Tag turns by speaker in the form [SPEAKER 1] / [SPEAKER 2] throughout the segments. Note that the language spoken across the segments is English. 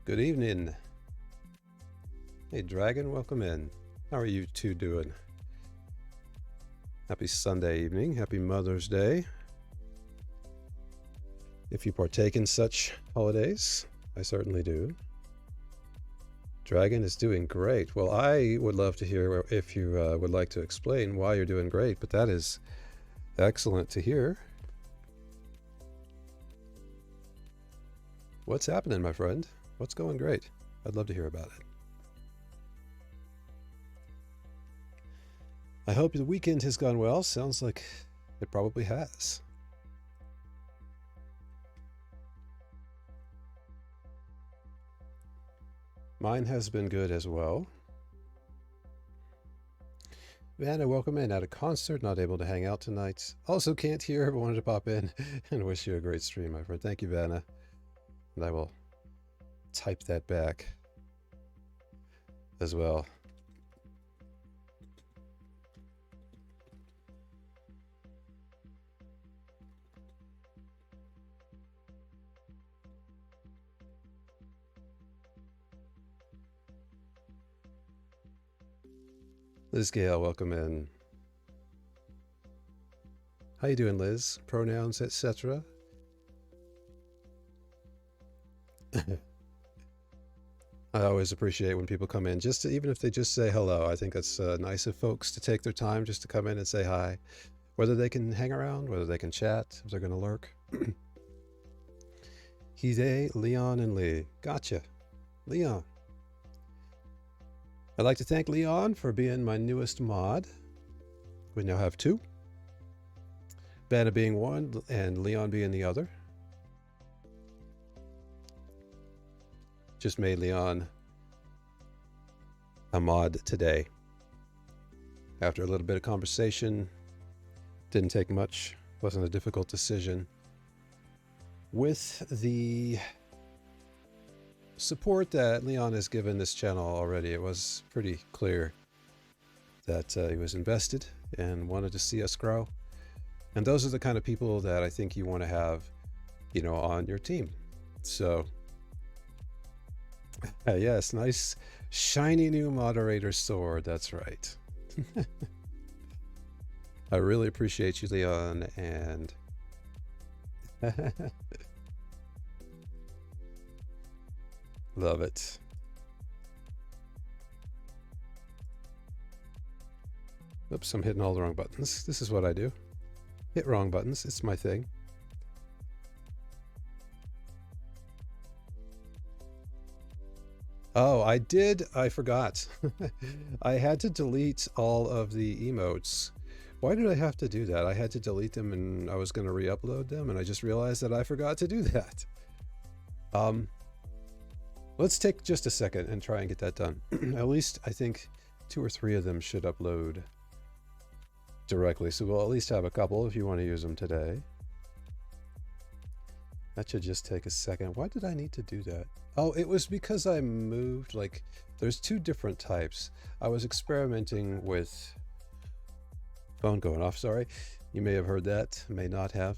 [SPEAKER 1] Good evening. Hey, Dragon, welcome in. How are you two doing? Happy Sunday evening. Happy Mother's Day. If you partake in such holidays, I certainly do. Dragon is doing great. Well, I would love to hear if you would like to explain why you're doing great, but that is excellent to hear. What's happening, my friend? What's going great? I'd love to hear about it. I hope the weekend has gone well. Sounds like it probably has. Mine has been good as well. Vanna, welcome in. At a concert, not able to hang out tonight. Also can't hear, but wanted to pop in and wish you a great stream, my friend. Thank you, Vanna. And I will type that back as well. Liz Gale, welcome in. How you doing, Liz? Pronouns, etc. I always appreciate when people come in, even if they just say hello. I think that's nice of folks to take their time just to come in and say hi. Whether they can hang around, whether they can chat, if they're going to lurk. Hide, Leon, and Lee. Gotcha. Leon. I'd like to thank Leon for being my newest mod. We now have two. Vanna being one and Leon being the other. Just made Leon a mod today. After a little bit of conversation, didn't take much, wasn't a difficult decision. With the support that Leon has given this channel already, it was pretty clear that he was invested and wanted to see us grow. And those are the kind of people that I think you want to have, you know, on your team. So yes, nice shiny new moderator sword. That's right. I really appreciate you, Leon, and love it. Oops, I'm hitting all the wrong buttons. This is what I do. Hit wrong buttons. It's my thing. Oh, I forgot. I had to delete all of the emotes. Why did I have to do that? I had to delete them and I was going to re-upload them, and I just realized that I forgot to do that. Let's take just a second and try and get that done. At least I think 2 or 3 of them should upload directly. So we'll at least have a couple if you want to use them today. That should just take a second. Why did I need to do that? Oh, it was because I moved, like, there's 2 different types. I was experimenting with, phone going off, sorry. You may have heard that, may not have.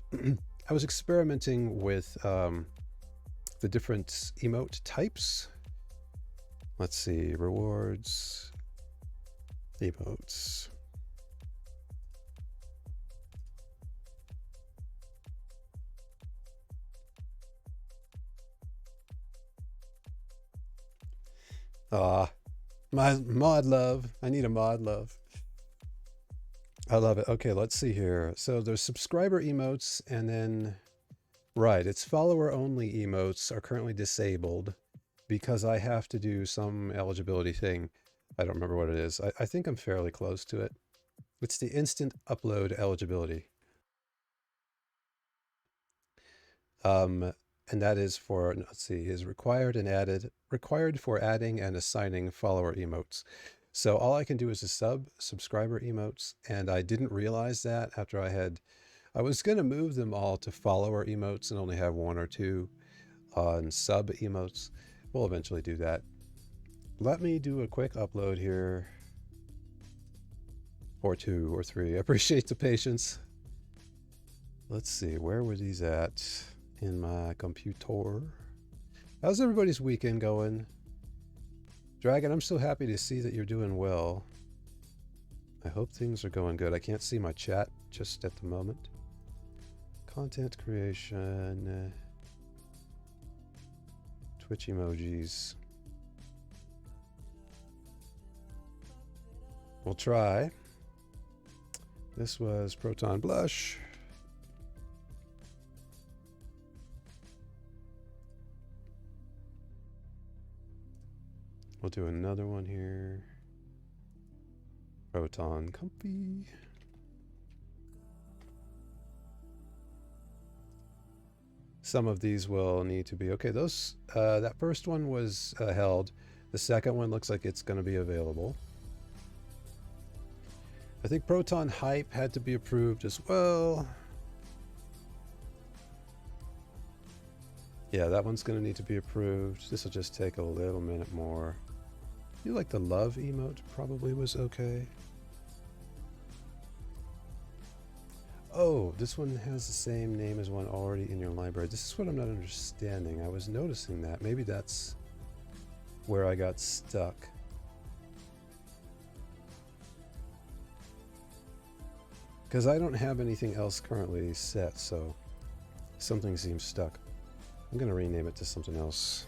[SPEAKER 1] I was experimenting with the different emote types. Let's see, rewards, emotes. My mod love. I need a mod love. I love it. Okay, let's see here. So there's subscriber emotes, and then, right, it's follower only emotes are currently disabled because I have to do some eligibility thing. I don't remember what it is. I think I'm fairly close to it. It's the instant upload eligibility. And that is for, let's see, is required for adding and assigning follower emotes. So all I can do is a subscriber emotes, and I didn't realize that after I was going to move them all to follower emotes and only have 1 or 2 on sub emotes. We'll eventually do that. Let me do a quick upload here, or 2 or 3. I appreciate the patience. Let's see, where were these at in my computer? How's everybody's weekend going? Dragon, I'm so happy to see that you're doing well. I hope things are going good. I can't see my chat just at the moment. Content creation. Twitch emojis. We'll try. This was Proton Blush. We'll do another one here. Proton Comfy. Some of these will need to be okay. Those that first one was held. The second one looks like it's going to be available. I think Proton Hype had to be approved as well. Yeah, that one's going to need to be approved. This will just take a little minute more. I feel like the love emote probably was okay. Oh, this one has the same name as one already in your library. This is what I'm not understanding. I was noticing that. Maybe that's where I got stuck. Because I don't have anything else currently set, so something seems stuck. I'm going to rename it to something else.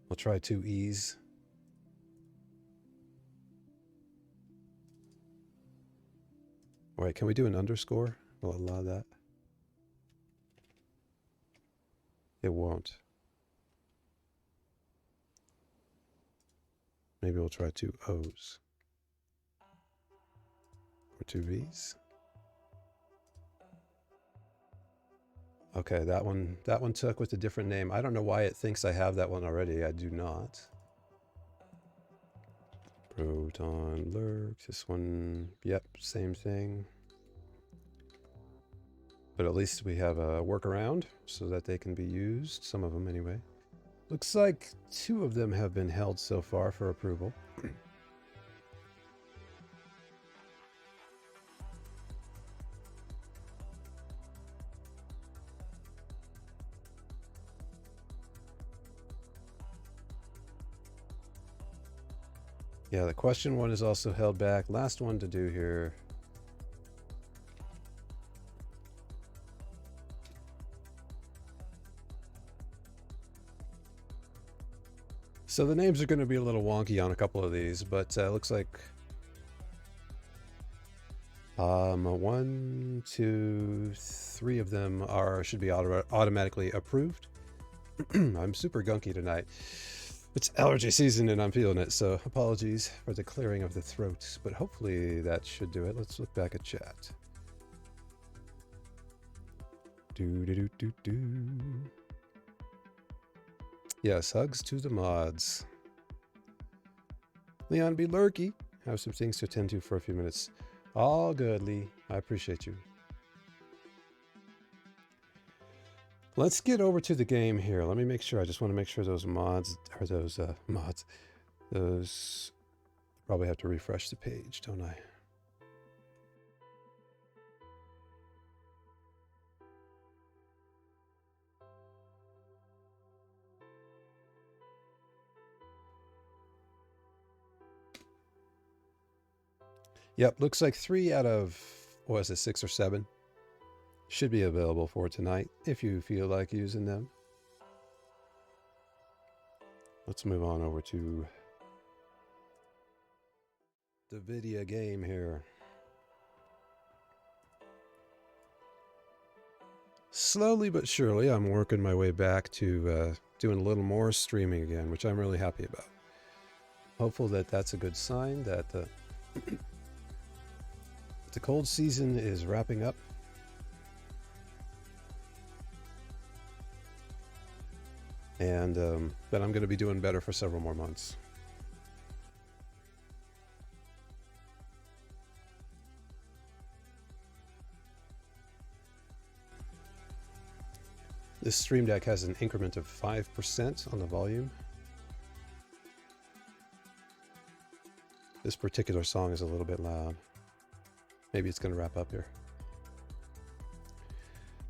[SPEAKER 1] I'll try 2 E's. Wait, can we do an underscore? Will it allow that? It won't. Maybe we'll try 2 O's. Or 2 V's. Okay, that one took with a different name. I don't know why it thinks I have that one already. I do not. Proton Lurk. This one, yep, same thing. But at least we have a workaround so that they can be used. Some of them anyway. Looks like 2 of them have been held so far for approval. Yeah, the question one is also held back. Last one to do here. So the names are going to be a little wonky on a couple of these, but looks like 1, 2, 3 of them should be automatically approved. I'm super gunky tonight. It's allergy season and I'm feeling it, so apologies for the clearing of the throat, but hopefully that should do it. Let's look back at chat. Yes, hugs to the mods. Leon B. Lurky, have some things to attend to for a few minutes. All good, Lee. I appreciate you. Let's get over to the game here. Let me make sure. I just want to make sure those mods, or those mods, those probably have to refresh the page, don't I? Yep, looks like 3 out of, what is it, 6 or 7 should be available for tonight if you feel like using them. Let's move on over to the video game here. Slowly but surely, I'm working my way back to doing a little more streaming again, which I'm really happy about. Hopeful that that's a good sign that the cold season is wrapping up. And that I'm going to be doing better for several more months. This Stream Deck has an increment of 5% on the volume. This particular song is a little bit loud. Maybe it's going to wrap up here.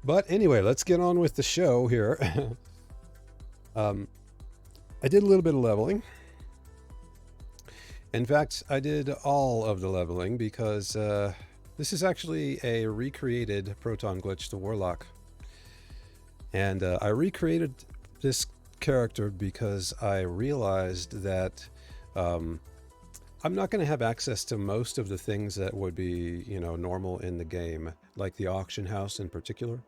[SPEAKER 1] But anyway, let's get on with the show here. I did a little bit of leveling. In fact, I did all of the leveling because this is actually a recreated ProtonGlitch, the Warlock. And I recreated this character because I realized that I'm not going to have access to most of the things that would be, normal in the game, like the auction house in particular.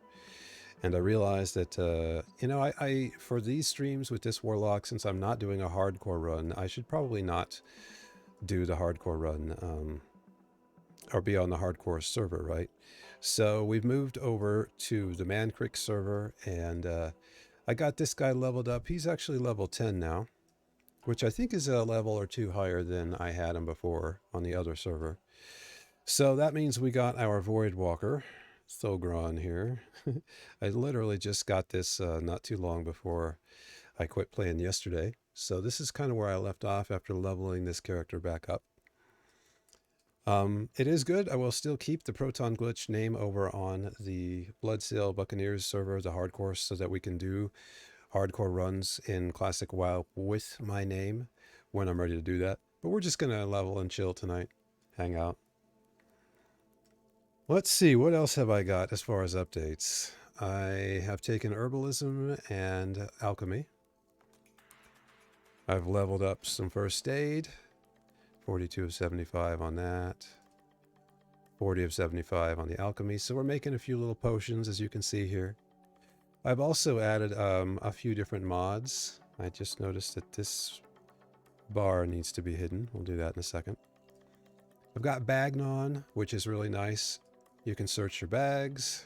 [SPEAKER 1] And I realized that, I for these streams with this Warlock, since I'm not doing a hardcore run, I should probably not do the hardcore run or be on the hardcore server, right? So we've moved over to the Man Creek server, and I got this guy leveled up. He's actually level 10 now, which I think is a level or two higher than I had him before on the other server. So that means we got our Void Walker, Thogron here. I literally just got this not too long before I quit playing yesterday. So this is kind of where I left off after leveling this character back up. It is good. I will still keep the ProtonGlitch name over on the Bloodsail Buccaneers server, the hardcore, so that we can do hardcore runs in Classic WoW with my name when I'm ready to do that. But we're just going to level and chill tonight, hang out. Let's see, what else have I got as far as updates? I have taken Herbalism and Alchemy. I've leveled up some First Aid. 42 of 75 on that. 40 of 75 on the Alchemy. So we're making a few little potions, as you can see here. I've also added a few different mods. I just noticed that this bar needs to be hidden. We'll do that in a second. I've got Bagnon, which is really nice. You can search your bags.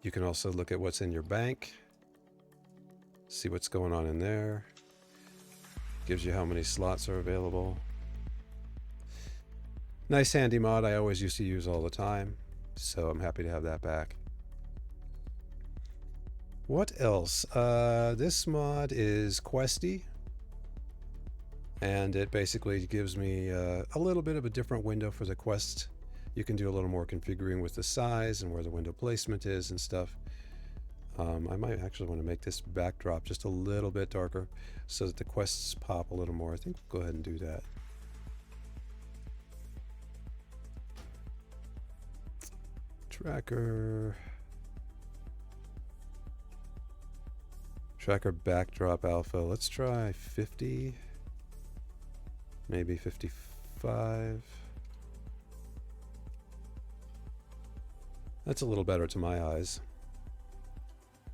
[SPEAKER 1] You can also look at what's in your bank. See what's going on in there. Gives you how many slots are available. Nice handy mod I always used to use all the time. So I'm happy to have that back. What else? This mod is questy. And it basically gives me a little bit of a different window for the quest. You can do a little more configuring with the size and where the window placement is and stuff. I might actually want to make this backdrop just a little bit darker so that the quests pop a little more. I think we'll go ahead and do that. Tracker backdrop alpha. Let's try 50, maybe 55. That's a little better to my eyes.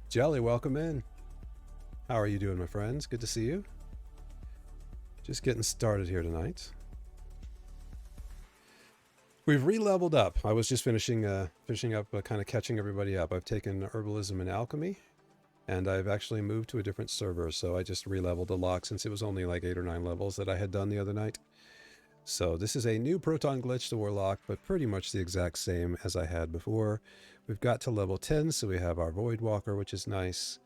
[SPEAKER 1] Jelly, welcome in. How are you doing, my friends? Good to see you. Just getting started here tonight. We've re-leveled up. I was just finishing up, kind of catching everybody up. I've taken Herbalism and Alchemy, and I've actually moved to a different server, so I just re-leveled a lot since it was only like 8 or 9 levels that I had done the other night. So this is a new ProtonGlitch, the Warlock, but pretty much the exact same as I had before. We've got to level 10, so we have our Void Walker, which is nice.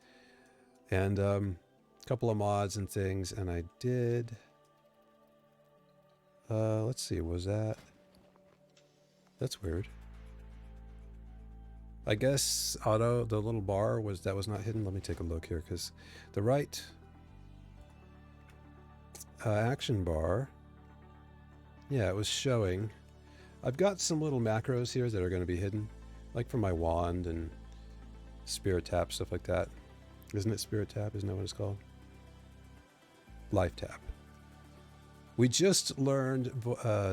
[SPEAKER 1] And a couple of mods and things, and I did... let's see, was that... That's weird. I guess auto, the little bar, was not hidden. Let me take a look here, because the right action bar... Yeah, it was showing. I've got some little macros here that are going to be hidden, like for my wand and spirit tap, stuff like that. Isn't it spirit tap? Isn't that what it's called? Life tap. We just learned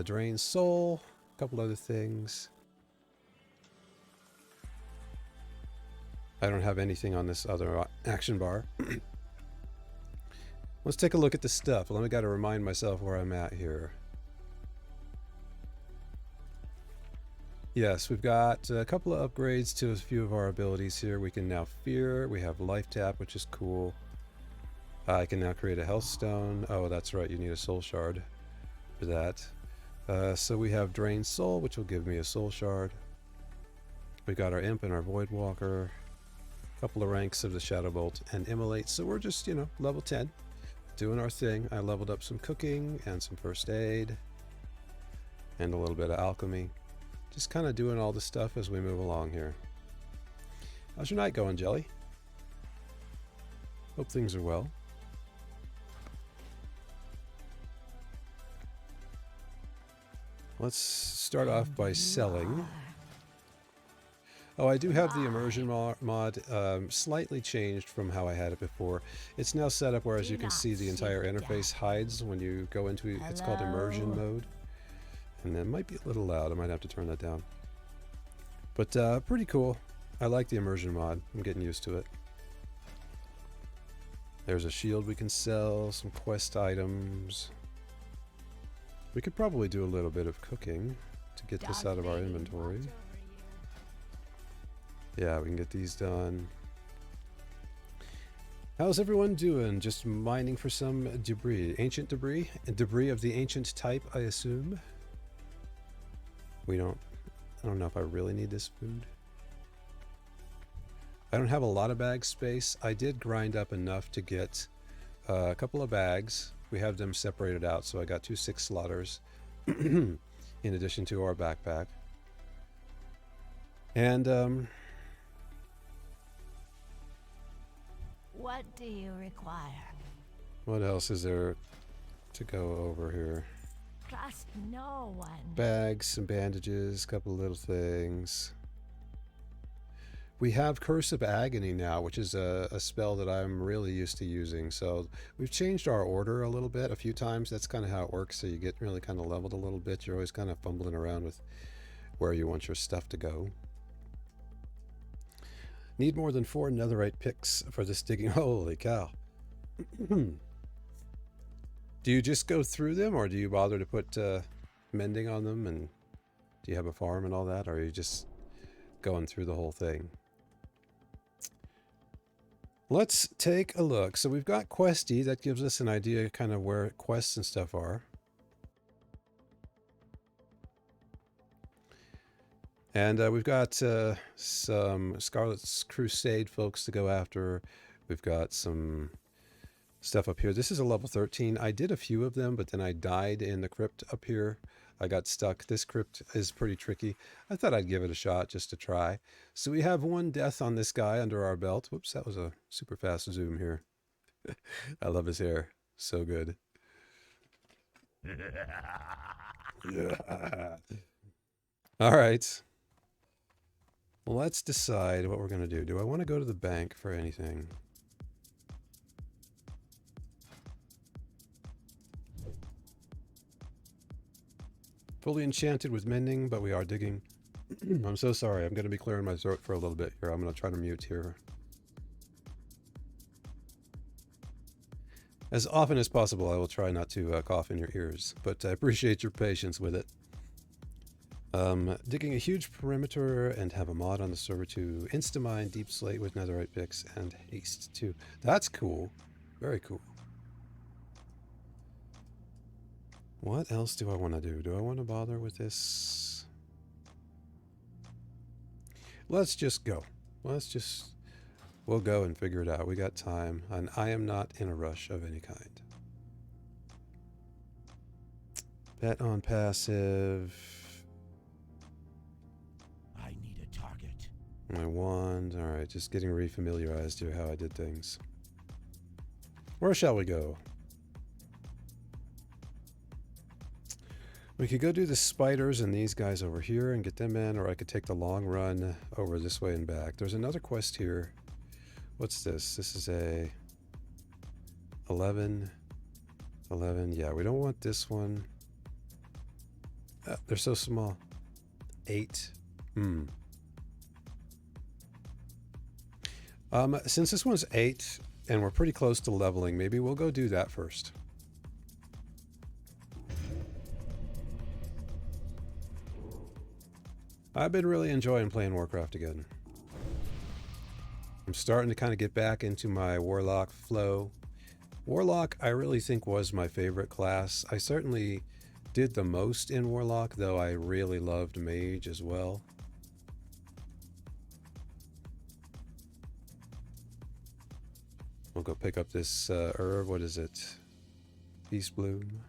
[SPEAKER 1] Drain Soul, a couple other things. I don't have anything on this other action bar. Let's take a look at the stuff. Let me got to remind myself where I'm at here. Yes, we've got a couple of upgrades to a few of our abilities here. We can now fear. We have life tap, which is cool. I can now create a health stone. Oh, that's right. You need a soul shard for that. So we have Drain Soul, which will give me a soul shard. We got our Imp and our Void Walker. A couple of ranks of the Shadow Bolt and Immolate. So we're just, level 10. Doing our thing. I leveled up some cooking and some first aid. And a little bit of alchemy. Just kind of doing all the stuff as we move along here. How's your night going, Jelly? Hope things are well. Let's start off by selling. Oh, I do have the immersion mod slightly changed from how I had it before. It's now set up where, as you can see, the entire interface hides when you go into it's called immersion mode. And that might be a little loud. I might have to turn that down. But pretty cool. I like the immersion mod. I'm getting used to it. There's a shield we can sell, some quest items. We could probably do a little bit of cooking to get this out of our inventory. Yeah, we can get these done. How's everyone doing? Just mining for some debris. Ancient debris? Debris of the ancient type, I assume. I don't know if I really need this food. I don't have a lot of bag space. I did grind up enough to get a couple of bags. We have them separated out, so I got 2 6 slaughters in addition to our backpack. And
[SPEAKER 2] what do you require?
[SPEAKER 1] what else is there to go over here?
[SPEAKER 2] Trust no one.
[SPEAKER 1] Bags, some bandages, a couple of little things. We have Curse of Agony now, which is a spell that I'm really used to using. So we've changed our order a little bit a few times. That's kind of how it works. So you get really kind of leveled a little bit. You're always kind of fumbling around with where you want your stuff to go. Need more than 4 netherite picks for this digging. Holy cow. Do you just go through them, or do you bother to put mending on them? And do you have a farm and all that? Or are you just going through the whole thing? Let's take a look. So we've got Questy. That gives us an idea kind of where quests and stuff are. And we've got some Scarlet's Crusade folks to go after. We've got some stuff up here. This is a level 13. I did a few of them, but then I died in the crypt up here. I got stuck. This crypt is pretty tricky. I thought I'd give it a shot just to try. So we have 1 death on this guy under our belt. Whoops, that was a super fast zoom here. I love his hair. So good. All right. Let's decide what we're going to do. Do I want to go to the bank for anything? Fully enchanted with mending, but we are digging. I'm so sorry. I'm going to be clearing my throat for a little bit here. I'm going to try to mute here. As often as possible, I will try not to cough in your ears, but I appreciate your patience with it. Digging a huge perimeter and have a mod on the server to insta-mine deep slate with netherite picks and haste too. That's cool. Very cool. What else do I want to do? Do I want to bother with this? Let's just go. We'll go and figure it out. We got time, and I am not in a rush of any kind. Bet on passive.
[SPEAKER 3] I need a target.
[SPEAKER 1] My wand. All right, just getting refamiliarized to how I did things. Where shall we go? We could go do the spiders and these guys over here and get them in, or I could take the long run over this way and back. There's another quest here. What's this? This is a 11. Yeah, we don't want this one. They're so small. 8. Since this one's 8 and we're pretty close to leveling, maybe we'll go do that first. I've been really enjoying playing Warcraft again. I'm starting to kind of get back into my Warlock flow. Warlock, I really think, was my favorite class. I certainly did the most in Warlock, though I really loved Mage as well. We'll go pick up this herb. What is it? Beast Bloom.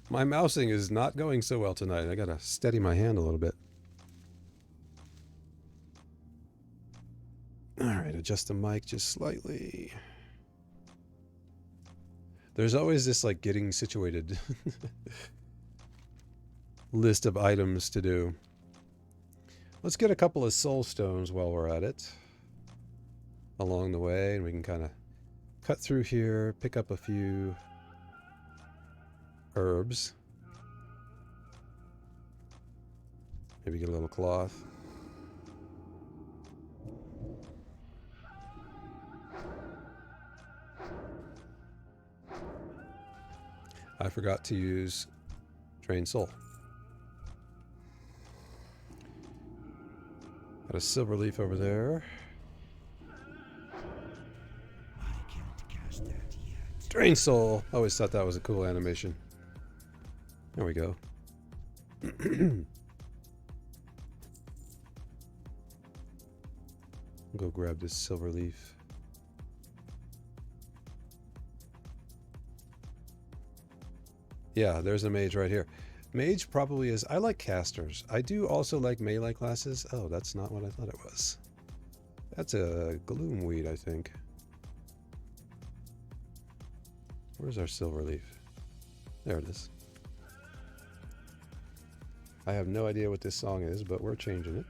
[SPEAKER 1] My mousing is not going so well tonight. I gotta steady my hand a little bit. Alright, adjust the mic just slightly. There's always this, like, getting situated list of items to do. Let's get a couple of soul stones while we're at it. Along the way, and we can kind of cut through here, pick up a few herbs. Maybe get a little cloth. I forgot to use drained soul. Got a silver leaf over there.
[SPEAKER 3] I can't cast that yet.
[SPEAKER 1] Drained soul! I always thought that was a cool animation. There we go. Go grab this silver leaf. Yeah, there's a mage right here. Mage probably is... I like casters. I do also like melee classes. Oh, that's not what I thought it was. That's a gloomweed, I think. Where's our silver leaf? There it is. I have no idea what this song is, but we're changing it.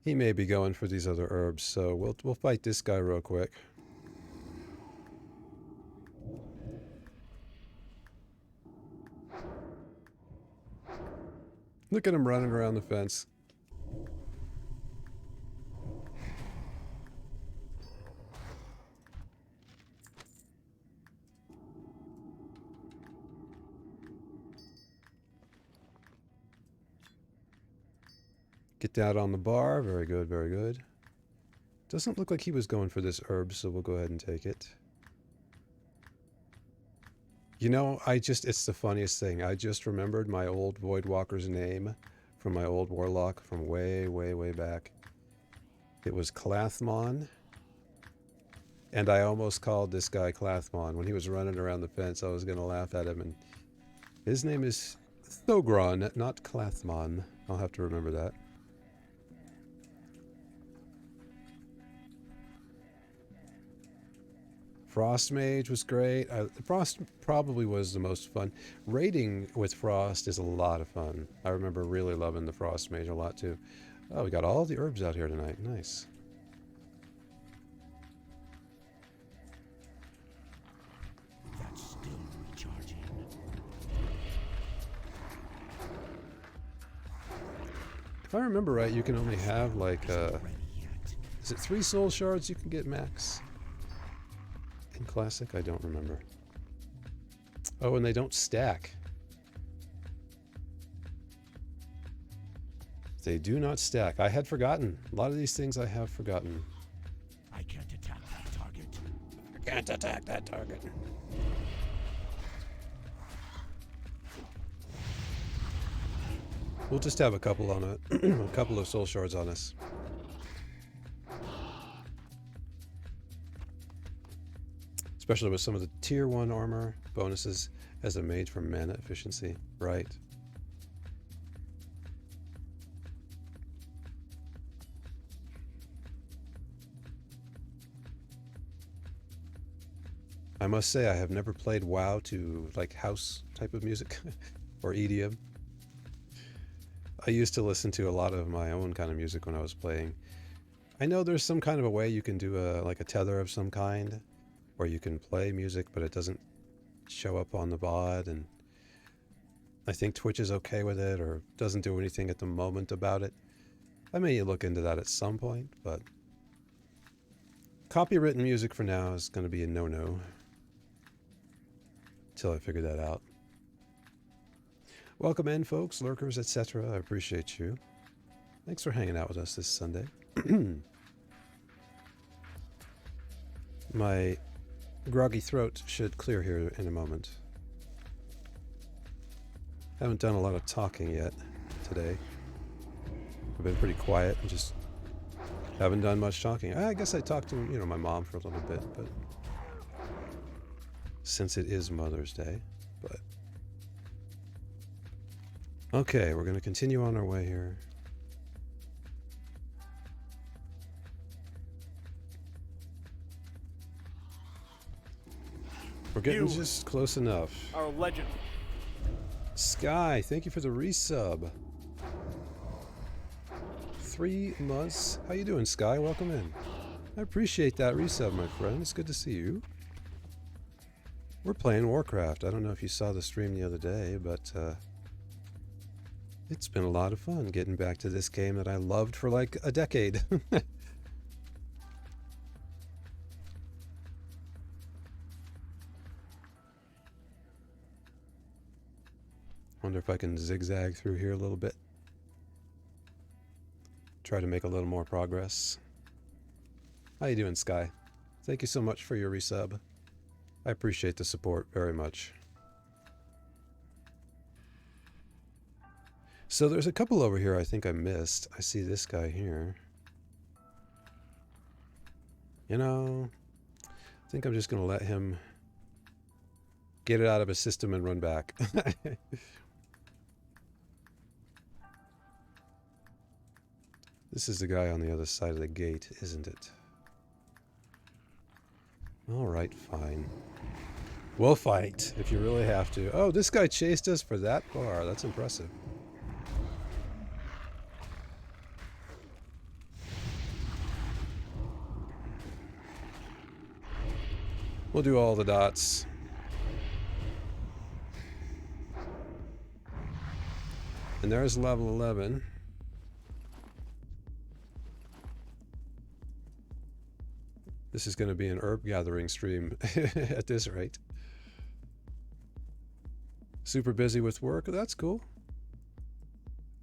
[SPEAKER 1] He may be going for these other herbs, so we'll fight this guy real quick. Look at him running around the fence. Get that on the bar. Very good, very good. Doesn't look like he was going for this herb, so we'll go ahead and take it. You know, it's the funniest thing. I just remembered my old Voidwalker's name from my old Warlock from way, way, way back. It was Clathmon. And I almost called this guy Clathmon. When he was running around the fence, I was going to laugh at him. And his name is Thogron, not Clathmon. I'll have to remember that. Frost Mage was great. Frost probably was the most fun. Raiding with Frost is a lot of fun. I remember really loving the Frost Mage a lot too. Oh, we got all the herbs out here tonight. Nice.
[SPEAKER 3] That's still recharging.
[SPEAKER 1] If I remember right, you can only have like,
[SPEAKER 3] Isn't ready yet.
[SPEAKER 1] is it 3 soul shards you can get max? In Classic? I don't remember. Oh, and they don't stack. They do not stack. I had forgotten. A lot of these things I have forgotten.
[SPEAKER 3] I can't attack that target.
[SPEAKER 1] I can't attack that target. We'll just have a couple on a couple of soul shards on us. Especially with some of the tier 1 armor bonuses as a mage for mana efficiency. Right. I must say I have never played WoW to like house type of music or EDM. I used to listen to a lot of my own kind of music when I was playing. I know there's some kind of a way you can do like a tether of some kind, where you can play music but it doesn't show up on the VOD, and I think Twitch is okay with it or doesn't do anything at the moment about it. I may look into that at some point, but copywritten music for now is going to be a no-no until I figure that out. Welcome in, folks, lurkers, etc. I appreciate you. Thanks for hanging out with us this Sunday. My groggy throat should clear here in a moment. Haven't done a lot of talking yet today. I've been pretty quiet and just haven't done much talking. I guess I talked to, my mom for a little bit, but since it is Mother's Day, but okay, we're going to continue on our way here. We're getting just close enough.
[SPEAKER 4] Our legend.
[SPEAKER 1] Sky, thank you for the resub. 3 months. How you doing, Sky? Welcome in. I appreciate that resub, my friend. It's good to see you. We're playing Warcraft. I don't know if you saw the stream the other day, but it's been a lot of fun getting back to this game that I loved for like a decade. Wonder if I can zigzag through here a little bit. Try to make a little more progress. How you doing, Sky? Thank you so much for your resub. I appreciate the support very much. So there's a couple over here I think I missed. I see this guy here. You know, I think I'm just going to let him get it out of his system and run back. This is the guy on the other side of the gate, isn't it? Alright, fine. We'll fight, if you really have to. Oh, this guy chased us for that far. That's impressive. We'll do all the dots. And there's level 11. This is going to be an herb gathering stream at this rate. Super busy with work. That's cool.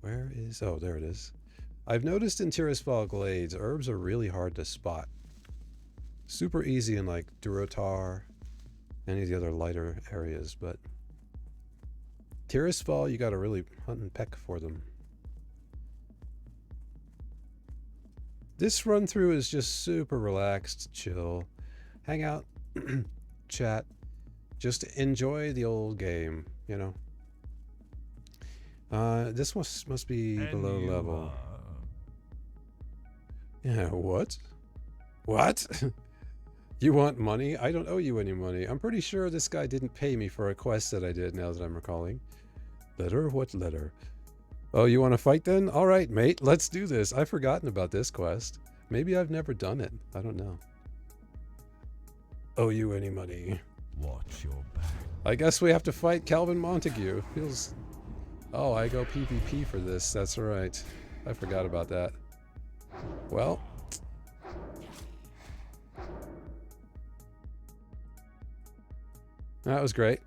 [SPEAKER 1] Where is... Oh, there it is. I've noticed in Tirisfal Glades, herbs are really hard to spot. Super easy in like Durotar, any of the other lighter areas, but Tirisfal, you got to really hunt and peck for them. This run through is just super relaxed, chill, hang out, chat, just enjoy the old game, you know. This must be below level. Yeah, what? What? You want money? I don't owe you any money. I'm pretty sure this guy didn't pay me for a quest that I did, now that I'm recalling. Letter? What letter? Oh, you want to fight then? All right, mate, let's do this. I've forgotten about this quest. Maybe I've never done it. I don't know. Owe you any money?
[SPEAKER 3] Watch your back.
[SPEAKER 1] I guess we have to fight Calvin Montague. Feels... Oh, I go PvP for this. That's right. I forgot about that. Well... That was great.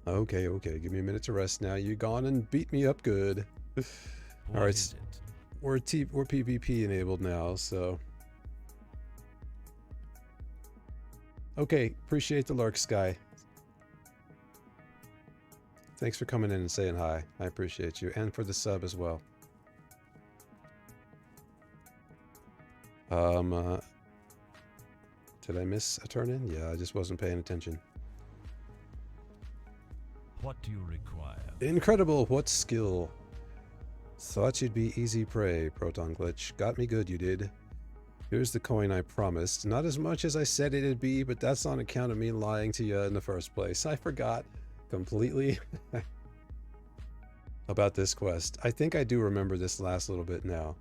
[SPEAKER 1] Okay, okay. Give me a minute to rest now. You gone and beat me up good. All right, we're PvP enabled now, so. Okay, appreciate the lurk, Sky. Thanks for coming in and saying hi. I appreciate you, and for the sub as well. Did I miss a turn in? Yeah, I just wasn't paying attention.
[SPEAKER 3] What do you require?
[SPEAKER 1] Incredible, what skill. Thought you'd be easy prey, ProtonGlitch. Got me good, you did. Here's the coin I promised. Not as much as I said it'd be, but that's on account of me lying to you in the first place. I forgot completely about this quest. I think I do remember this last little bit now.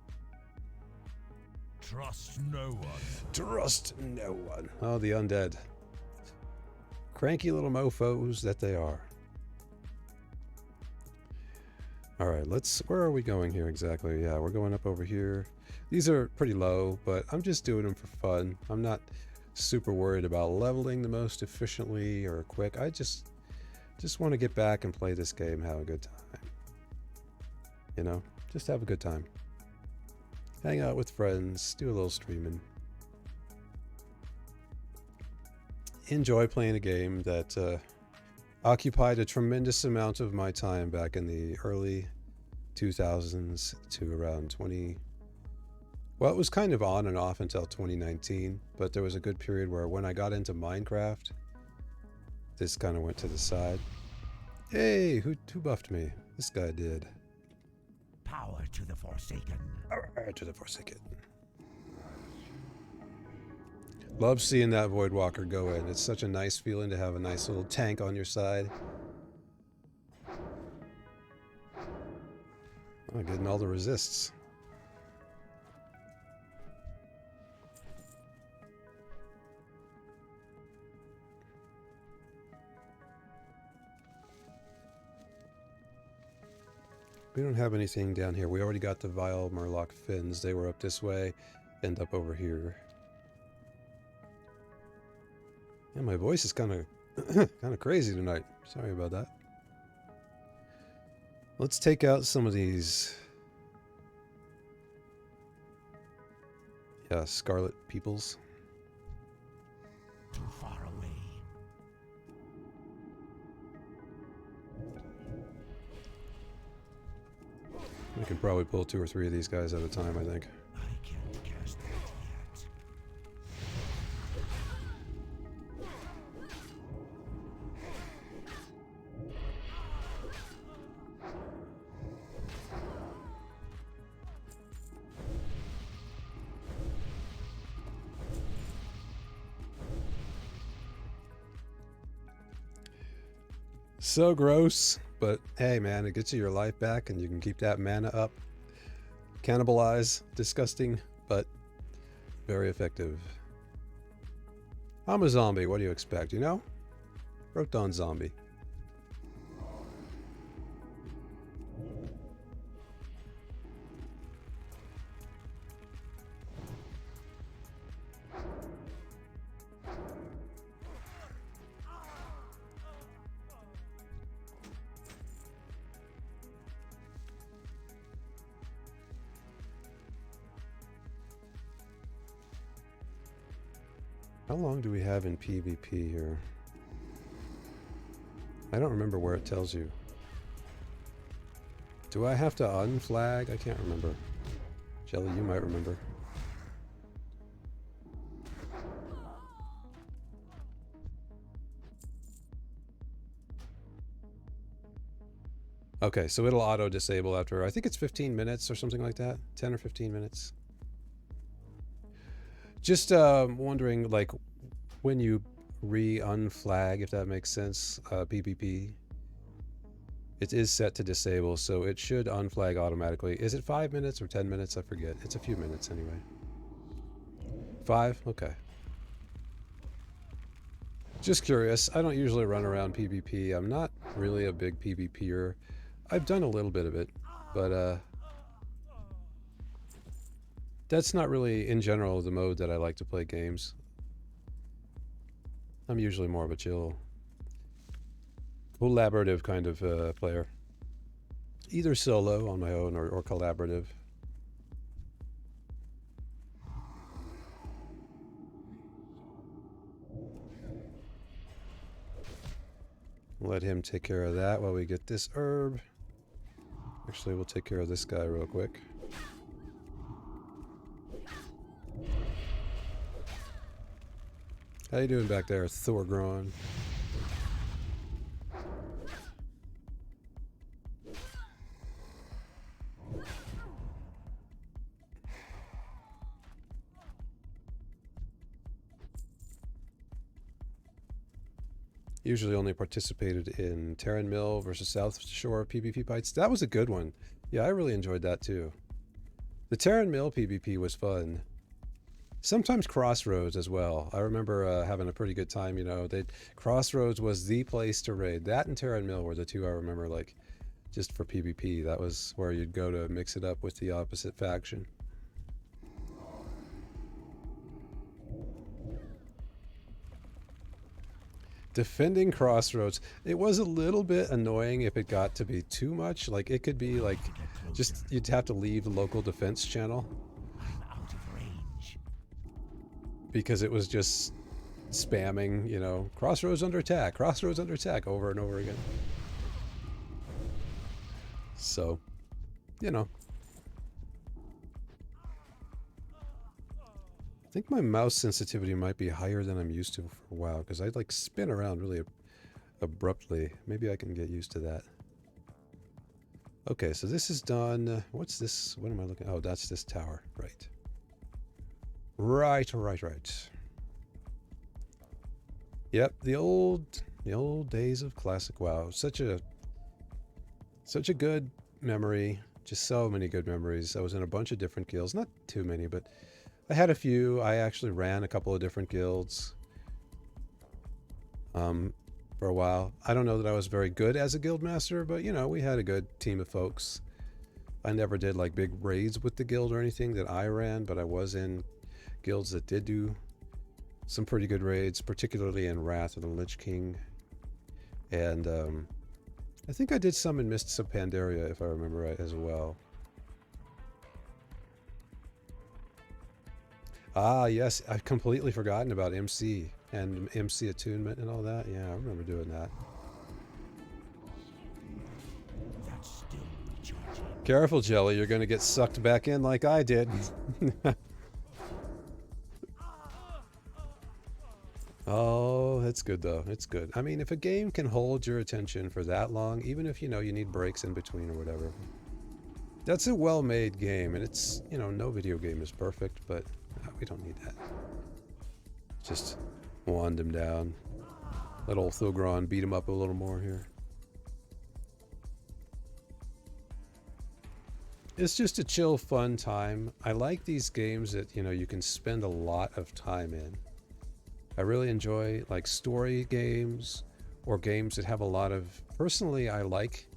[SPEAKER 3] Trust no one.
[SPEAKER 1] Trust no one. Oh, the undead. Cranky little mofos that they are. Alright, where are we going here exactly? Yeah, we're going up over here. These are pretty low, but I'm just doing them for fun. I'm not super worried about leveling the most efficiently or quick. I just want to get back and play this game, have a good time. You know, just have a good time. Hang out with friends, do a little streaming. Enjoy playing a game that occupied a tremendous amount of my time back in the early 2000s to around Well, it was kind of on and off until 2019, but there was a good period where when I got into Minecraft, this kind of went to the side. Hey, who buffed me? This guy did.
[SPEAKER 3] Power to the Forsaken.
[SPEAKER 1] Alright, to the Forsaken. Love seeing that Voidwalker go in. It's such a nice feeling to have a nice little tank on your side. Oh, getting all the resists. We don't have anything down here. We already got the Vile Murloc fins. They were up this way, end up over here. Yeah, my voice is kind of crazy tonight. Sorry about that. Let's take out some of these. Yeah, Scarlet Peoples.
[SPEAKER 3] Too far away.
[SPEAKER 1] We can probably pull 2 or 3 of these guys at a time, I think.
[SPEAKER 3] I can't cast that yet.
[SPEAKER 1] So gross, but hey man, it gets you your life back and you can keep that mana up. Cannibalize, disgusting, but very effective. I'm a zombie, what do you expect, you know? Proton zombie. How long do we have in PvP here? I don't remember where it tells you. Do I have to unflag? I can't remember. Jelly, you might remember. Okay, so it'll auto disable after, I think it's 15 minutes or something like that. 10 or 15 minutes. Just wondering, like, when you re-unflag, if that makes sense, PvP, it is set to disable, so it should unflag automatically. Is it 5 minutes or 10 minutes? I forget. It's a few minutes anyway. 5? Okay. Just curious. I don't usually run around PvP. I'm not really a big PvPer. I've done a little bit of it, but that's not really, in general, the mode that I like to play games. I'm usually more of a chill, collaborative kind of player. Either solo on my own or collaborative. Let him take care of that while we get this herb. Actually, we'll take care of this guy real quick. How you doing back there, Thorgron? Usually only participated in Terran Mill versus South Shore PvP fights. That was a good one. Yeah, I really enjoyed that too. The Terran Mill PvP was fun. Sometimes Crossroads as well. I remember having a pretty good time, you know. Crossroads was the place to raid. That and Terran Mill were the two I remember, like, just for PvP. That was where you'd go to mix it up with the opposite faction. Defending Crossroads, it was a little bit annoying if it got to be too much. Like, it could be like, just, you'd have to leave the local defense channel.
[SPEAKER 3] I'm out of range.
[SPEAKER 1] Because it was just spamming, you know, Crossroads under attack over and over again. So, you know. think my mouse sensitivity might be higher than I'm used to for WoW, because I like spin around really abruptly. Maybe I can get used to that. Okay, so this is done. What's this? What am I looking? Oh, that's this tower. Right. Right. Yep, the old days of classic WoW. Such a good memory. Just so many good memories. I was in a bunch of different guilds. Not too many, but I had a few. I actually ran a couple of different guilds. For a while. I don't know that I was very good as a guild master, but you know, we had a good team of folks. I never did like big raids with the guild or anything that I ran, but I was in guilds that did do some pretty good raids, particularly in Wrath of the Lich King. And I think I did some in Mists of Pandaria, if I remember right, as well. Ah, yes, I've completely forgotten about MC and MC attunement and all that. Yeah, I remember doing that.
[SPEAKER 3] That's still recharging.
[SPEAKER 1] Careful, Jelly, you're going to get sucked back in like I did. Oh, that's good though. It's good. I mean, if a game can hold your attention for that long, even if you know you need breaks in between or whatever, that's a well-made game. And it's, you know, no video game is perfect, but we don't need that. Just wand him down. Let old Thilgron beat him up a little more here. It's just a chill, fun time. I like these games that, you know, you can spend a lot of time in. I really enjoy like story games or games that have a lot of... Personally, I like...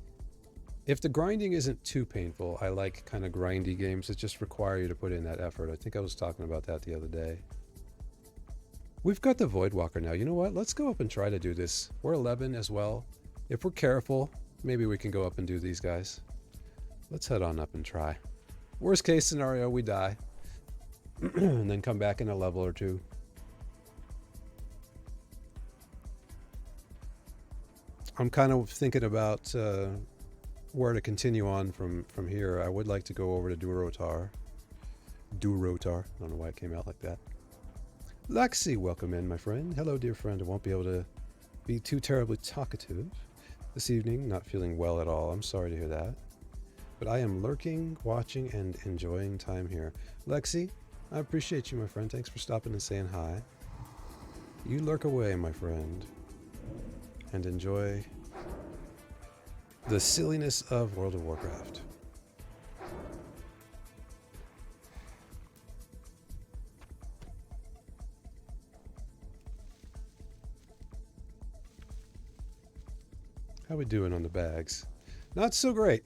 [SPEAKER 1] If the grinding isn't too painful, I like kind of grindy games that just require you to put in that effort. I think I was talking about that the other day. We've got the Voidwalker now. You know what? Let's go up and try to do this. We're 11 as well. If we're careful, maybe we can go up and do these guys. Let's head on up and try. Worst case scenario, we die. And then come back in a level or two. I'm kind of thinking about where to continue on from here. I would like to go over to Durotar. I don't know why it came out like that. Lexi, welcome in, my friend. Hello, dear friend. I won't be able to be too terribly talkative this evening. Not feeling well at all. I'm sorry to hear that. But I am lurking, watching, and enjoying time here. Lexi, I appreciate you, my friend. Thanks for stopping and saying hi. You lurk away, my friend, and enjoy the silliness of World of Warcraft. How we doing on the bags? Not so great.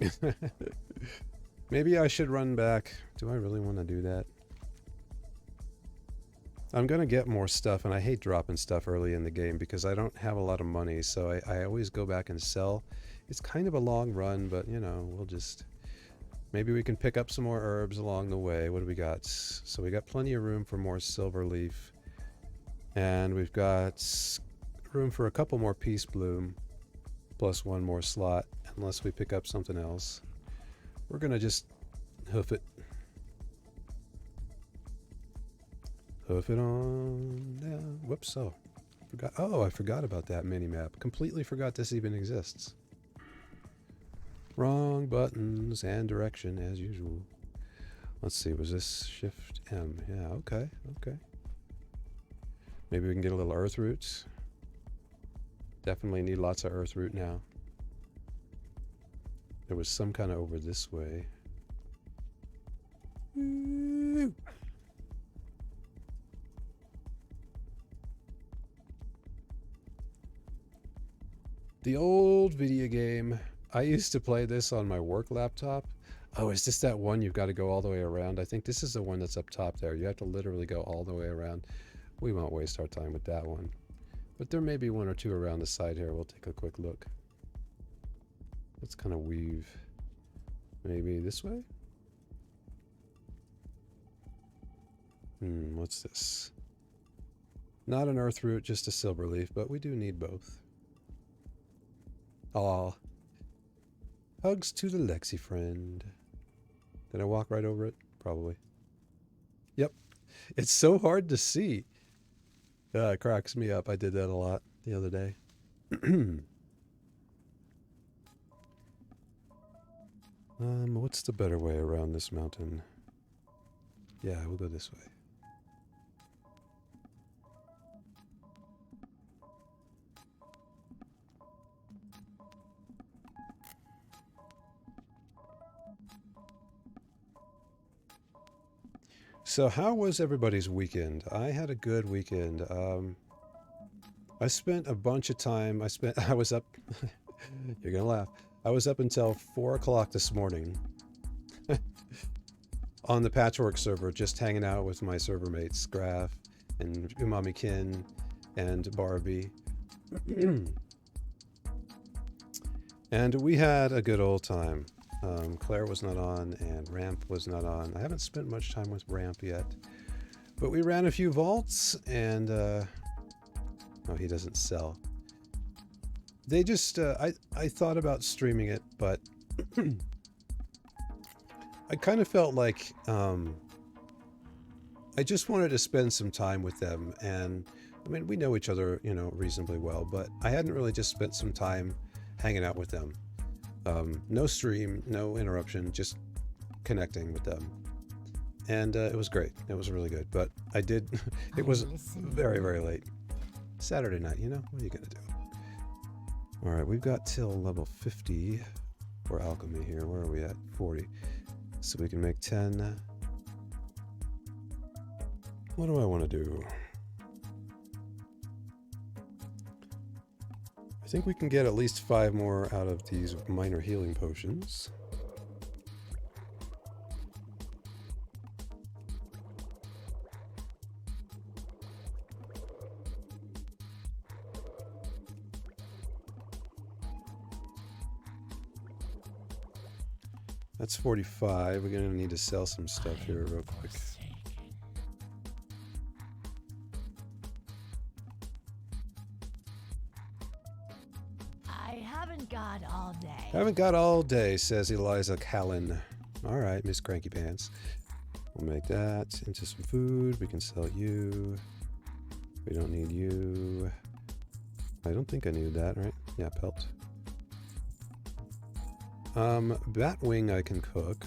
[SPEAKER 1] Maybe I should run back. Do I really want to do that? I'm going to get more stuff, and I hate dropping stuff early in the game because I don't have a lot of money, so I always go back and sell. It's kind of a long run, but, you know, we'll just... Maybe we can pick up some more herbs along the way. What do we got? So we got plenty of room for more silver leaf. And we've got room for a couple more peace bloom, plus one more slot, unless we pick up something else. We're going to just hoof it. Hoof it on down. Whoops, oh. I forgot about that mini-map. Completely forgot this even exists. Wrong buttons and direction as usual. Let's see, was this Shift M? Yeah, okay. Maybe we can get a little earth roots. Definitely need lots of earth root now. There was some kind of over this way. Woo! The old video game. I used to play this on my work laptop. Oh, is this that one you've got to go all the way around? I think this is the one that's up top there. You have to literally go all the way around. We won't waste our time with that one. But there may be one or two around the side here. We'll take a quick look. Let's kind of weave. Maybe this way? What's this? Not an earth root, just a silver leaf, but we do need both. Aw. Hugs to the Lexi friend. Did I walk right over it? Probably. Yep. It's so hard to see. It cracks me up. I did that a lot the other day. What's the better way around this mountain? Yeah, we'll go this way. So how was everybody's weekend? I had a good weekend. I spent a bunch of time. I was up. You're gonna laugh. I was up until 4 o'clock this morning on the Patchwork server, just hanging out with my server mates, Graf and Umami Kin and Barbie. And we had a good old time. Claire was not on and Ramp was not on. I haven't spent much time with Ramp yet, but we ran a few vaults and oh, he doesn't sell. They just I thought about streaming it, but I kind of felt like I just wanted to spend some time with them. And I mean, we know each other, you know, reasonably well, but I hadn't really just spent some time hanging out with them. No stream, no interruption, just connecting with them. And it was great. It was really good. But I did, it was very, very late. Saturday night, you know, what are you going to do? All right, we've got till level 50 for alchemy here. Where are we at? 40. So we can make 10. What do I want to do? I think we can get at least 5 more out of these minor healing potions. That's 45. We're going to need to sell some stuff here real quick.
[SPEAKER 2] I haven't got all day.
[SPEAKER 1] Haven't got all day, says Eliza Callan. All right, Miss Cranky Pants. We'll make that into some food. We can sell you. We don't need you. I don't think I needed that, right? Yeah, pelt. Batwing I can cook.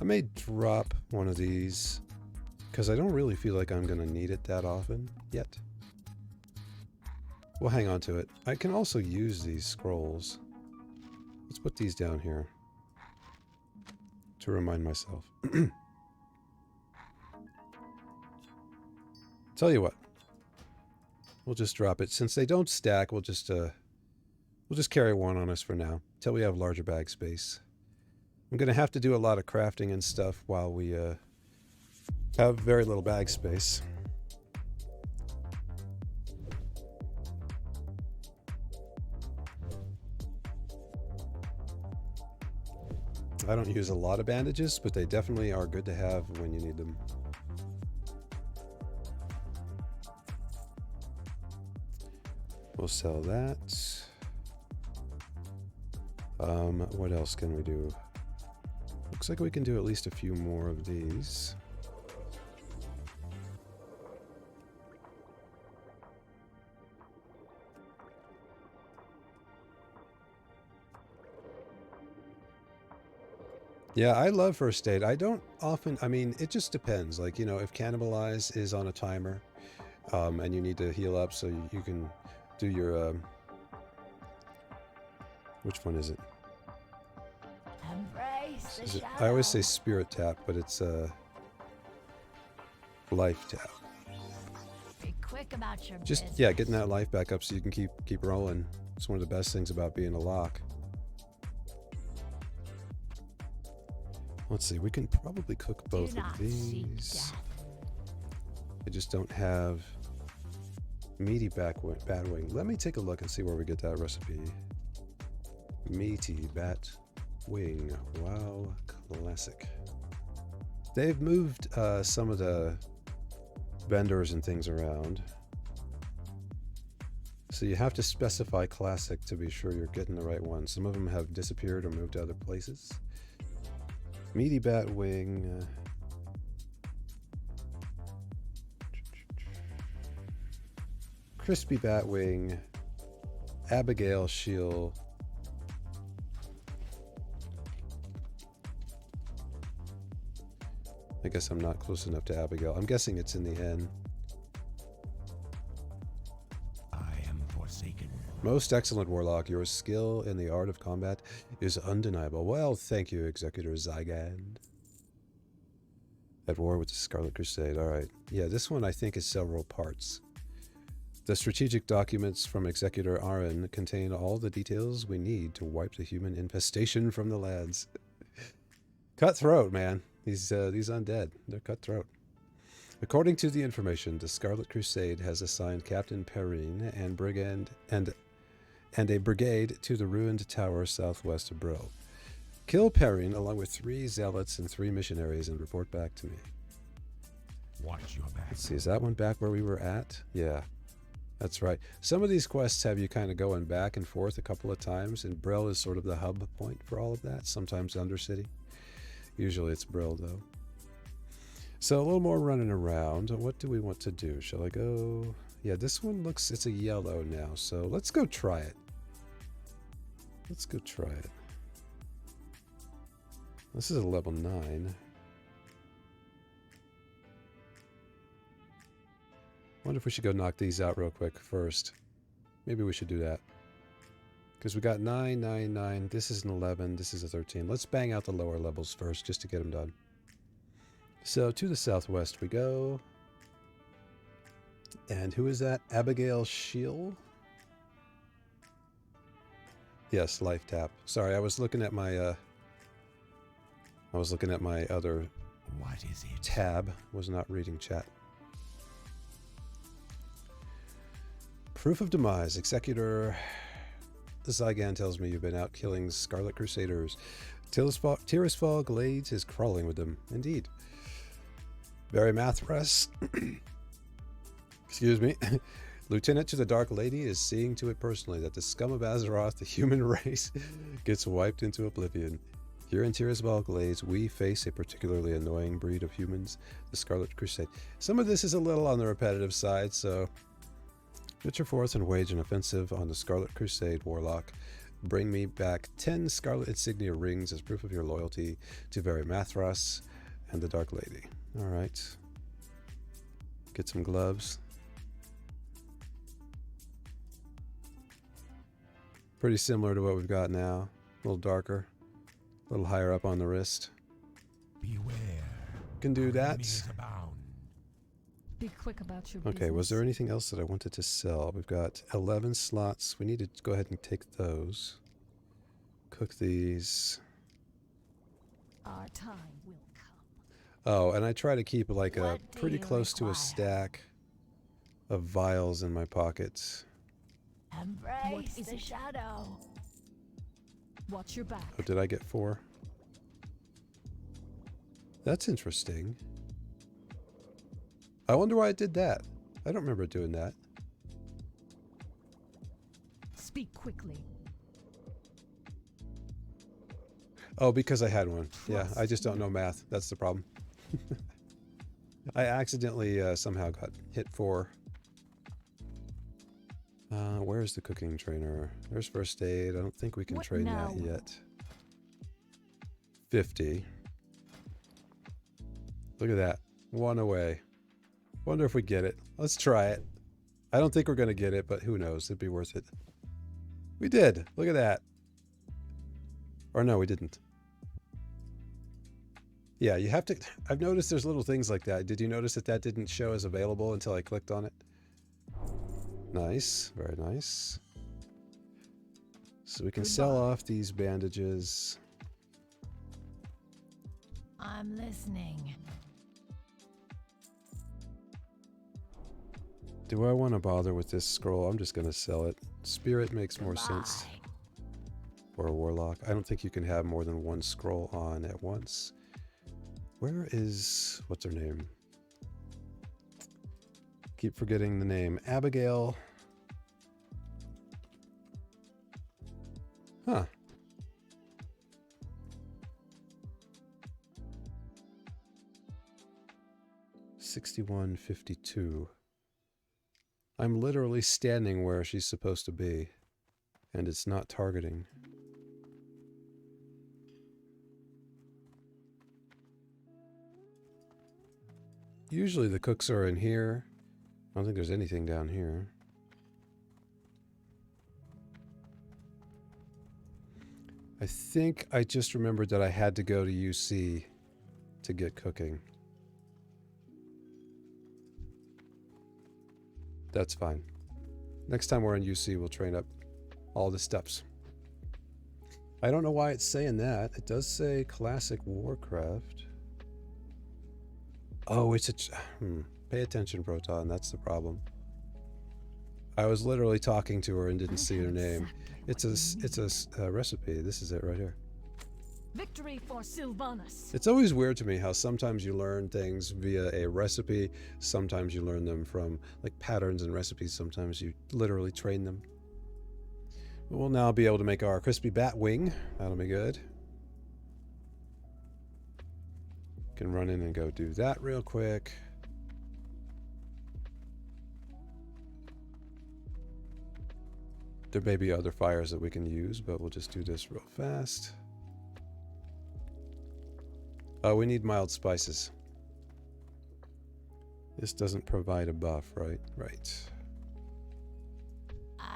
[SPEAKER 1] I may drop one of these because I don't really feel like I'm going to need it that often yet. We'll hang on to it. I can also use these scrolls. Let's put these down here to remind myself. Tell you what, we'll just drop it. Since they don't stack, we'll just carry one on us for now, till we have larger bag space. I'm going to have to do a lot of crafting and stuff while we have very little bag space. I don't use a lot of bandages, but they definitely are good to have when you need them. We'll sell that. What else can we do? Looks like we can do at least a few more of these. Yeah, I love first aid. I don't often, I mean, it just depends. Like, you know, if Cannibalize is on a timer, and you need to heal up so you can do your, which one is it?
[SPEAKER 2] Embrace the
[SPEAKER 1] I always say
[SPEAKER 2] shadow.
[SPEAKER 1] spirit tap, but it's life tap.
[SPEAKER 2] Be quick about your
[SPEAKER 1] Just,
[SPEAKER 2] business.
[SPEAKER 1] yeah, getting that life back up so you can keep rolling. It's one of the best things about being a lock. Let's see, we can probably cook both
[SPEAKER 2] Do
[SPEAKER 1] of
[SPEAKER 2] not seek
[SPEAKER 1] these.
[SPEAKER 2] death.
[SPEAKER 1] I just don't have meaty bat wing. Let me take a look and see where we get that recipe. Meaty bat wing. Wow, classic. They've moved some of the vendors and things around. So you have to specify classic to be sure you're getting the right one. Some of them have disappeared or moved to other places. Meaty bat wing. Crispy bat wing. Abigail shield. I guess I'm not close enough to Abigail. I'm guessing it's in the N.
[SPEAKER 3] I am forsaken.
[SPEAKER 1] Most excellent warlock, your skill in the art of combat is undeniable. Well, thank you, Executor Zygand. At war with the Scarlet Crusade. Alright. Yeah, this one I think is several parts. The strategic documents from Executor Aaron contain all the details we need to wipe the human infestation from the lands. Cutthroat, man. These undead. They're cutthroat. According to the information, the Scarlet Crusade has assigned Captain Perrine and a brigade to the ruined tower southwest of Brill. Kill Perrine along with 3 zealots and 3 missionaries and report back to me.
[SPEAKER 3] Watch your back.
[SPEAKER 1] Let's see, is that one back where we were at? Yeah, that's right. Some of these quests have you kind of going back and forth a couple of times, and Brill is sort of the hub point for all of that. Sometimes Undercity. Usually it's Brill, though. So a little more running around. What do we want to do? Shall I go? Yeah, this one looks, it's a yellow now. So let's go try it. Let's go try it. This is a level 9. Wonder if we should go knock these out real quick first. Maybe we should do that. Because we got 9, 9, 9. This is an 11. This is a 13. Let's bang out the lower levels first just to get them done. So to the southwest we go. And who is that? Abigail Shield? Yes, life tap. Sorry, I was looking at my other
[SPEAKER 3] What is it?
[SPEAKER 1] tab. Was not reading chat. Proof of demise. Executor Zygan tells me you've been out killing Scarlet Crusaders. Tirisfal Glades is crawling with them. Indeed. Barry Mathras. Excuse me. Lieutenant to the Dark Lady is seeing to it personally that the scum of Azeroth, the human race, gets wiped into oblivion. Here in Tirisfal Glades, we face a particularly annoying breed of humans, the Scarlet Crusade. Some of this is a little on the repetitive side, so venture forth and wage an offensive on the Scarlet Crusade Warlock. Bring me back 10 Scarlet Insignia rings as proof of your loyalty to Barry Mathras and the Dark Lady. Alright. Get some gloves. Pretty similar to what we've got now. A little darker. A little higher up on the wrist.
[SPEAKER 3] Beware.
[SPEAKER 1] Can do that.
[SPEAKER 3] Enemies abound.
[SPEAKER 2] Be quick about your
[SPEAKER 1] Okay, was there anything else that I wanted to sell? We've got 11 slots. We need to go ahead and take those. Cook these.
[SPEAKER 2] Our time will come.
[SPEAKER 1] Oh, and I try to keep like a
[SPEAKER 2] What do
[SPEAKER 1] pretty
[SPEAKER 2] you
[SPEAKER 1] close to a
[SPEAKER 2] require?
[SPEAKER 1] stack of vials in my pockets.
[SPEAKER 2] Embrace
[SPEAKER 4] is
[SPEAKER 2] the
[SPEAKER 4] it?
[SPEAKER 2] shadow.
[SPEAKER 4] Watch your back.
[SPEAKER 1] Oh, did I get 4? That's interesting. I wonder why I did that. I don't remember doing that.
[SPEAKER 4] Speak quickly.
[SPEAKER 1] Oh, because I had one. Yeah, I just don't know math. That's the problem. I accidentally somehow got hit 4. Where's the cooking trainer? There's first aid. I don't think we can
[SPEAKER 4] What
[SPEAKER 1] train
[SPEAKER 4] now?
[SPEAKER 1] that yet. 50. Look at that. 1 away. Wonder if we get it. Let's try it. I don't think we're going to get it, but who knows? It'd be worth it. We did. Look at that. Or no, we didn't. Yeah, you have to... I've noticed there's little things like that. Did you notice that that didn't show as available until I clicked on it? Nice. Very nice. So we can sell off these bandages.
[SPEAKER 2] I'm listening.
[SPEAKER 1] Do I want to bother with this scroll? I'm just going to sell it. Spirit makes more sense for a warlock. I don't think you can have more than 1 scroll on at once. Where is... what's her name? Keep forgetting the name. Abigail. Huh. 6152. I'm literally standing where she's supposed to be, and it's not targeting. Usually the cooks are in here. I don't think there's anything down here. I think I just remembered that I had to go to UC to get cooking. That's fine. Next time we're in UC, we'll train up all the steps. I don't know why it's saying that. It does say Classic Warcraft. Oh, it's a... Pay attention, Proton. That's the problem. I was literally talking to her and didn't see her name. It's a recipe. This is it right here.
[SPEAKER 4] Victory for Sylvanas.
[SPEAKER 1] It's always weird to me how sometimes you learn things via a recipe, sometimes you learn them from like patterns and recipes, sometimes you literally train them. We'll now be able to make our crispy bat wing. That'll be good. Can run in and go do that real quick. There may be other fires that we can use, but we'll just do this real fast. Oh, we need mild spices. This doesn't provide a buff, right? Right.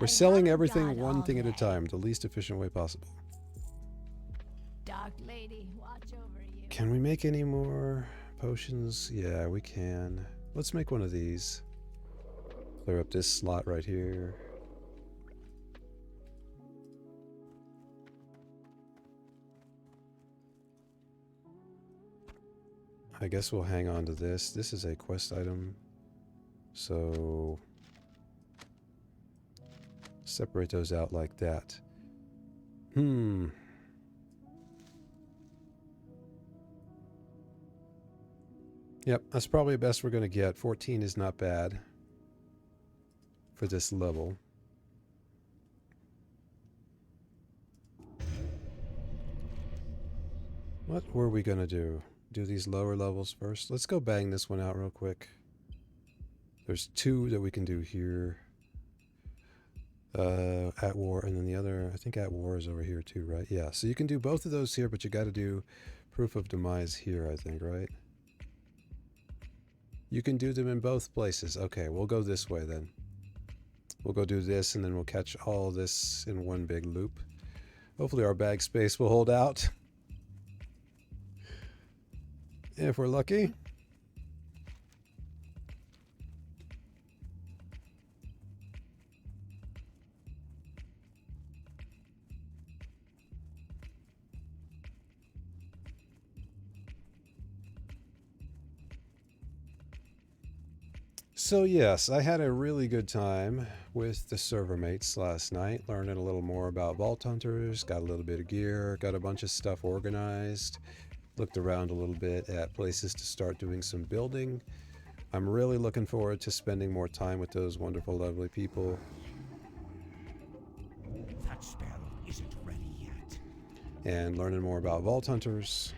[SPEAKER 1] We're selling everything one thing at a time, the least efficient way possible.
[SPEAKER 2] Dark lady, watch over you.
[SPEAKER 1] Can we make any more potions? Yeah, we can. Let's make one of these. Clear up this slot right here. I guess we'll hang on to this. This is a quest item. So separate those out like that. Yep, that's probably the best we're going to get. 14 is not bad for this level. What were we going to do? Do these lower levels first? Let's go bang this one out real quick. There's two that we can do here. At war, and then the other, I think at war is over here too, right? Yeah, so you can do both of those here, but you got to do proof of demise here, I think, right? You can do them in both places. Okay, we'll go this way then. We'll go do this, and then we'll catch all this in one big loop. Hopefully our bag space will hold out. If we're lucky. So yes, I had a really good time with the server mates last night, learning a little more about Vault Hunters, got a little bit of gear, got a bunch of stuff organized, looked around a little bit at places to start doing some building. I'm really looking forward to spending more time with those wonderful, lovely people.
[SPEAKER 3] That spell isn't ready yet.
[SPEAKER 1] And learning more about Vault Hunters.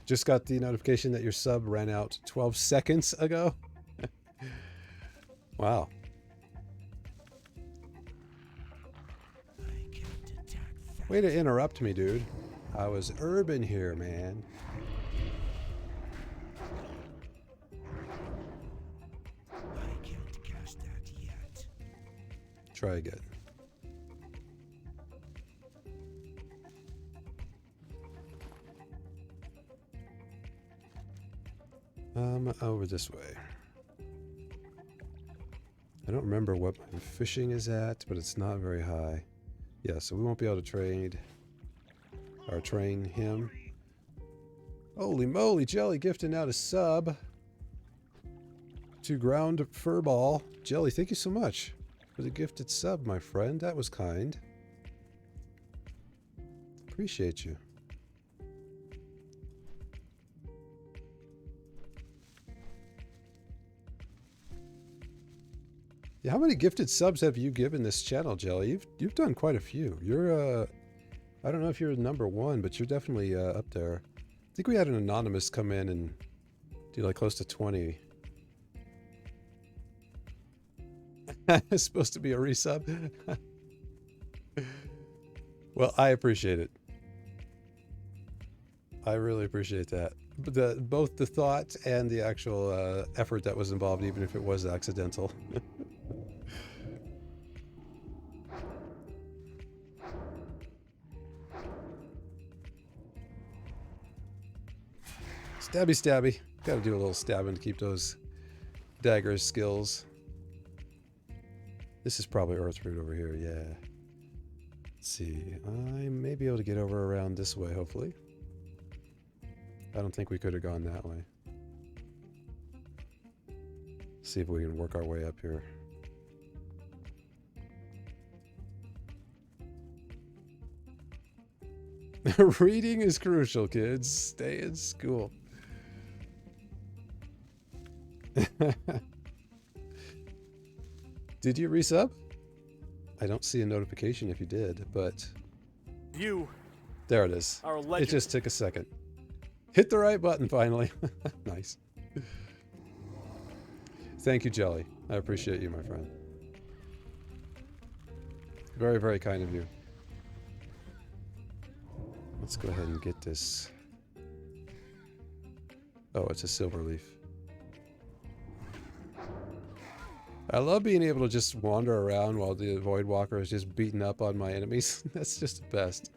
[SPEAKER 1] Just got the notification that your sub ran out 12 seconds ago. Wow.
[SPEAKER 3] I can't attack that.
[SPEAKER 1] Way to interrupt me, dude. I was urban here, man.
[SPEAKER 3] I can't cast that yet.
[SPEAKER 1] Try again. Over this way. I don't remember what my fishing is at, but it's not very high. Yeah, so we won't be able to trade or train him. Holy moly, Jelly gifting out a sub to Ground Furball. Jelly, thank you so much for the gifted sub, my friend. That was kind. Appreciate you. Yeah, how many gifted subs have you given this channel, Jelly? You've done quite a few. You're I don't know if you're number one, but you're definitely up there. I think we had an anonymous come in and do like close to 20. It's supposed to be a resub. Well, I appreciate it. I really appreciate that. But both the thought and the actual effort that was involved, even if it was accidental. Stabby stabby. Gotta do a little stabbing to keep those dagger skills. This is probably Earthroot over here, yeah. Let's see. I may be able to get over around this way, hopefully. I don't think we could have gone that way. See if we can work our way up here. Reading is crucial, kids. Stay in school. Did you resub? I don't see a notification if you did, but...
[SPEAKER 5] You
[SPEAKER 1] there it is.
[SPEAKER 5] are a legend.
[SPEAKER 1] It just took a second. Hit the right button finally. Nice. Thank you, Jelly. I appreciate you, my friend. Very, very kind of you. Let's go ahead and get this. Oh, it's a silver leaf. I love being able to just wander around while the Void Walker is just beating up on my enemies. That's just the best.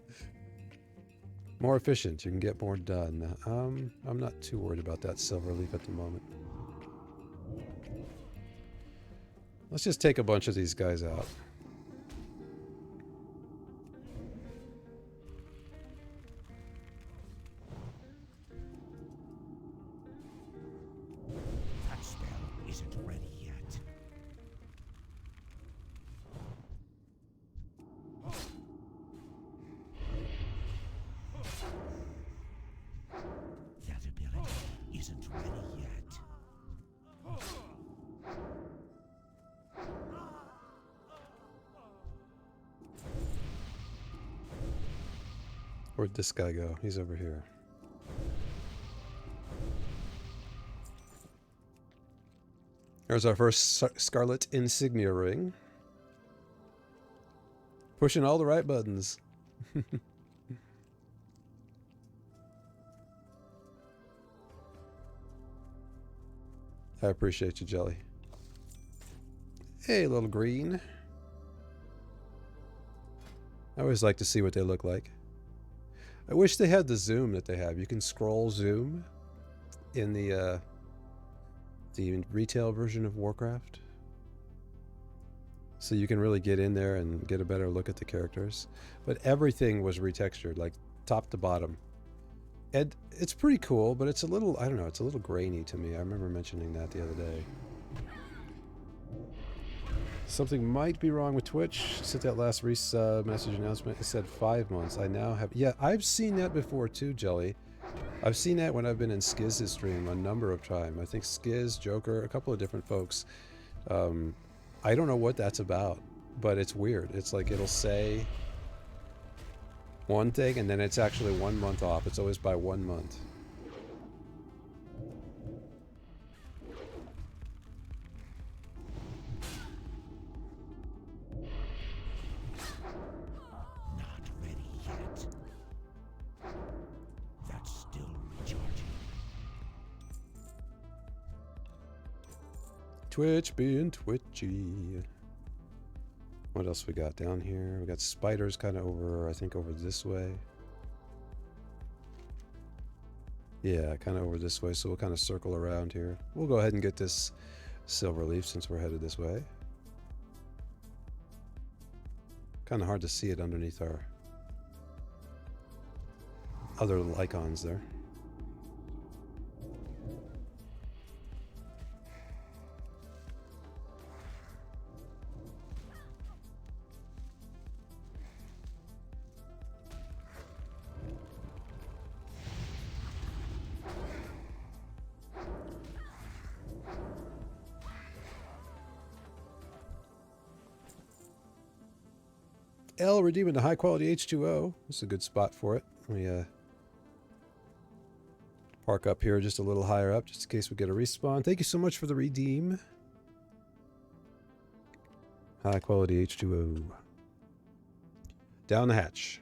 [SPEAKER 1] More efficient. You can get more done. I'm not too worried about that silver leaf at the moment. Let's just take a bunch of these guys out.
[SPEAKER 3] That spell isn't ready yet. That ability isn't ready yet.
[SPEAKER 1] Where'd this guy go? He's over here. There's our first Scarlet Insignia ring. Pushing all the right buttons. I appreciate you, Jelly. Hey, little green. I always like to see what they look like. I wish they had the zoom that they have. You can scroll zoom in the retail version of Warcraft. So you can really get in there and get a better look at the characters. But everything was retextured, like top to bottom. And it's pretty cool, but it's a little, I don't know, it's a little grainy to me. I remember mentioning that the other day. Something might be wrong with Twitch. Sent that last message announcement. It said 5 months. I now have... Yeah, I've seen that before too, Jelly. I've seen that when I've been in Skiz's stream a number of times. I think Skiz, Joker, a couple of different folks. I don't know what that's about, but it's weird. It's like it'll say one thing and then it's actually 1 month off. It's always by 1 month.
[SPEAKER 3] Not ready yet. That's still recharging.
[SPEAKER 1] Twitch being twitchy. What else we got down here? We got spiders kind of over, I think over this way. Yeah, kind of over this way, so we'll kind of circle around here. We'll go ahead and get this silver leaf since we're headed this way. Kind of hard to see it underneath our other little icons there. L redeeming the high quality H2O. This is a good spot for it. We park up here just a little higher up just in case we get a respawn. Thank you so much for the redeem. High quality H2O. Down the hatch.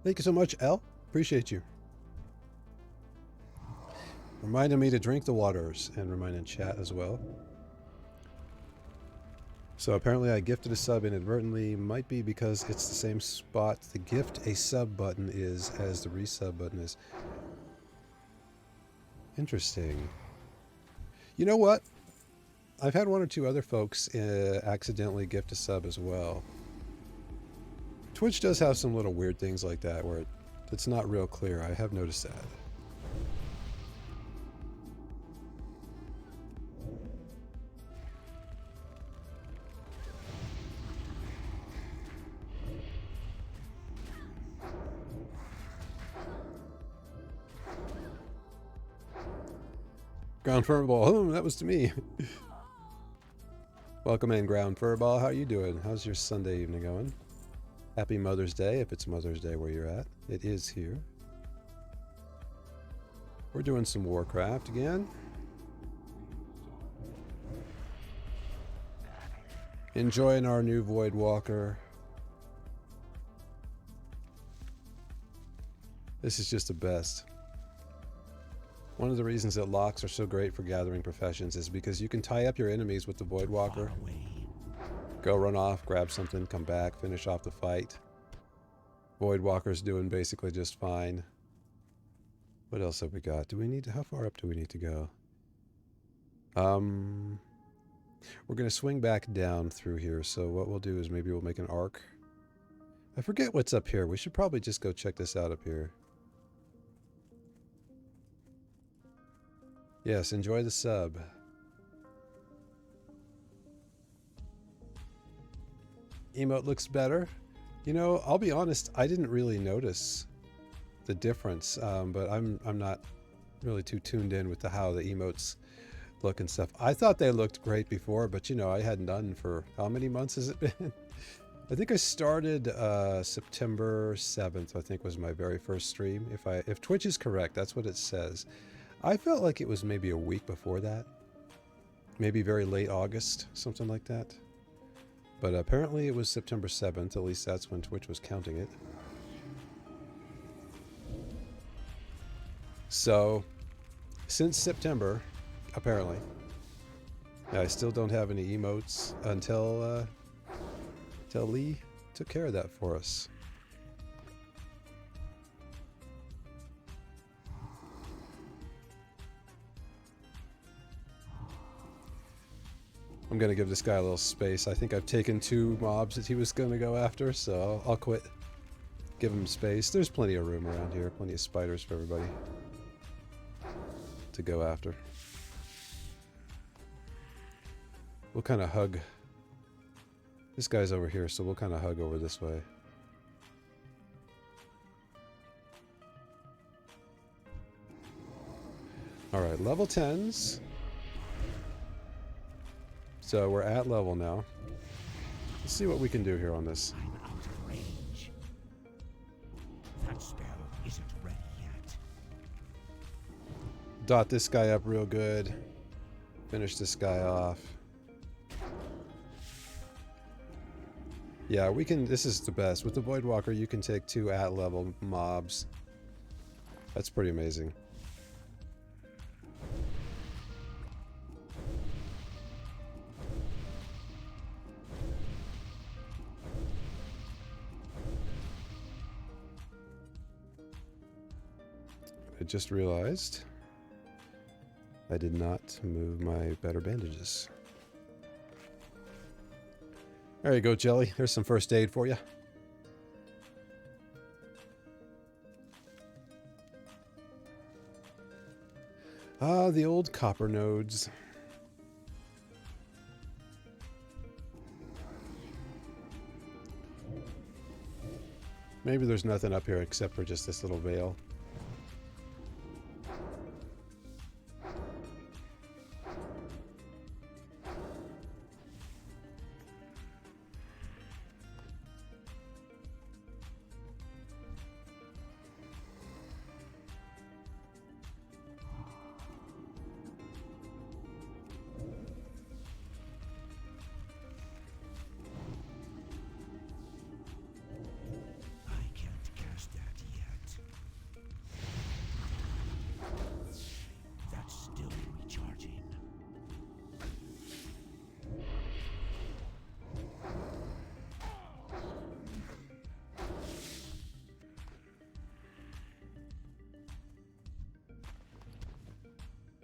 [SPEAKER 1] Thank you so much, L. Appreciate you. Reminding me to drink the waters and reminding chat as well. So apparently I gifted a sub inadvertently. Might be because it's the same spot the gift a sub button is as the resub button is. Interesting. You know what? I've had one or two other folks accidentally gift a sub as well. Twitch does have some little weird things like that where it's not real clear. I have noticed that. Ground Furball. Oh, that was to me. Welcome in, Ground Furball. How are you doing? How's your Sunday evening going? Happy Mother's Day, if it's Mother's Day where you're at. It is here. We're doing some Warcraft again. Enjoying our new Void Walker. This is just the best. One of the reasons that locks are so great for gathering professions is because you can tie up your enemies with the Void Walker. Go run off, grab something, come back, finish off the fight. Void Walker's doing basically just fine. What else have we got? Do we need to, how far up do we need to go? We're going to swing back down through here, so what we'll do is maybe we'll make an arc. I forget what's up here. We should probably just go check this out up here. Yes, enjoy the sub. Emote looks better. You know, I'll be honest, I didn't really notice the difference, but I'm not really too tuned in with how the emotes look and stuff. I thought they looked great before, but you know, I hadn't done for how many months has it been? I think I started September 7th, I think was my very first stream. If Twitch is correct, that's what it says. I felt like it was maybe a week before that. Maybe very late August, something like that. But apparently it was September 7th, at least that's when Twitch was counting it. So, since September, apparently, I still don't have any emotes until Lee took care of that for us. I'm going to give this guy a little space. I think I've taken 2 mobs that he was going to go after, so I'll quit. Give him space. There's plenty of room around here. Plenty of spiders for everybody to go after. We'll kind of hug. This guy's over here, so we'll kind of hug over this way. Alright, level 10s. So we're at level now. Let's see what we can do here on this.
[SPEAKER 3] I'm out of range. That spell isn't ready yet.
[SPEAKER 1] Dot this guy up real good. Finish this guy off. Yeah, we can, this is the best. With the Void Walker, you can take 2 at-level mobs. That's pretty amazing. I just realized I did not move my better bandages. There you go, Jelly. There's some first aid for you. Ah, the old copper nodes. Maybe there's nothing up here except for just this little veil.
[SPEAKER 3] I can't cast that yet. That's still recharging.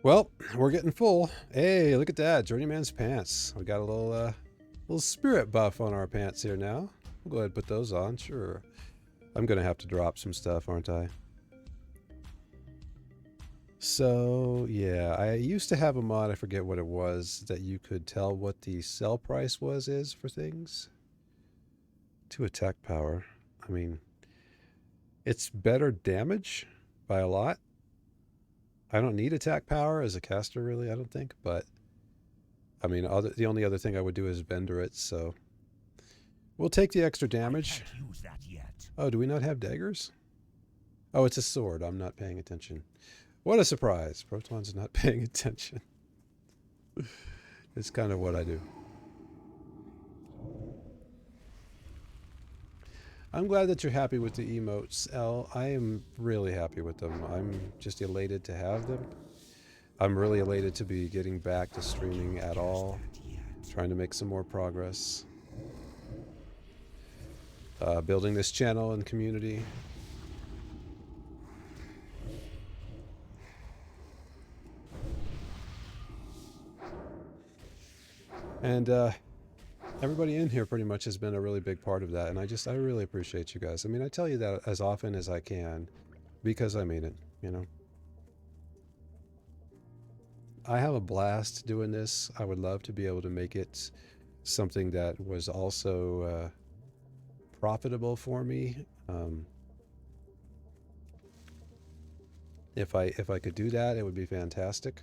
[SPEAKER 1] Well, we're getting full. Hey, look at that. Journeyman's pants. We got a little spirit buff on our pants here now. We'll go ahead and put those on, sure. I'm going to have to drop some stuff, aren't I? So, yeah, I used to have a mod, I forget what it was, that you could tell what the sell price is for things. To attack power. I mean, it's better damage by a lot. I don't need attack power as a caster, really, I don't think, but I mean, the only other thing I would do is Bender it, so we'll take the extra damage.
[SPEAKER 3] I can't use that yet.
[SPEAKER 1] Oh, do we not have daggers? Oh, it's a sword. I'm not paying attention. What a surprise. Proton's not paying attention. It's kind of what I do. I'm glad that you're happy with the emotes, Elle. I am really happy with them. I'm just elated to have them. I'm really elated to be getting back to streaming at all. Trying to make some more progress. Building this channel and community. And everybody in here pretty much has been a really big part of that, and I really appreciate you guys. I mean, I tell you that as often as I can, because I mean it, you know. I have a blast doing this. I would love to be able to make it something that was also profitable for me. If I could do that, it would be fantastic.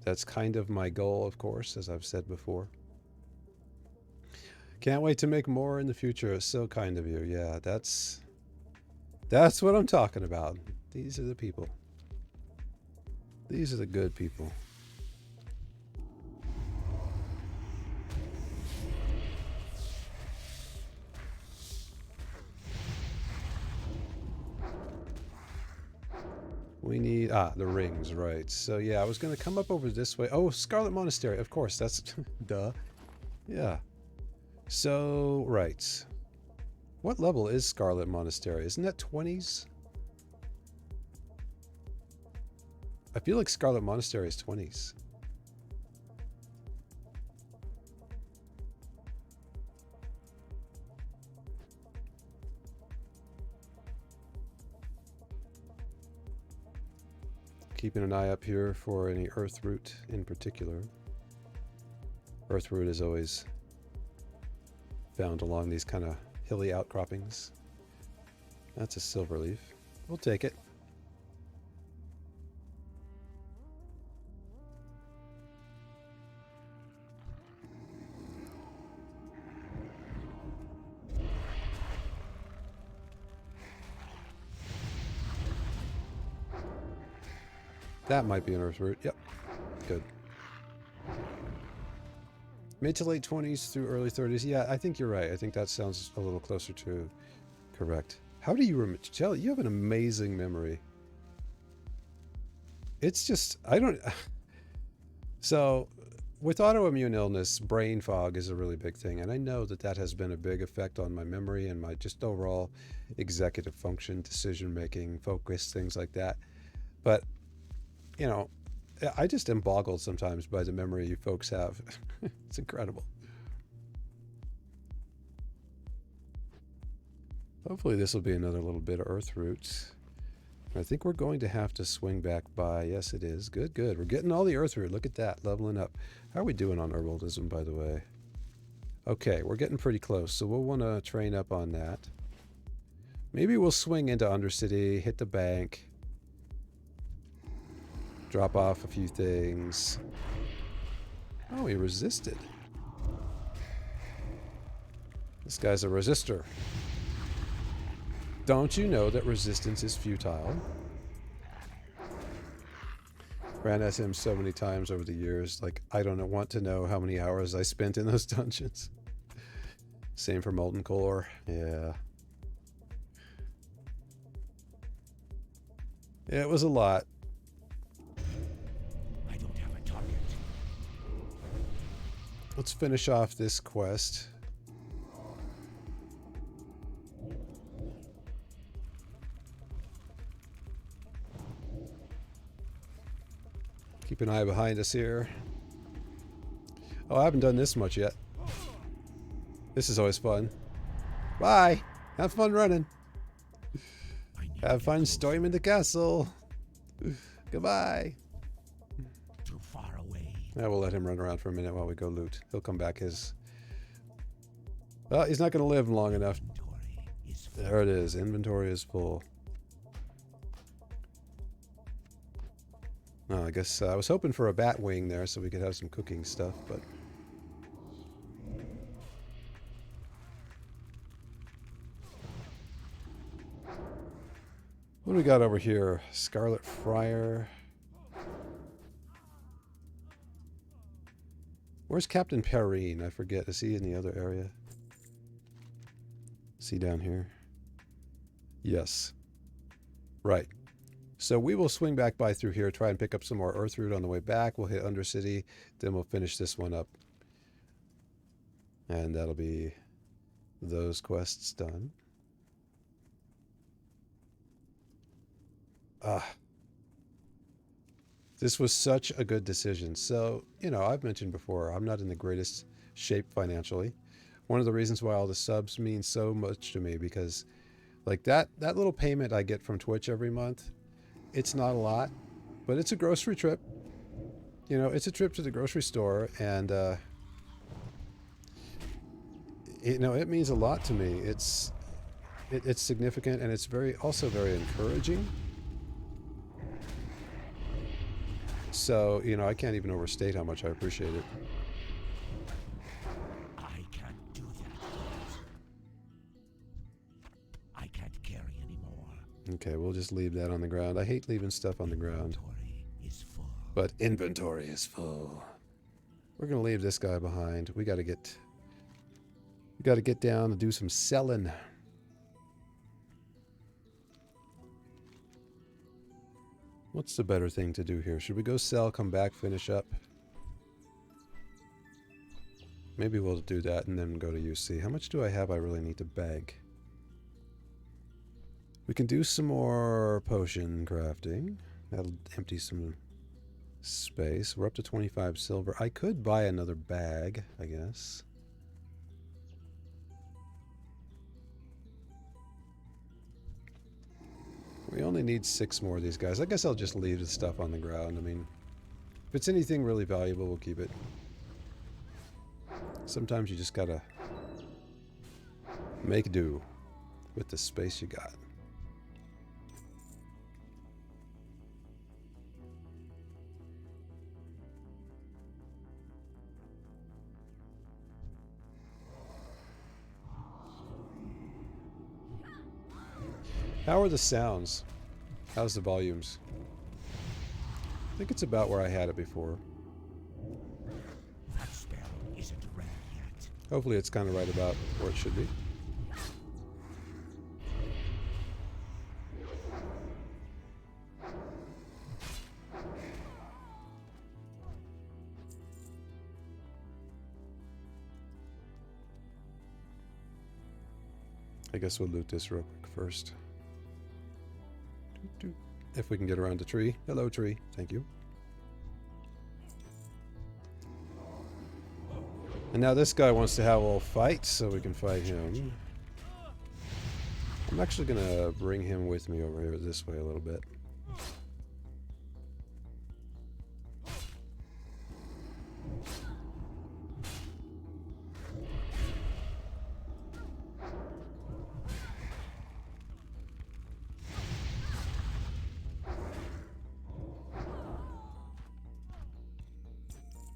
[SPEAKER 1] That's kind of my goal, of course, as I've said before. Can't wait to make more in the future. It's so kind of you. Yeah, that's what I'm talking about. These are the people. These are the good people. We need, the rings, right. So yeah, I was going to come up over this way. Oh, Scarlet Monastery, of course, that's, duh. Yeah. So, right. What level is Scarlet Monastery? Isn't that 20s? I feel like Scarlet Monastery is 20s. Keeping an eye up here for any earth root in particular. Earth root is always found along these kind of hilly outcroppings. That's a silver leaf. We'll take it. That might be an earth root. Yep. Good. Mid to late 20s through early 30s. Yeah, I think you're right. I think that sounds a little closer to correct. How do you remember? Jelly, you have an amazing memory. It's just, I don't... So, with autoimmune illness, brain fog is a really big thing. And I know that that has been a big effect on my memory and my just overall executive function, decision making, focus, things like that. But you know, I just am boggled sometimes by the memory you folks have. It's incredible. Hopefully this will be another little bit of earth roots. I think we're going to have to swing back by. Yes, it is. Good, good. We're getting all the earth root. Look at that, leveling up. How are we doing on herbalism, by the way? Okay, we're getting pretty close, so we'll want to train up on that. Maybe we'll swing into Undercity, hit the bank, drop off a few things. Oh, he resisted. This guy's a resistor. Don't you know that resistance is futile? Ran at him so many times over the years, like, I don't want to know how many hours I spent in those dungeons. Same for Molten Core, yeah. Yeah, it was a lot.
[SPEAKER 3] I don't have a target.
[SPEAKER 1] Let's finish off this quest. Keep an eye behind us here. Oh, I haven't done this much yet. This is always fun. Bye! Have fun running. Have fun storming the castle. Goodbye.
[SPEAKER 3] Too far away.
[SPEAKER 1] Yeah, we'll let him run around for a minute while we go loot. He'll come back his... Well, he's not going to live long enough. There it is. Inventory is full. Oh, I guess I was hoping for a bat wing there so we could have some cooking stuff, but... What do we got over here? Scarlet Friar. Where's Captain Perrine? I forget. Is he in the other area? Is he down here? Yes. Right. So we will swing back by through here, try and pick up some more Earth Root on the way back. We'll hit Undercity, then we'll finish this one up. And that'll be those quests done. This was such a good decision. So, you know, I've mentioned before, I'm not in the greatest shape financially. One of the reasons why all the subs mean so much to me, because like that little payment I get from Twitch every month, it's not a lot, but it's a grocery trip. You know, it's a trip to the grocery store, and you know, it means a lot to me. It's significant, and it's also very encouraging. So, you know, I can't even overstate how much I appreciate it.
[SPEAKER 3] I can't do that. I can't carry anymore.
[SPEAKER 1] Okay, we'll just leave that on the ground. I hate leaving stuff on the ground.
[SPEAKER 3] Inventory is full.
[SPEAKER 1] But inventory is full. We're gonna leave this guy behind. We gotta get down and do some selling. What's the better thing to do here? Should we go sell, come back, finish up? Maybe we'll do that and then go to UC. How much do I have I really need to bag? We can do some more potion crafting. That'll empty some space. We're up to 25 silver. I could buy another bag, I guess. We only need 6 more of these guys. I guess I'll just leave the stuff on the ground. I mean, if it's anything really valuable, we'll keep it. Sometimes you just gotta make do with the space you got. How are the sounds? How's the volumes? I think it's about where I had it before.
[SPEAKER 3] That spell isn't ready yet.
[SPEAKER 1] Hopefully it's kind of right about where it should be. I guess we'll loot this real quick first. If we can get around the tree. Hello, tree. Thank you. And now this guy wants to have a little fight, so we can fight him. I'm actually going to bring him with me over here this way a little bit.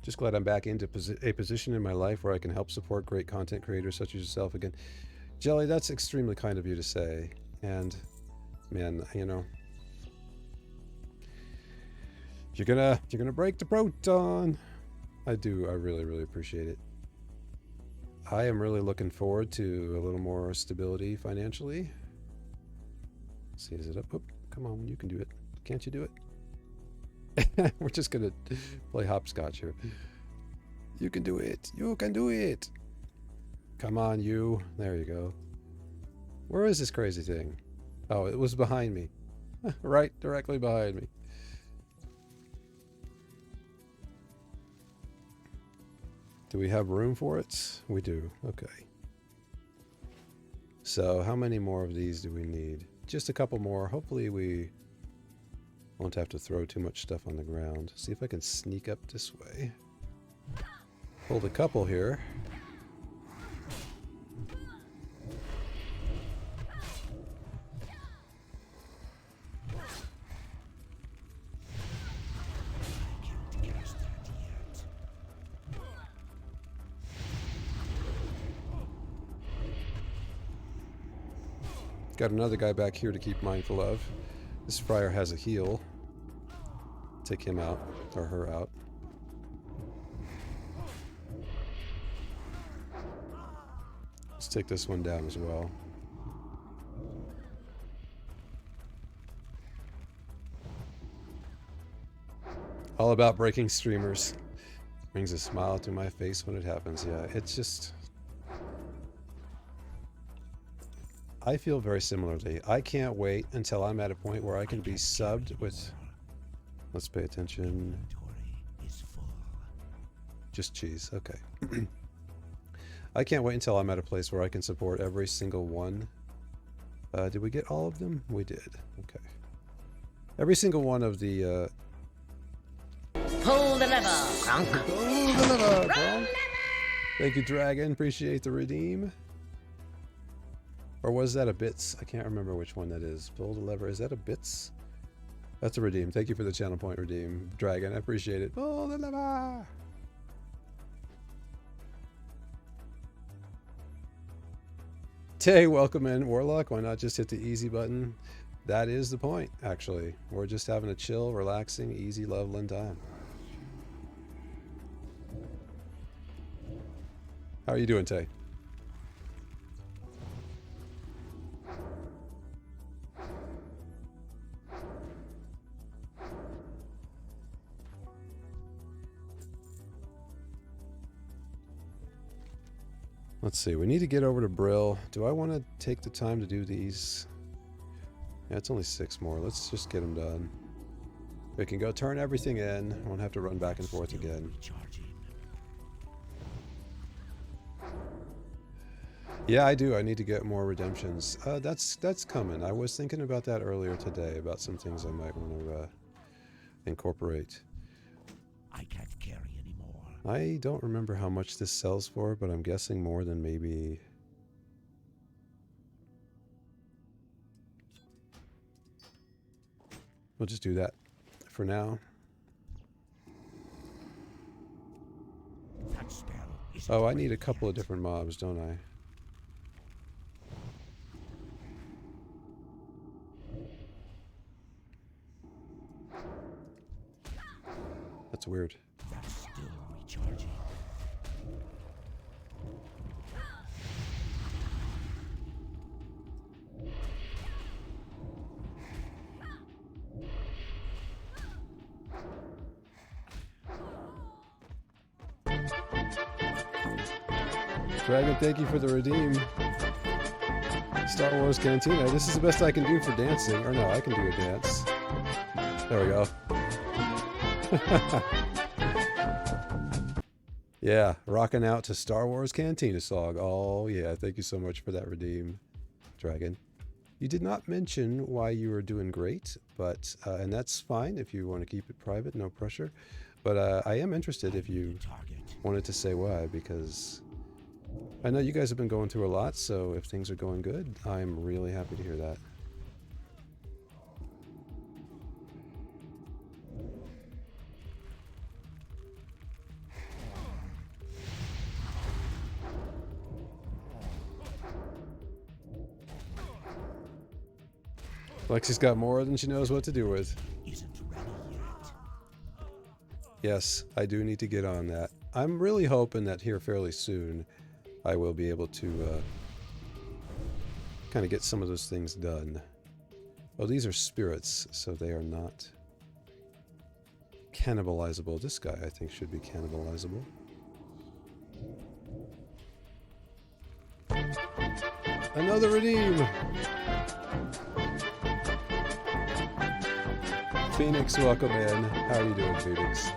[SPEAKER 1] Just glad I'm back into a position in my life where I can help support great content creators such as yourself again. Jelly, that's extremely kind of you to say. And, man, you know, you're gonna break the proton. I really, really appreciate it. I am really looking forward to a little more stability financially. Let's see, is it up? Oh, come on, you can do it. Can't you do it? We're just gonna play hopscotch here. You can do it. You can do it. Come on, you. There you go. Where is this crazy thing? Oh, it was behind me. Right directly behind me. Do we have room for it? We do. Okay. So how many more of these do we need? Just a couple more. Hopefully we won't have to throw too much stuff on the ground. See if I can sneak up this way. Hold a couple here. Got another guy back here to keep mindful of. This friar has a heal. Take him out, or her out. Let's take this one down as well. All about breaking streamers. Brings a smile to my face when it happens. Yeah, it's just... I feel very similarly. I can't wait until I'm at a point where I can be subbed with... Let's pay attention. Just cheese. Okay. I can't wait until I'm at a place where I can support every single one. Did we get all of them? We did. Okay. Every single one of the...
[SPEAKER 5] Pull the lever, Kronk.
[SPEAKER 1] Pull the lever, Kronk. Thank you, Dragon. Appreciate the redeem. Or was that a bits? I can't remember which one that is. Pull the lever. Is that a bits? That's a redeem. Thank you for the channel point redeem, Dragon. I appreciate it. Pull the lever. Tay, welcome in. Warlock, why not just hit the easy button? That is the point, actually. We're just having a chill, relaxing, easy leveling time. How are you doing, Tay? Let's see, we need to get over to Brill. Do I want to take the time to do these? Yeah, it's only 6 more. Let's just get them done. We can go turn everything in. Won't have to run back and forth again. Yeah, I do. I need to get more redemptions. That's coming. I was thinking about that earlier today, about some things I might want to incorporate.
[SPEAKER 3] I can't carry anymore.
[SPEAKER 1] I don't remember how much this sells for, but I'm guessing more than maybe... We'll just do that for now.
[SPEAKER 3] That spell isn't
[SPEAKER 1] Oh, I need a
[SPEAKER 3] ready
[SPEAKER 1] couple of
[SPEAKER 3] yet.
[SPEAKER 1] different mobs, don't I? That's weird.
[SPEAKER 3] That's still recharging.
[SPEAKER 1] Dragon, thank you for the redeem. Star Wars Cantina. This is the best I can do for dancing. Or no, I can do a dance. There we go. Yeah, rocking out to Star Wars Cantina song. Oh yeah, thank you so much for that redeem, Dragon. You did not mention why you were doing great, but and that's fine if you want to keep it private, no pressure. But I am interested if you wanted to say why, because I know you guys have been going through a lot, so if things are going good, I'm really happy to hear that. Lexi's got more than she knows what to do with.
[SPEAKER 3] Isn't ready yet.
[SPEAKER 1] Yes, I do need to get on that. I'm really hoping that here fairly soon I will be able to kind of get some of those things done. Oh, these are spirits, so they are not cannibalizable. This guy, I think, should be cannibalizable. Another redeem! Phoenix, welcome in. How are you doing, Phoenix?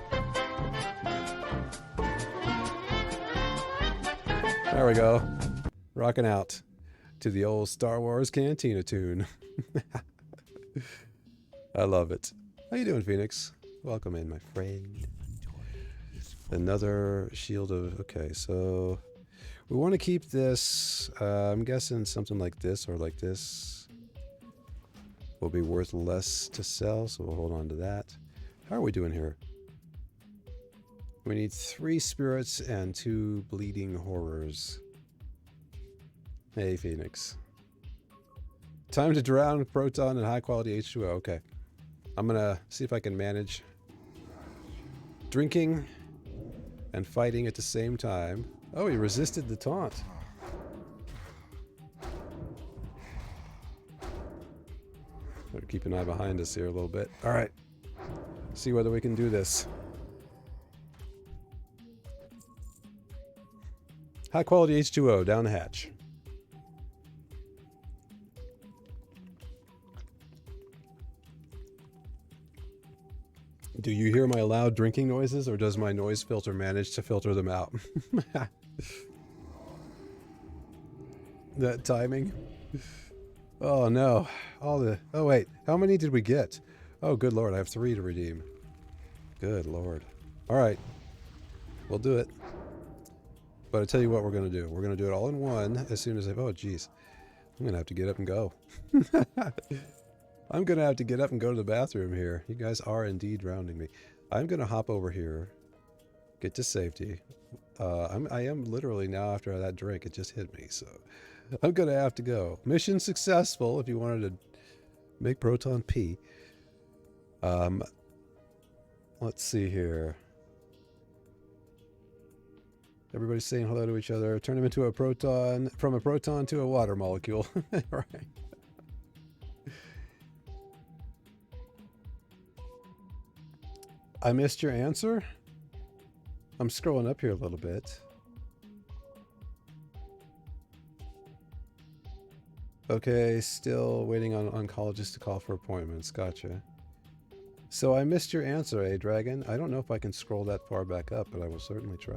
[SPEAKER 1] There we go. Rocking out to the old Star Wars Cantina tune. I love it. How you doing, Phoenix? Welcome in, my friend. Another shield of... Okay, so... We want to keep this... I'm guessing something like this or like this will be worth less to sell, so we'll hold on to that. How are we doing here? We need 3 spirits and 2 bleeding horrors. Hey, Phoenix. Time to drown with Proton and high quality H2O. Okay. I'm gonna see if I can manage drinking and fighting at the same time. Oh, he resisted the taunt. Better keep an eye behind us here a little bit. All right. See whether we can do this. High quality H2O down the hatch. Do you hear my loud drinking noises, or does my noise filter manage to filter them out? That timing. Oh no. Oh wait, how many did we get? Oh good lord, I have 3 to redeem. Good lord. Alright. We'll do it. But I tell you what we're gonna do. We're gonna do it all in one as soon as oh geez. I'm gonna have to get up and go. I'm gonna have to get up and go to the bathroom here. You guys are indeed drowning me. I'm gonna hop over here, get to safety. I am literally now after that drink, it just hit me, so I'm gonna have to go. Mission successful. If you wanted to make Proton pee. Let's see here. Everybody's saying hello to each other. Turn him into a proton, from a proton to a water molecule. Right. I missed your answer? I'm scrolling up here a little bit. Okay, still waiting on oncologists to call for appointments. Gotcha. So I missed your answer, eh, Dragon? I don't know if I can scroll that far back up, but I will certainly try.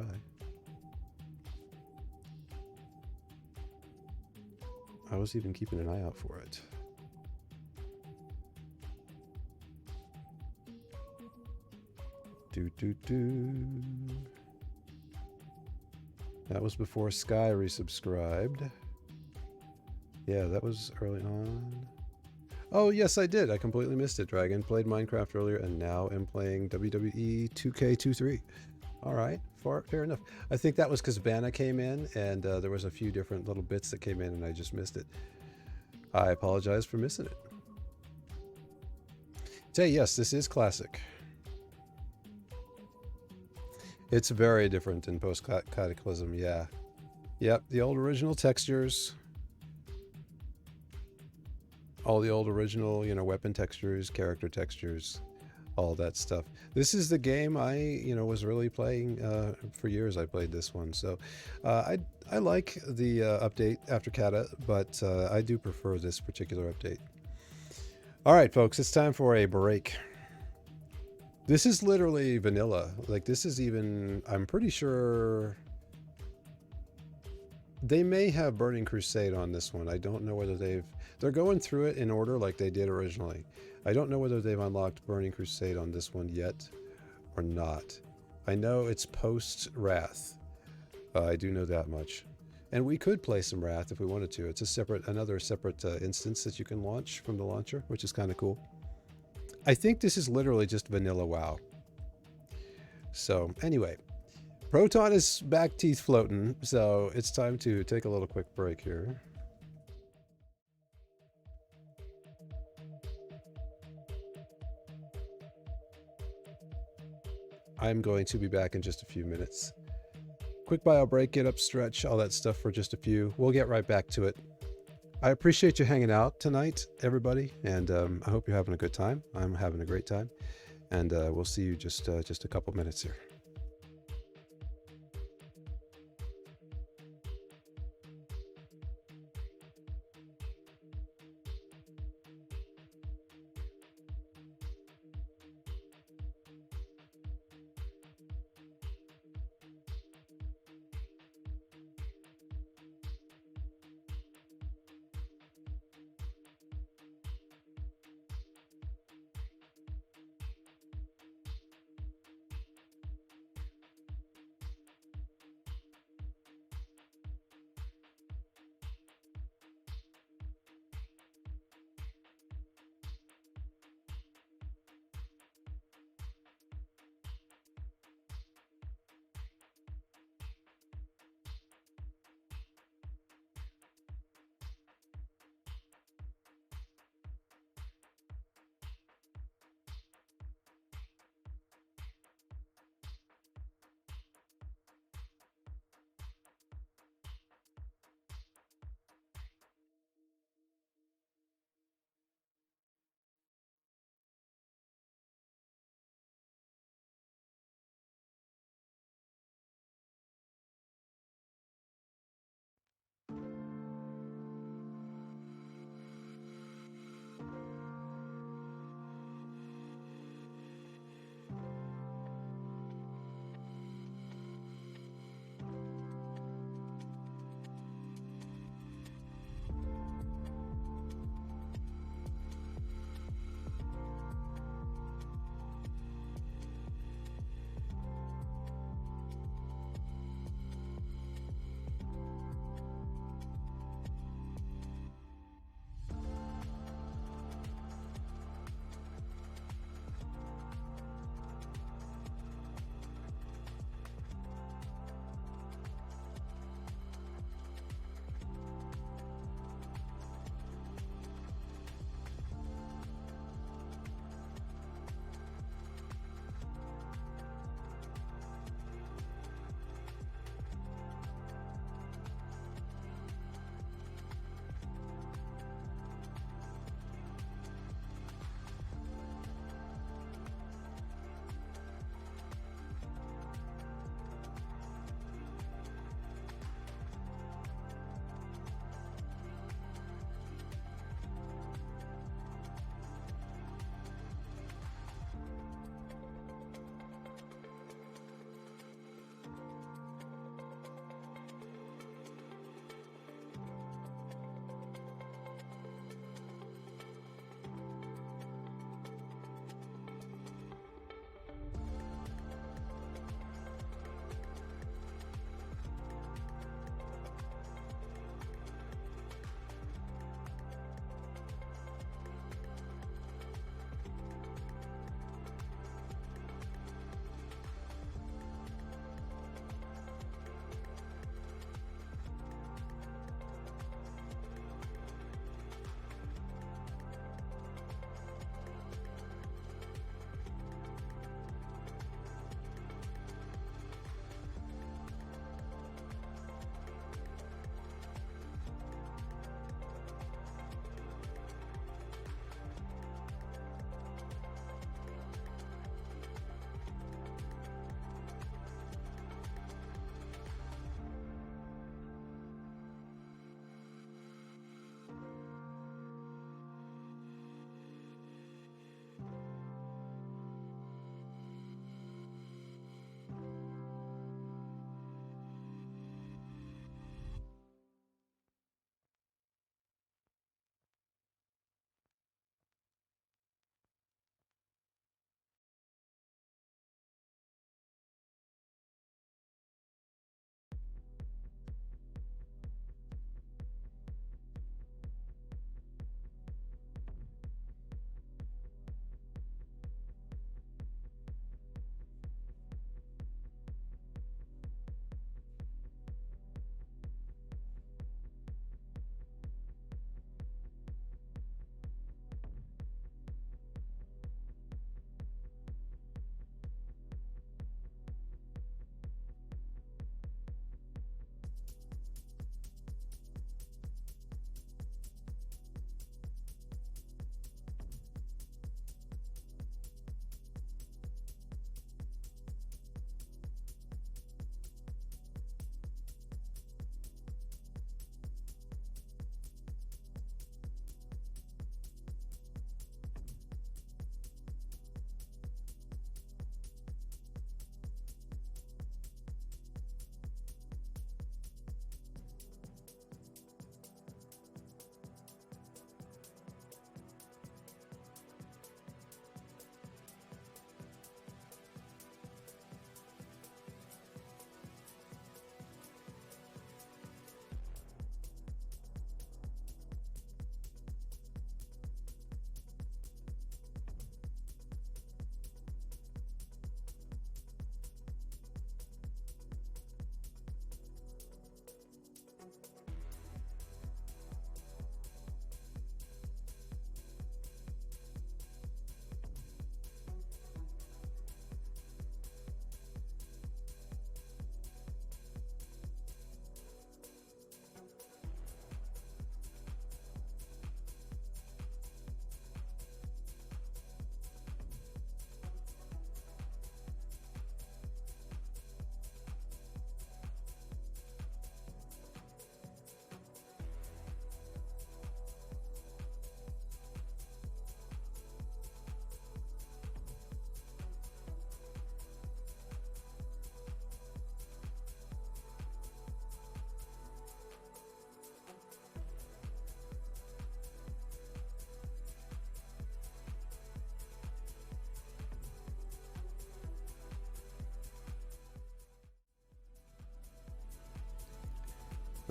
[SPEAKER 1] I was even keeping an eye out for it. That was before Sky resubscribed. Yeah, that was early on. Oh, yes, I did. I completely missed it, Dragon. Played Minecraft earlier and now am playing WWE 2K23. All right, fair enough. I think that was because Vanna came in and there was a few different little bits that came in and I just missed it. I apologize for missing it. Say, yes, this is classic. It's very different in post-Cataclysm, yeah. Yep, the old original textures. All the old original, you know, weapon textures, character textures, all that stuff. This is the game I, you know, was really playing for years. I played this one. So I like the update after Kata, but I do prefer this particular update. All right, folks, it's time for a break. This is literally vanilla. Like, this is even, I'm pretty sure they may have Burning Crusade on this one. I don't know whether they're going through it in order like they did originally. I don't know whether they've unlocked Burning Crusade on this one yet or not. I know it's post-Wrath. I do know that much. And we could play some Wrath if we wanted to. It's another separate instance that you can launch from the launcher, which is kind of cool. I think this is literally just vanilla WoW. So anyway, Proton is back teeth floating, so it's time to take a little quick break here. I'm going to be back in just a few minutes. Quick bio break, get up, stretch, all that stuff for just a few. We'll get right back to it. I appreciate you hanging out tonight, everybody, and I hope you're having a good time. I'm having a great time, and we'll see you just a couple minutes here.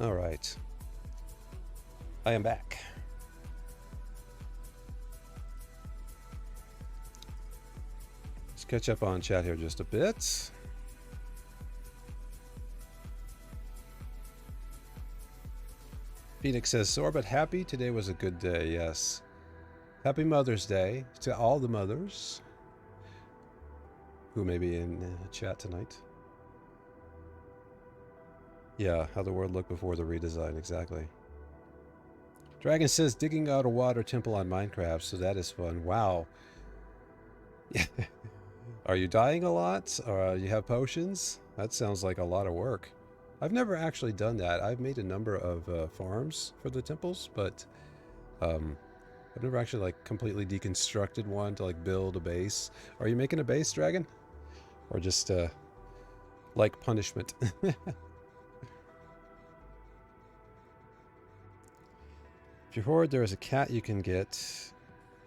[SPEAKER 1] All right. I am back. Let's catch up on chat here just a bit. Phoenix says, sore but happy. Today was a good day. Yes. Happy Mother's Day to all the mothers who may be in chat tonight. Yeah, how the world looked before the redesign, exactly. Dragon says, digging out a water temple on Minecraft, so that is fun. Wow. Are you dying a lot? Or you have potions? That sounds like a lot of work. I've never actually done that. I've made a number of farms for the temples, but I've never actually like completely deconstructed one to like build a base. Are you making a base, Dragon? Or just like punishment? If you hoard, there is a cat you can get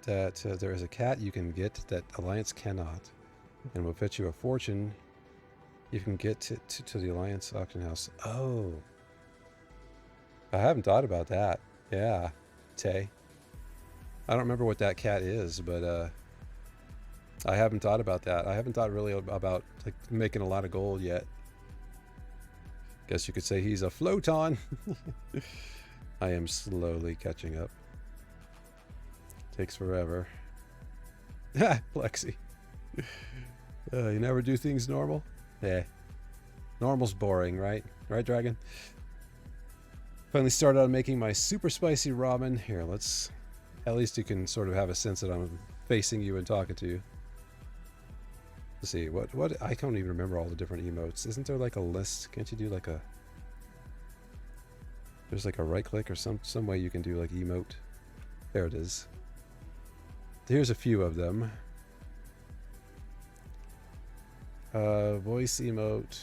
[SPEAKER 1] that that Alliance cannot, and will fetch you a fortune. You can get to the Alliance auction house. Oh, I haven't thought about that. Yeah, Tay. I don't remember what that cat is, but I haven't thought about that. I haven't thought really about like making a lot of gold yet. Guess you could say he's a floaton. I am slowly catching up. Takes forever. Ha! Plexi. You never do things normal? Yeah. Normal's boring, right? Right, Dragon? Finally started on making my super spicy ramen. Here, let's... At least you can sort of have a sense that I'm facing you and talking to you. Let's see, what... I can't even remember all the different emotes. Isn't there like a list? Can't you do like a... There's like a right click or some way you can do like emote. There it is. Here's a few of them. Voice emote.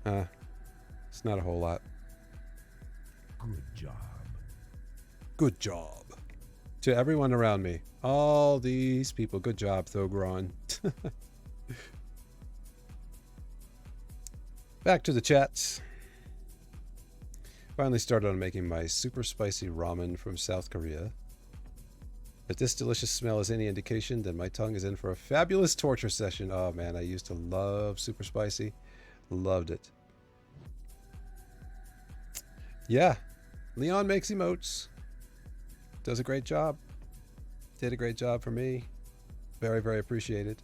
[SPEAKER 1] It's not a whole lot.
[SPEAKER 3] Good job.
[SPEAKER 1] Good job. To everyone around me. All these people. Good job, Thogron. Back to the chats. Finally started on making my super spicy ramen from South Korea. If this delicious smell is any indication, then my tongue is in for a fabulous torture session. Oh man, I used to love super spicy. Loved it. Yeah. Leon makes emotes. Does a great job. Did a great job for me. Very, very appreciated.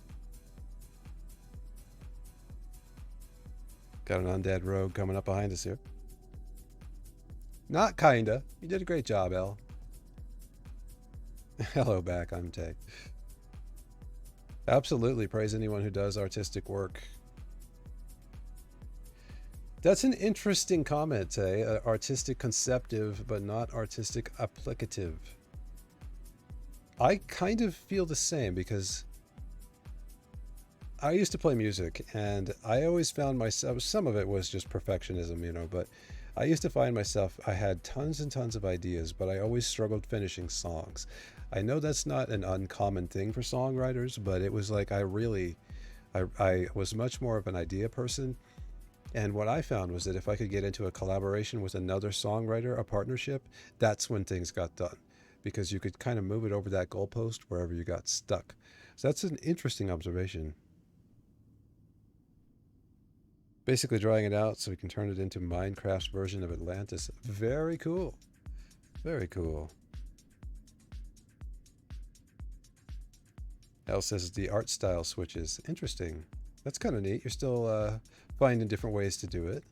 [SPEAKER 1] Got an undead rogue coming up behind us here. Not kinda. You did a great job, El. Hello back, I'm Tay. Absolutely praise anyone who does artistic work. That's an interesting comment, Tay. Artistic conceptive, but not artistic applicative. I kind of feel the same because I used to play music and I always found myself, some of it was just perfectionism, you know, but I used to find myself, I had tons and tons of ideas, but I always struggled finishing songs. I know that's not an uncommon thing for songwriters, but it was like I was much more of an idea person. And what I found was that if I could get into a collaboration with another songwriter, a partnership, that's when things got done. Because you could kind of move it over that goalpost wherever you got stuck. So that's an interesting observation. Basically drying it out so we can turn it into Minecraft's version of Atlantis. Very cool. Very cool. El says the art style switches. Interesting. That's kind of neat. You're still finding different ways to do it.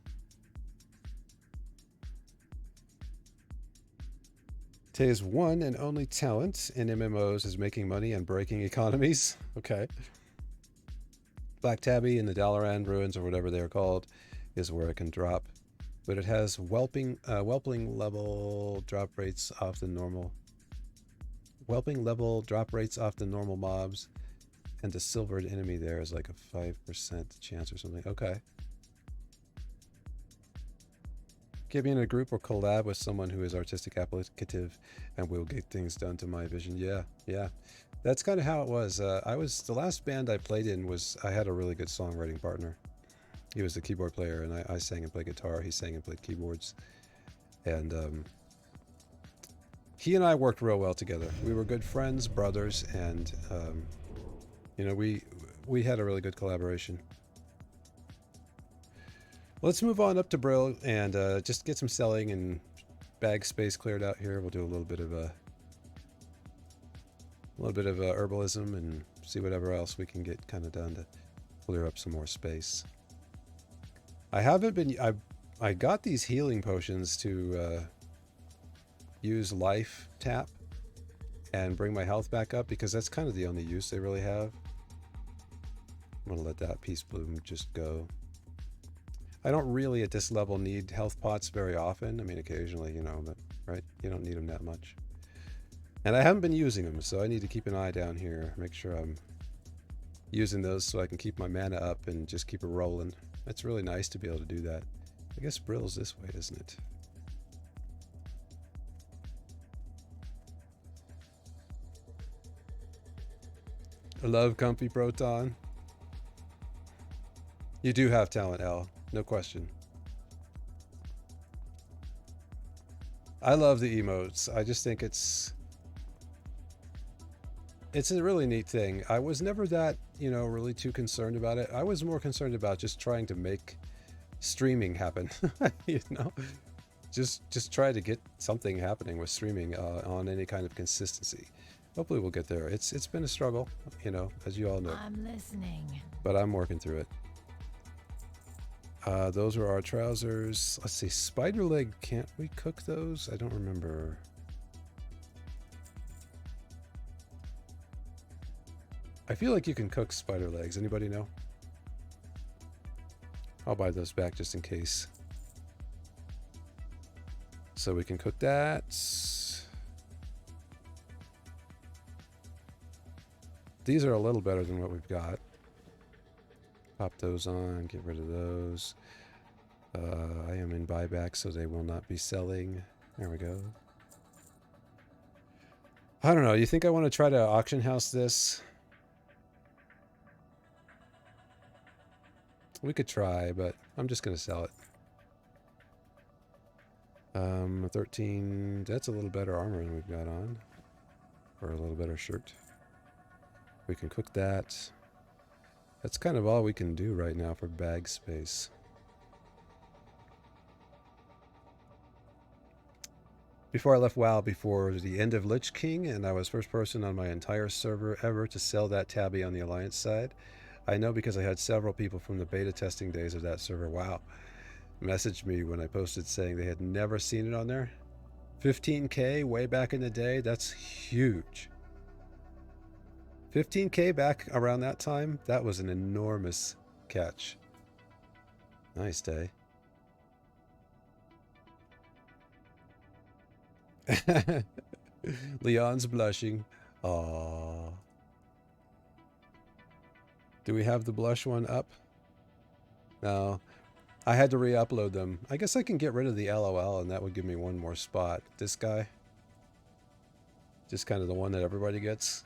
[SPEAKER 1] Tay's one and only talent in MMOs is making money and breaking economies. Okay. Black Tabby in the Dalaran ruins, or whatever they are called, is where it can drop. But it has whelping level drop rates off the normal. Whelping level drop rates off the normal mobs. And the silvered enemy there is like a 5% chance or something. Okay. Get me in a group or collab with someone who is artistic applicative, and we'll get things done to my vision. Yeah, yeah. That's kind of how it was. The last band I played in was, I had a really good songwriting partner. He was the keyboard player, and I sang and played guitar. He sang and played keyboards. And he and I worked real well together. We were good friends, brothers, and you know, we had a really good collaboration. Let's move on up to Brill and just get some selling and bag space cleared out here. We'll do a little bit of herbalism and see whatever else we can get kind of done to clear up some more space. I haven't been. I got these healing potions to use life tap and bring my health back up, because that's kind of the only use they really have. I'm gonna let that peace bloom just go. I don't really at this level need health pots very often. I mean, occasionally, you know, but right, you don't need them that much. And I haven't been using them, so I need to keep an eye down here, make sure I'm using those so I can keep my mana up and just keep it rolling. It's really nice to be able to do that. I guess Brill's this way, isn't it? I love comfy Proton. You do have talent, L. No question. I love the emotes. I just think it's a really neat thing. I was never that, you know, really too concerned about it. I was more concerned about just trying to make streaming happen. You know, just try to get something happening with streaming on any kind of consistency. Hopefully we'll get there. It's been a struggle, you know, as you all know.
[SPEAKER 2] I'm listening.
[SPEAKER 1] But I'm working through it. Those are our trousers. Let's see, spider leg, can't we cook those? I don't remember. I feel like you can cook spider legs. Anybody know? I'll buy those back just in case. So we can cook that. These are a little better than what we've got. Pop those on, get rid of those. I am in buyback, so they will not be selling. There we go. I don't know. You think I want to try to auction house this? We could try, but I'm just going to sell it. 13. That's a little better armor than we've got on. Or a little better shirt. We can cook that. That's kind of all we can do right now for bag space. Before I left WoW, before the end of Lich King, and I was first person on my entire server ever to sell that tabby on the Alliance side. I know because I had several people from the beta testing days of that server, WoW, messaged me when I posted saying they had never seen it on there. 15K way back in the day, that's huge. 15K back around that time, that was an enormous catch. Nice day. Leon's blushing. Aww. Do we have the blush one up? No. I had to re-upload them. I guess I can get rid of the LOL and that would give me one more spot. This guy. Just kind of the one that everybody gets.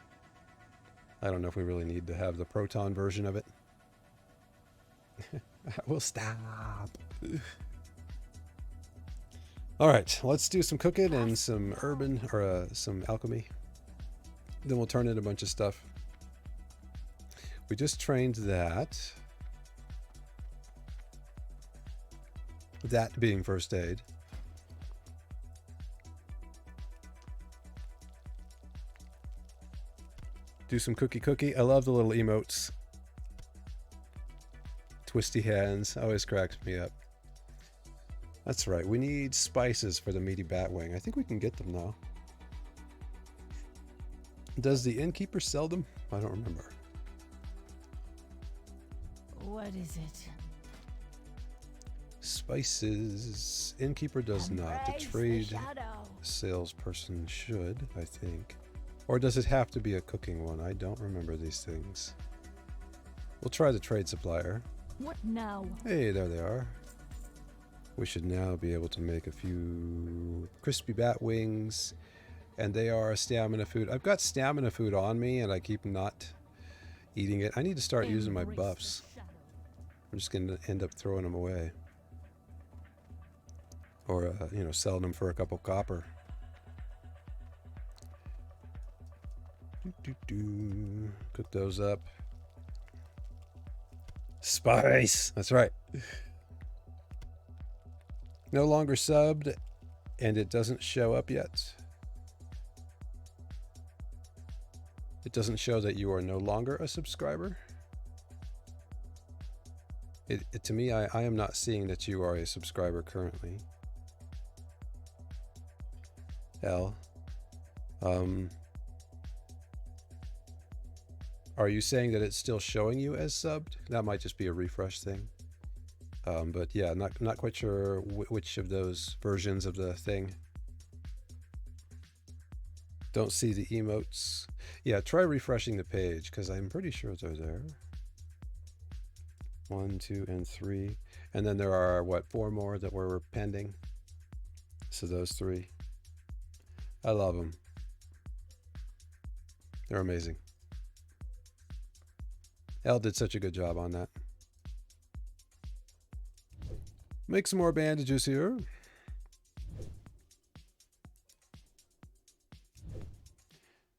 [SPEAKER 1] I don't know if we really need to have the Proton version of it. We'll stop. All right, let's do some cooking and some urban, or some alchemy. Then we'll turn in a bunch of stuff. We just trained that. That being first aid. Do some cookie. I love the little emotes. Twisty hands always cracks me up. That's right. We need spices for the meaty batwing. I think we can get them now. Does the innkeeper sell them? I don't remember.
[SPEAKER 2] What is it?
[SPEAKER 1] Spices. Innkeeper does not. The
[SPEAKER 2] Embrace
[SPEAKER 1] trade
[SPEAKER 2] shadow.
[SPEAKER 1] salesperson should, I think. Or does it have to be a cooking one? I don't remember these things. We'll try the trade supplier.
[SPEAKER 4] What now?
[SPEAKER 1] Hey, there they are. We should now be able to make a few crispy bat wings. And they are stamina food. I've got stamina food on me and I keep not eating it. I need to start using my buffs. I'm just going to end up throwing them away. Or, you know, selling them for a couple copper. Cook those up. Spice! That's right. No longer subbed, and it doesn't show up yet. It doesn't show that you are no longer a subscriber. To me, I am not seeing that you are a subscriber currently. L. Are you saying that it's still showing you as subbed? That might just be a refresh thing. But yeah, not quite sure which of those versions of the thing. Don't see the emotes. Yeah, try refreshing the page because I'm pretty sure they're there. 1, 2, and 3. And then there are, what, 4 more that were pending? So those 3. I love them. They're amazing. Elle did such a good job on that. Make some more bandages here.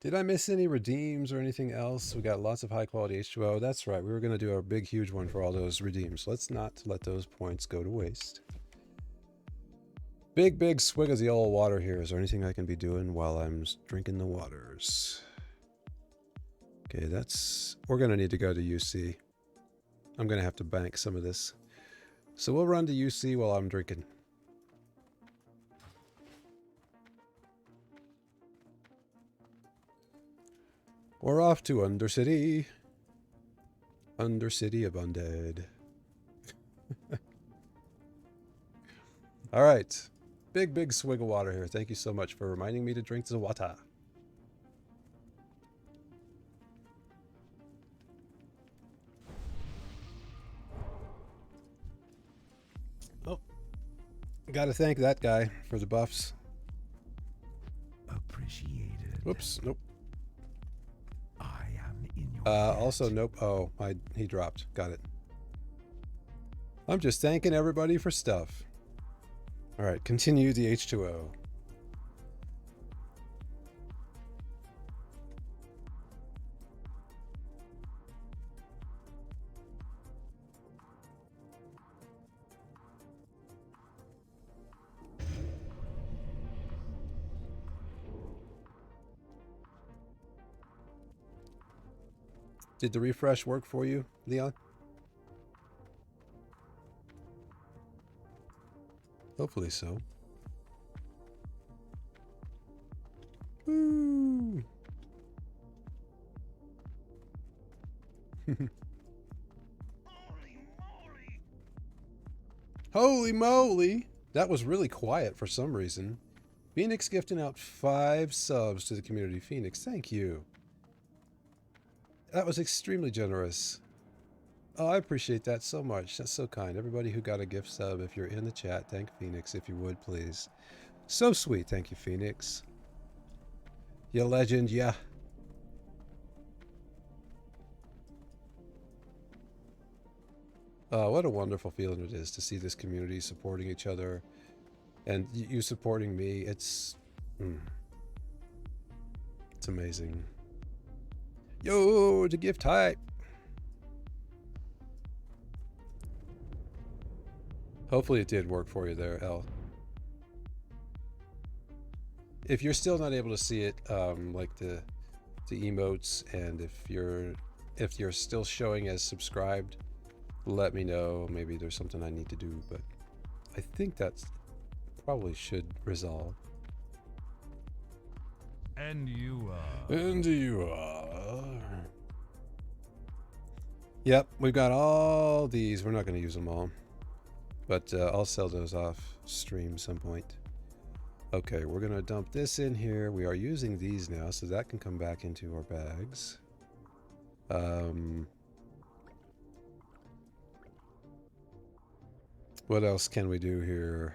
[SPEAKER 1] Did I miss any redeems or anything else? We got lots of high quality H2O. That's right. We were going to do a big, huge one for all those redeems. Let's not let those points go to waste. Big swig of the old water here. Is there anything I can be doing while I'm drinking the waters? Okay, we're going to need to go to UC. I'm going to have to bank some of this. So we'll run to UC while I'm drinking. We're off to Undercity. Undercity of Undead. All right. Big swig of water here. Thank you so much for reminding me to drink the water. Oh. Gotta thank that guy for the buffs.
[SPEAKER 3] Appreciated.
[SPEAKER 1] Whoops. Nope.
[SPEAKER 3] I am in your
[SPEAKER 1] Also, nope. Oh, he dropped. Got it. I'm just thanking everybody for stuff. All right, continue the H2O. Did the refresh work for you, Leon? Hopefully so. Woo! Holy moly! That was really quiet for some reason. Phoenix gifting out 5 subs to the community. Phoenix, thank you. That was extremely generous. Oh, I appreciate that so much. That's so kind. Everybody who got a gift sub, if you're in the chat, thank Phoenix if you would, please. So sweet. Thank you, Phoenix. You legend, yeah. What a wonderful feeling it is to see this community supporting each other and you supporting me. It's amazing. Yo, the gift hype. Hopefully it did work for you there, Elle. If you're still not able to see it, like the emotes, and if you're still showing as subscribed, let me know. Maybe there's something I need to do, but I think that's probably should resolve.
[SPEAKER 5] And you are.
[SPEAKER 1] And you are. Yep, we've got all these. We're not going to use them all, but I'll sell those off stream some point. Okay, we're going to dump this in here. We are using these now, so that can come back into our bags. What else can we do here?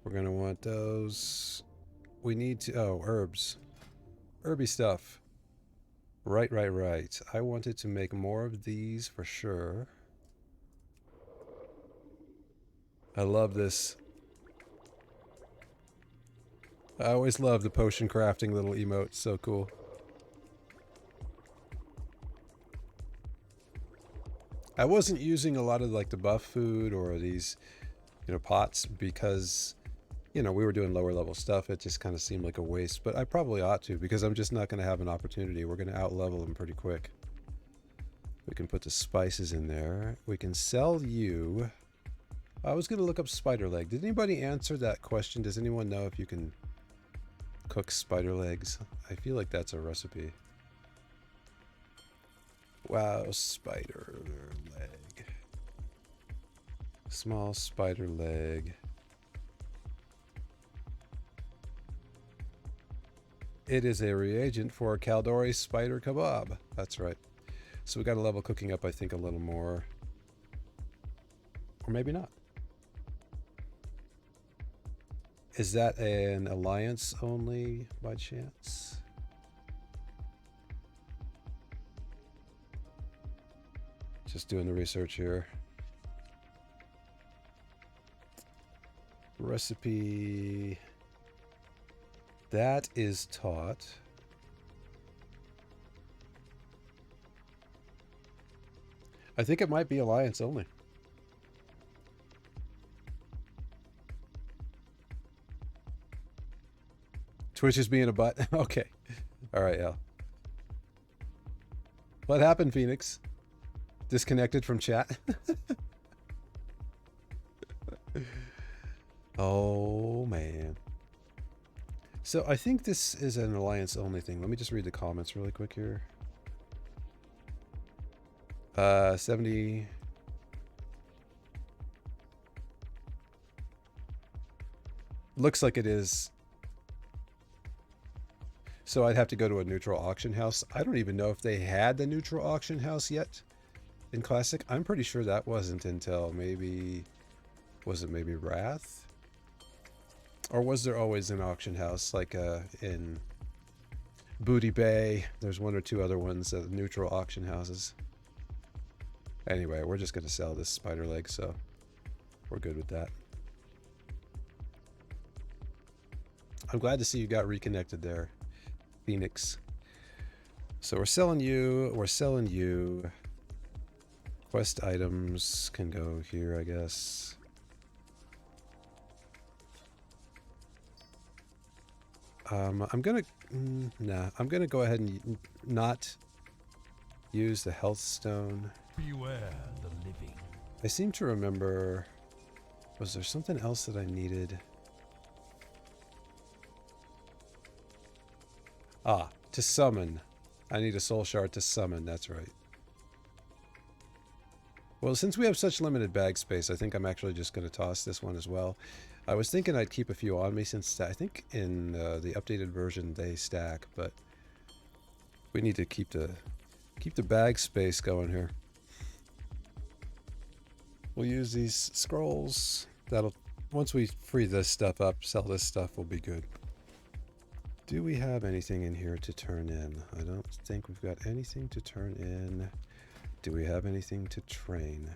[SPEAKER 1] We're gonna want those. We need to, oh, herbs. Herby stuff. Right. I wanted to make more of these for sure. I love this. I always love the potion crafting little emote. So cool. I wasn't using a lot of like the buff food or these, you know, pots because, you know, we were doing lower level stuff. It just kind of seemed like a waste, but I probably ought to because I'm just not going to have an opportunity. We're going to out level them pretty quick. We can put the spices in there. We can sell you. I was going to look up spider leg. Did anybody answer that question? Does anyone know if you can cook spider legs? I feel like that's a recipe. Wow, spider leg. Small spider leg. It is a reagent for Caldori spider kebab. That's right. So we got a level cooking up, I think, a little more. Or maybe not. Is that an alliance only by chance? Just doing the research here. Recipe. That is taught. I think it might be alliance only. Twitch is being a butt. Okay. All right, Al. What happened, Phoenix? Disconnected from chat? Oh, man. So I think this is an alliance only thing. Let me just read the comments really quick here. 70. Looks like it is. So I'd have to go to a neutral auction house. I don't even know if they had the neutral auction house yet in Classic. I'm pretty sure that wasn't until maybe, was it maybe Wrath? Or was there always an auction house like in Booty Bay? There's one or two other ones, neutral auction houses. Anyway, we're just going to sell this spider leg, so we're good with that. I'm glad to see you got reconnected there, Phoenix. So we're selling you, Quest items can go here, I guess. I'm gonna go ahead and not use the health stone.
[SPEAKER 3] Beware the living.
[SPEAKER 1] I seem to remember, was there something else that I needed? Ah, to summon. I need a soul shard to summon, that's right. Well, since we have such limited bag space, I think I'm actually just going to toss this one as well. I was thinking I'd keep a few on me since I think in the updated version they stack, but we need to keep the bag space going here. We'll use these scrolls. That'll, once we free this stuff up, sell this stuff, will be good. Do we have anything in here to turn in? I don't think we've got anything to turn in. Do we have anything to train?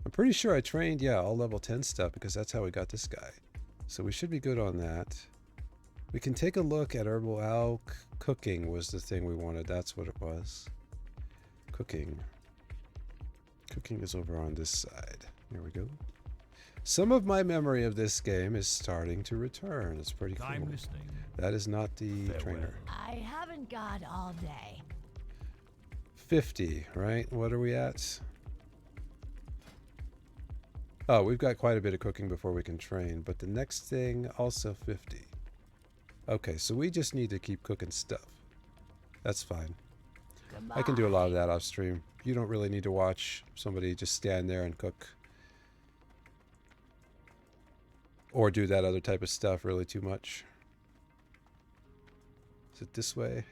[SPEAKER 1] I'm pretty sure I trained, yeah, all level 10 stuff because that's how we got this guy. So we should be good on that. We can take a look at herbal owl. Cooking was the thing we wanted. That's what it was. Cooking. Cooking is over on this side. Here we go. Some of my memory of this game is starting to return. It's pretty cool.
[SPEAKER 3] I'm listening.
[SPEAKER 1] That is not the trainer.
[SPEAKER 2] I haven't got all day.
[SPEAKER 1] 50, right? What are we at? Oh, we've got quite a bit of cooking before we can train, but the next thing, also 50. Okay, so we just need to keep cooking stuff. That's fine.
[SPEAKER 2] Goodbye.
[SPEAKER 1] I can do a lot of that off stream. You don't really need to watch somebody just stand there and cook. Or do that other type of stuff really too much. Is it this way?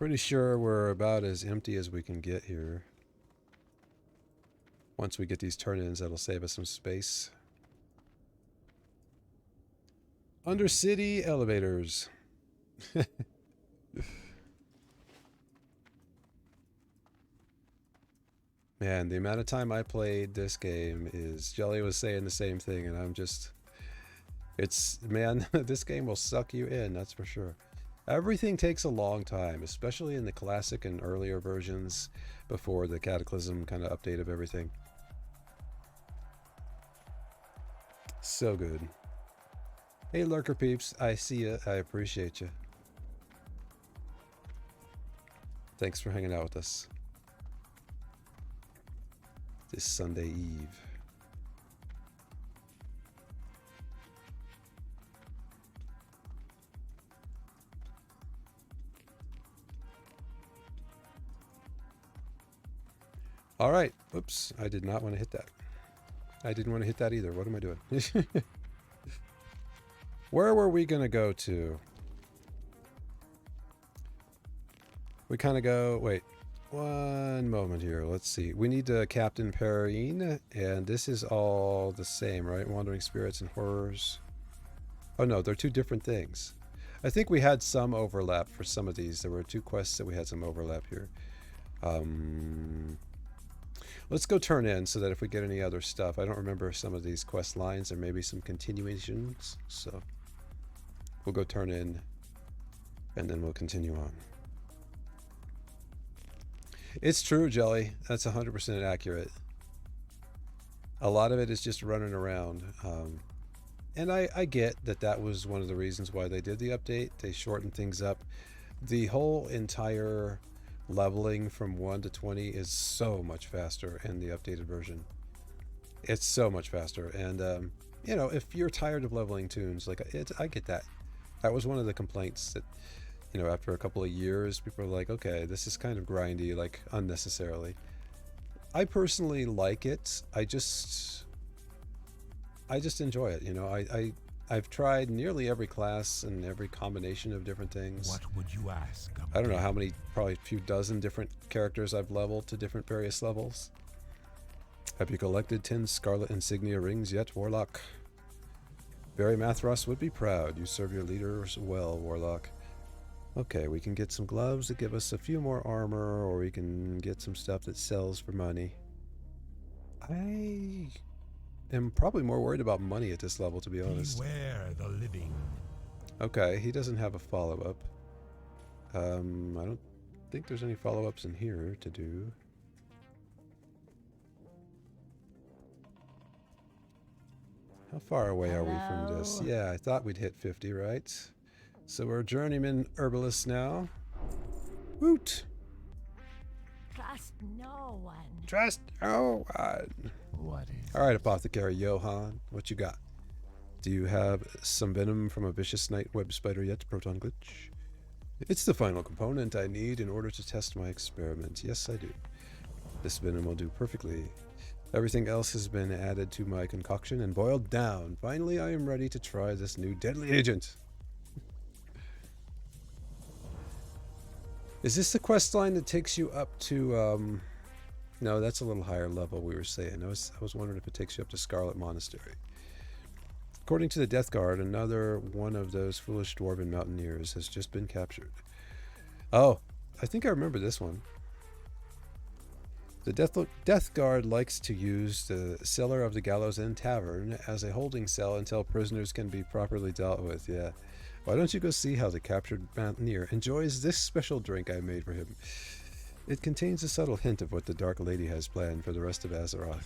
[SPEAKER 1] Pretty sure we're about as empty as we can get here. Once we get these turn-ins, that'll save us some space. Undercity elevators. Man, the amount of time I played this game is... Jelly was saying the same thing, and I'm just... It's... Man, this game will suck you in, that's for sure. Everything takes a long time, especially in the classic and earlier versions before the Cataclysm kind of update of everything. So good. Hey, Lurker peeps, I see ya. I appreciate you. Thanks for hanging out with us this Sunday Eve. All right. Oops, I did not want to hit that. I didn't want to hit that either. What am I doing? Where were we going to go to? We kind of go... Wait. One moment here. Let's see. We need Captain Perrine, and this is all the same, right? Wandering Spirits and Horrors. Oh, no. They're two different things. I think we had some overlap for some of these. There were two quests that we had some overlap here. Let's go turn in so that if we get any other stuff... I don't remember some of these quest lines. There may be some continuations, so... We'll go turn in, and then we'll continue on. It's true, Jelly. That's 100% accurate. A lot of it is just running around. And I get that that was one of the reasons why they did the update. They shortened things up. The whole entire leveling from 1 to 20 is so much faster in the updated version. It's so much faster. And, you know, if you're tired of leveling tunes, like, I get that. That was one of the complaints that, you know, after a couple of years, people are like, okay, this is kind of grindy, like, unnecessarily. I personally like it. I just enjoy it, you know. I've tried nearly every class and every combination of different things.
[SPEAKER 3] What would you ask?
[SPEAKER 1] I don't know how many, probably a few dozen different characters I've leveled to different various levels. Have you collected 10 Scarlet Insignia rings yet, Warlock? Barry Mathros would be proud. You serve your leaders well, Warlock. Okay, we can get some gloves that give us a few more armor, or we can get some stuff that sells for money. I am probably more worried about money at this level, to be honest.
[SPEAKER 3] Beware the living.
[SPEAKER 1] Okay, he doesn't have a follow-up. I don't think there's any follow-ups in here to do. How far away are we from this? Yeah, I thought we'd hit 50, right? So we're journeyman herbalists now. Woot!
[SPEAKER 2] Trust no one.
[SPEAKER 1] Trust no one.
[SPEAKER 3] What is?
[SPEAKER 1] All right, Apothecary Johan, what you got? Do you have some venom from a vicious night web spider yet, ProtonGlitch? It's the final component I need in order to test my experiment. Yes, I do. This venom will do perfectly. Everything else has been added to my concoction and boiled down. Finally, I am ready to try this new deadly agent. Is this the quest line that takes you up to, no, that's a little higher level, we were saying. I was wondering if it takes you up to Scarlet Monastery. According to the Death Guard, another one of those foolish dwarven mountaineers has just been captured. Oh, I think I remember this one. The Death Guard likes to use the cellar of the Gallows Inn Tavern as a holding cell until prisoners can be properly dealt with. Yeah. Why don't you go see how the captured mountaineer enjoys this special drink I made for him? It contains a subtle hint of what the Dark Lady has planned for the rest of Azeroth.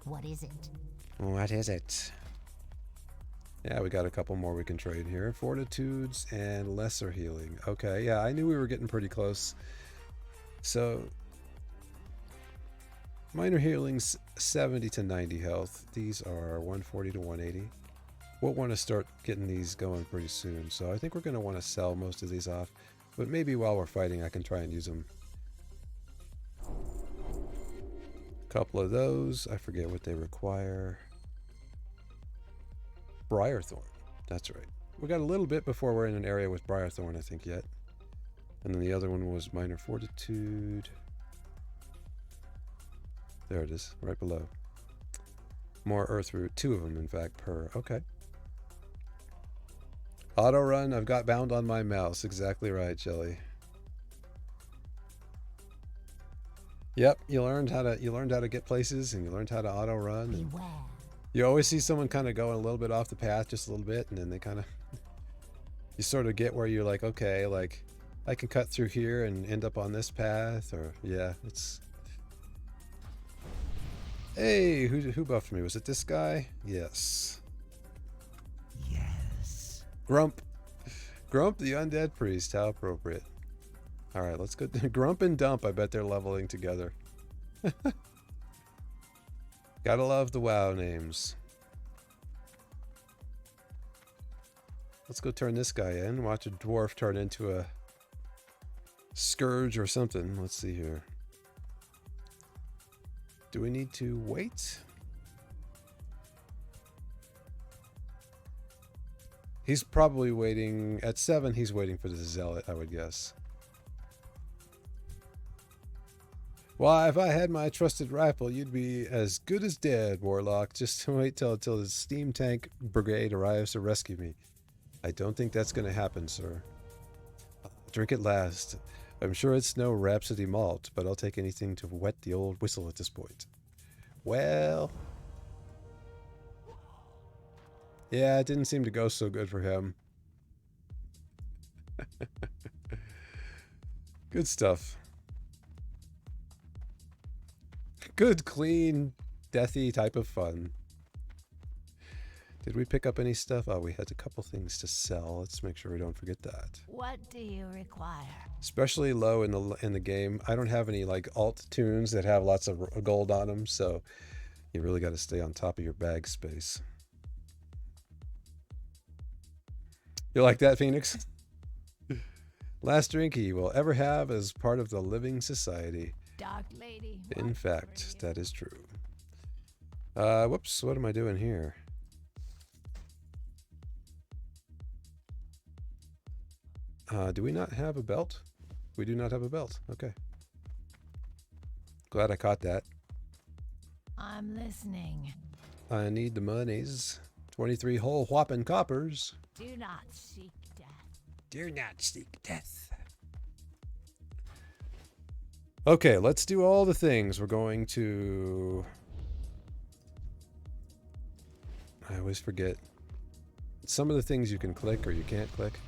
[SPEAKER 2] What is it?
[SPEAKER 1] What is it? Yeah, we got a couple more we can trade here. Fortitudes and lesser healing. Okay, yeah, I knew we were getting pretty close. So, minor healing's 70 to 90 health. These are 140 to 180. We'll want to start getting these going pretty soon. So I think we're going to want to sell most of these off. But maybe while we're fighting, I can try and use them. A couple of those. I forget what they require. Briarthorn. That's right. We got a little bit before we're in an area with Briarthorn, I think, yet. And then the other one was Minor Fortitude. There it is, right below. More Earth Root, 2 of them, in fact, per. Okay. Auto run, I've got bound on my mouse. Exactly right, Jelly. Yep, you learned how to get places, and you learned how to auto run.
[SPEAKER 2] Beware.
[SPEAKER 1] You always see someone kind of going a little bit off the path, just a little bit, and then they kind of, you sort of get where you're like, okay, like I can cut through here and end up on this path, or yeah, it's. Hey, who buffed me? Was it this guy? Yes.
[SPEAKER 3] Yes.
[SPEAKER 1] Grump. Grump the undead priest. How appropriate. All right, let's go. Grump and Dump. I bet they're leveling together. Gotta love the WoW names. Let's go turn this guy in. Watch a dwarf turn into a scourge or something. Let's see here. Do we need to wait? He's probably waiting. At 7, he's waiting for the zealot, I would guess. Well, if I had my trusted rifle, you'd be as good as dead, Warlock. Just wait till the steam tank brigade arrives to rescue me. I don't think that's going to happen, sir. Drink it last. I'm sure it's no Rhapsody malt, but I'll take anything to wet the old whistle at this point. Well... yeah, it didn't seem to go so good for him. Good stuff. Good, clean, deathy type of fun. Did we pick up any stuff? Oh, we had a couple things to sell. Let's make sure we don't forget that.
[SPEAKER 2] What do you require?
[SPEAKER 1] Especially low in the game. I don't have any like alt tunes that have lots of gold on them, so you really got to stay on top of your bag space. You like that, Phoenix? Last drink he will ever have as part of the living society.
[SPEAKER 2] Dark lady.
[SPEAKER 1] In fact, that is true. Whoops, what am I doing here? Do we not have a belt? We do not have a belt. Okay. Glad I caught that.
[SPEAKER 2] I'm listening.
[SPEAKER 1] I need the monies. 23 whole whopping coppers.
[SPEAKER 2] Do not seek death.
[SPEAKER 1] Do not seek death. Okay, let's do all the things. We're going to... I always forget. Some of the things you can click or you can't click.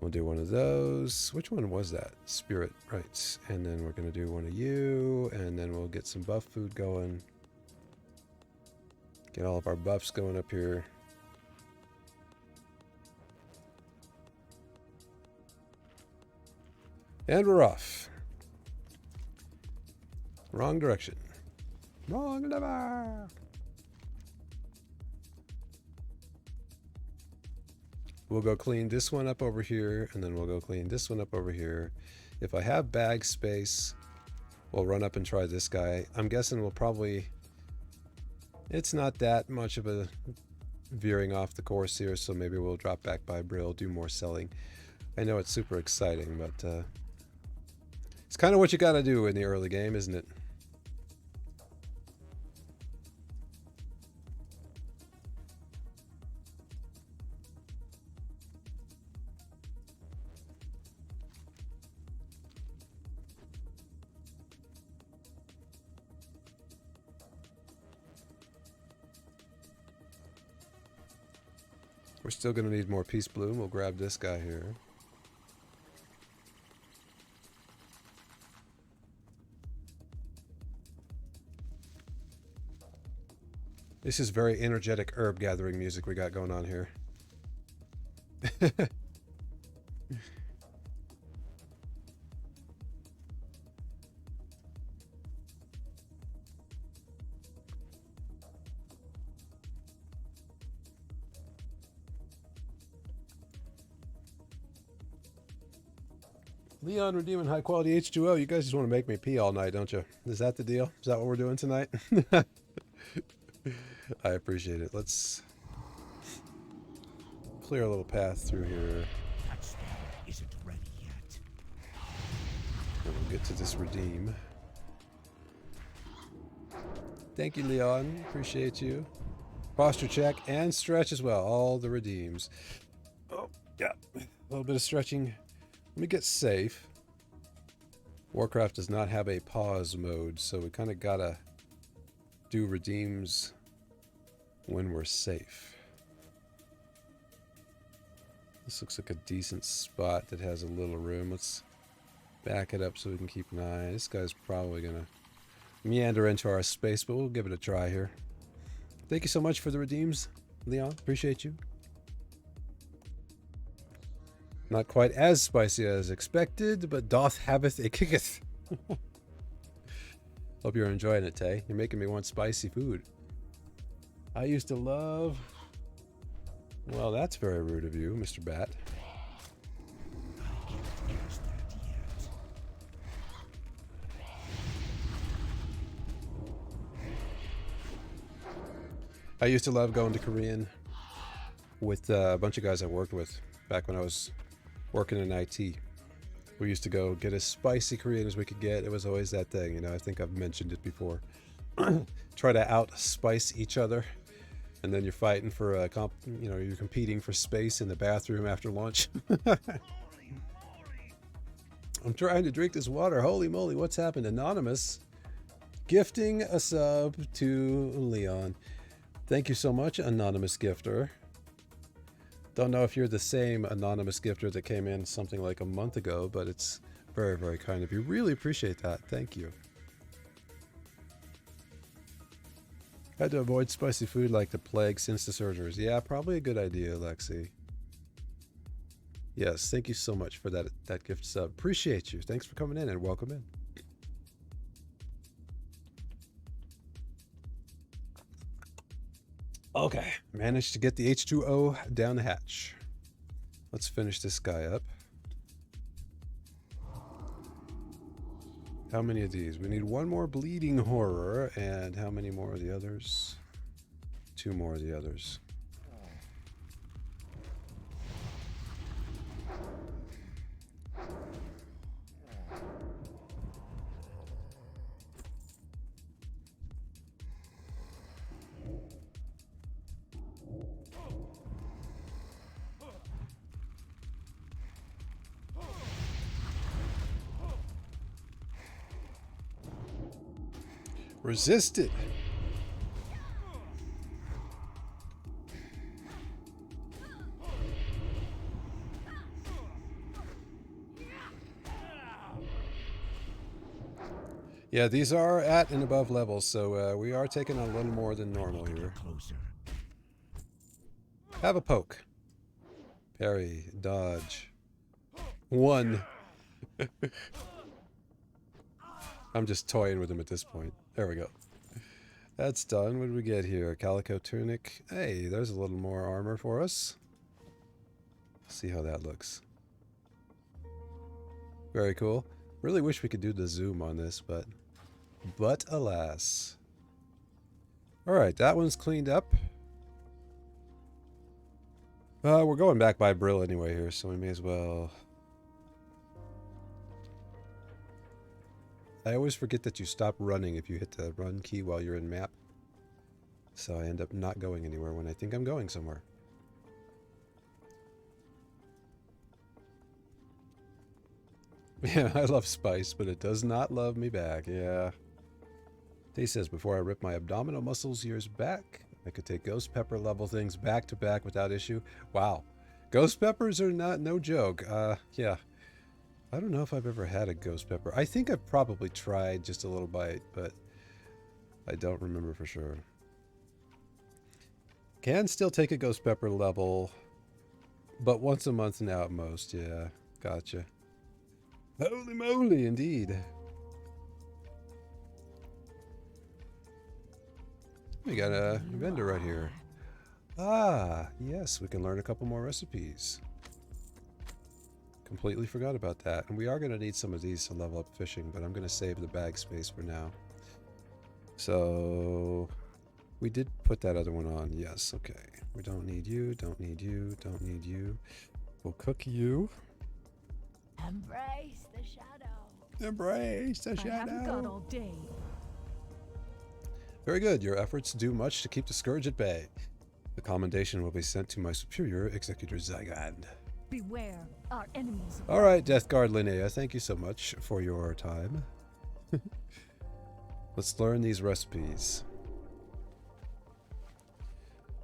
[SPEAKER 1] We'll do one of those. Which one was that? Spirit, right. And then we're going to do one of you, and then we'll get some buff food going. Get all of our buffs going up here. And we're off. Wrong direction. Wrong lever. We'll go clean this one up over here, and then we'll go clean this one up over here. If I have bag space, we'll run up and try this guy. I'm guessing we'll probably... it's not that much of a veering off the course here, so maybe we'll drop back by Brill, do more selling. I know it's super exciting, but it's kind of what you got to do in the early game, isn't it? We're still going to need more Peace Bloom. We'll grab this guy here. This is very energetic herb gathering music we got going on here. Leon redeeming high quality H2O. You guys just want to make me pee all night, don't you? Is that the deal? Is that what we're doing tonight? I appreciate it. Let's clear a little path through here.
[SPEAKER 3] That spell isn't ready yet.
[SPEAKER 1] And we'll get to this redeem. Thank you, Leon. Appreciate you. Posture check and stretch as well. All the redeems. Oh, yeah. A little bit of stretching. Let me get safe. Warcraft does not have a pause mode, so we kind of gotta do redeems when we're safe. This looks like a decent spot that has a little room. Let's back it up so we can keep an eye. This guy's probably gonna meander into our space, but we'll give it a try here. Thank you so much for the redeems, Leon. Appreciate you. Not quite as spicy as expected, but doth haveth a kicketh. Hope you're enjoying it, Tay. You're making me want spicy food. I used to love... Well, that's very rude of you, Mr. Bat.
[SPEAKER 3] I can't guess that yet.
[SPEAKER 1] I used to love going to Korean with a bunch of guys I worked with back when I was working in IT. We used to go get as spicy Korean as we could get. It was always that thing, you know. I think I've mentioned it before. Try to out-spice each other, and then you're fighting for a you're competing for space in the bathroom after lunch. I'm trying to drink this water. Holy moly, what's happened? Anonymous gifting a sub to Leon. Thank you so much, Anonymous Gifter. Don't know if you're the same Anonymous Gifter that came in something like a month ago, but it's very, very kind of you. Really appreciate that. Thank you. Had to avoid spicy food like the plague since the surgeries. Yeah, probably a good idea, Lexi. Yes, thank you so much for that gift sub. Appreciate you. Thanks for coming in and welcome in. Okay, managed to get the H2O down the hatch. Let's finish this guy up. How many of these? We need one more bleeding horror, and how many more of the others? 2 more of the others. Resisted. Yeah, these are at and above levels, so we are taking a little more than normal here.
[SPEAKER 3] Closer.
[SPEAKER 1] Have a poke. Parry, dodge. 1. I'm just toying with him at this point. There we go. That's done. What did we get here? Calico tunic. Hey, there's a little more armor for us. See how that looks. Very cool. Really wish we could do the zoom on this, but alas. Alright, that one's cleaned up. We're going back by Brill anyway here, so we may as well... I always forget that you stop running if you hit the run key while you're in map. So I end up not going anywhere when I think I'm going somewhere. Yeah, I love spice, but it does not love me back. Yeah. Tay says, before I rip my abdominal muscles years back, I could take ghost pepper level things back to back without issue. Wow. Ghost peppers are no joke. Yeah. I don't know if I've ever had a ghost pepper. I think I've probably tried just a little bite, but I don't remember for sure. Can still take a ghost pepper level, but once a month now at most. Yeah, gotcha. Holy moly, indeed. We got a vendor right here. Ah, yes, we can learn a couple more recipes. Completely forgot about that. And we are going to need some of these to level up fishing, but I'm going to save the bag space for now. So, We did put that other one on. Yes, okay. We don't need you, don't need you, don't need you. We'll cook you.
[SPEAKER 2] Embrace the shadow.
[SPEAKER 1] Embrace the
[SPEAKER 4] I haven't got all day.
[SPEAKER 1] Very good. Your efforts do much to keep the scourge at bay. The commendation will be sent to my superior, Executor Zygand.
[SPEAKER 4] Beware, our enemies.
[SPEAKER 1] All right, Death Guard Linnea, thank you so much for your time. Let's learn these recipes.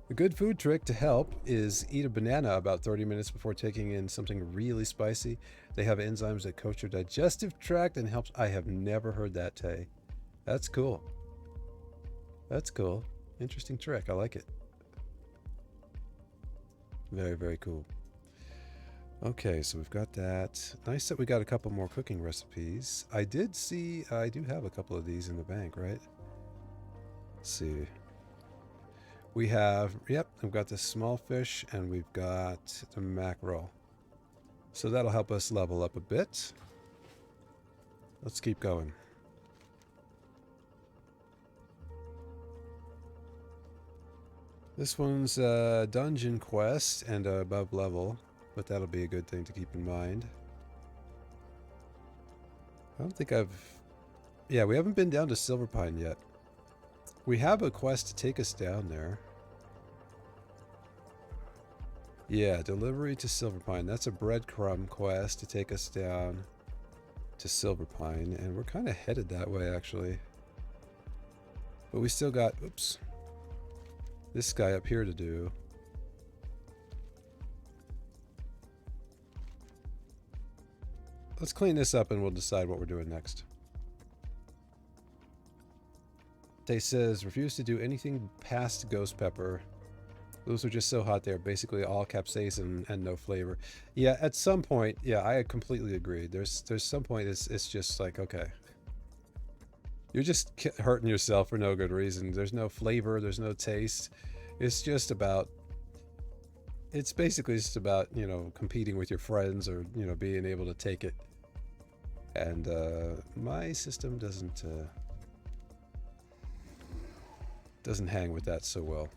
[SPEAKER 1] A good food trick to help is eat a banana about 30 minutes before taking in something really spicy. They have enzymes that coat your digestive tract and helps. I have never heard that, Tay. That's cool. That's cool. Interesting trick. I like it. Very, very cool. Okay, so we've got that. Nice that we got a couple more cooking recipes. I did see, I do have a couple of these in the bank, right? Let's see. We have, yep, I've got the small fish and we've got the mackerel. So that'll help us level up a bit. Let's keep going. This one's a dungeon quest and above level, but that'll be a good thing to keep in mind. I don't think yeah, we haven't been down to Silverpine yet. We have a quest to take us down there. Yeah, delivery to Silverpine. That's a breadcrumb quest to take us down to Silverpine, and we're kind of headed that way, actually. But we still got, oops, this guy up here to do. Let's clean this up and we'll decide what we're doing next. Tay says, refuse to do anything past Ghost Pepper. Those are just so hot, they're basically all capsaicin and no flavor. Yeah, at some point, yeah, I completely agree. There's some point it's just like, okay. You're just hurting yourself for no good reason. There's no flavor, there's no taste. It's just about, it's basically just about, you know, competing with your friends or, you know, being able to take it. And my system doesn't hang with that so well.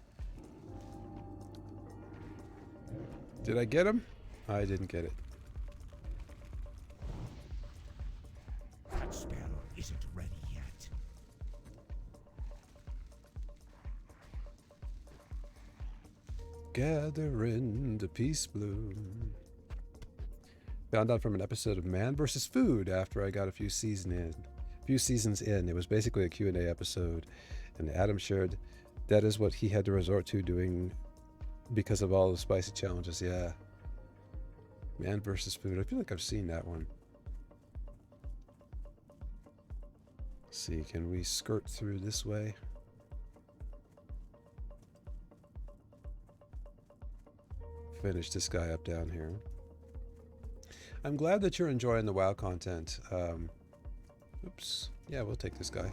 [SPEAKER 1] Did I get him? I didn't get it.
[SPEAKER 3] That sparrow isn't ready yet.
[SPEAKER 1] Gather in the peace bloom. Found out from an episode of Man vs. Food after I got a few seasons in. It was basically a Q&A episode, and Adam shared that is what he had to resort to doing because of all the spicy challenges. Yeah. Man vs. Food. I feel like I've seen that one. Let's see, can we skirt through this way? Finish this guy up down here. I'm glad that you're enjoying the WoW content. Oops. Yeah, we'll take this guy.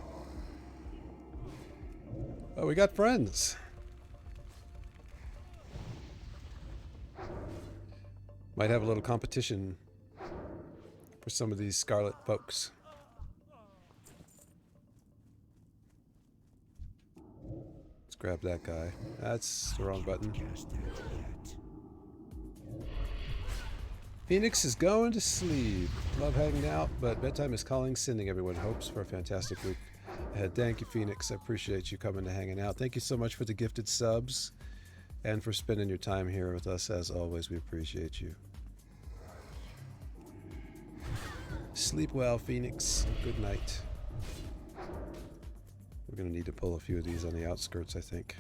[SPEAKER 1] Oh, we got friends. Might have a little competition for some of these Scarlet folks. Let's grab that guy. That's the wrong button.
[SPEAKER 3] Cast that yet.
[SPEAKER 1] Phoenix is going to sleep. Love hanging out, but bedtime is calling. Sending everyone hopes for a fantastic week ahead. Thank you, Phoenix. I appreciate you coming to hanging out. Thank you so much for the gifted subs and for spending your time here with us. As always, we appreciate you. Sleep well, Phoenix. Good night. We're going to need to pull a few of these on the outskirts, I think.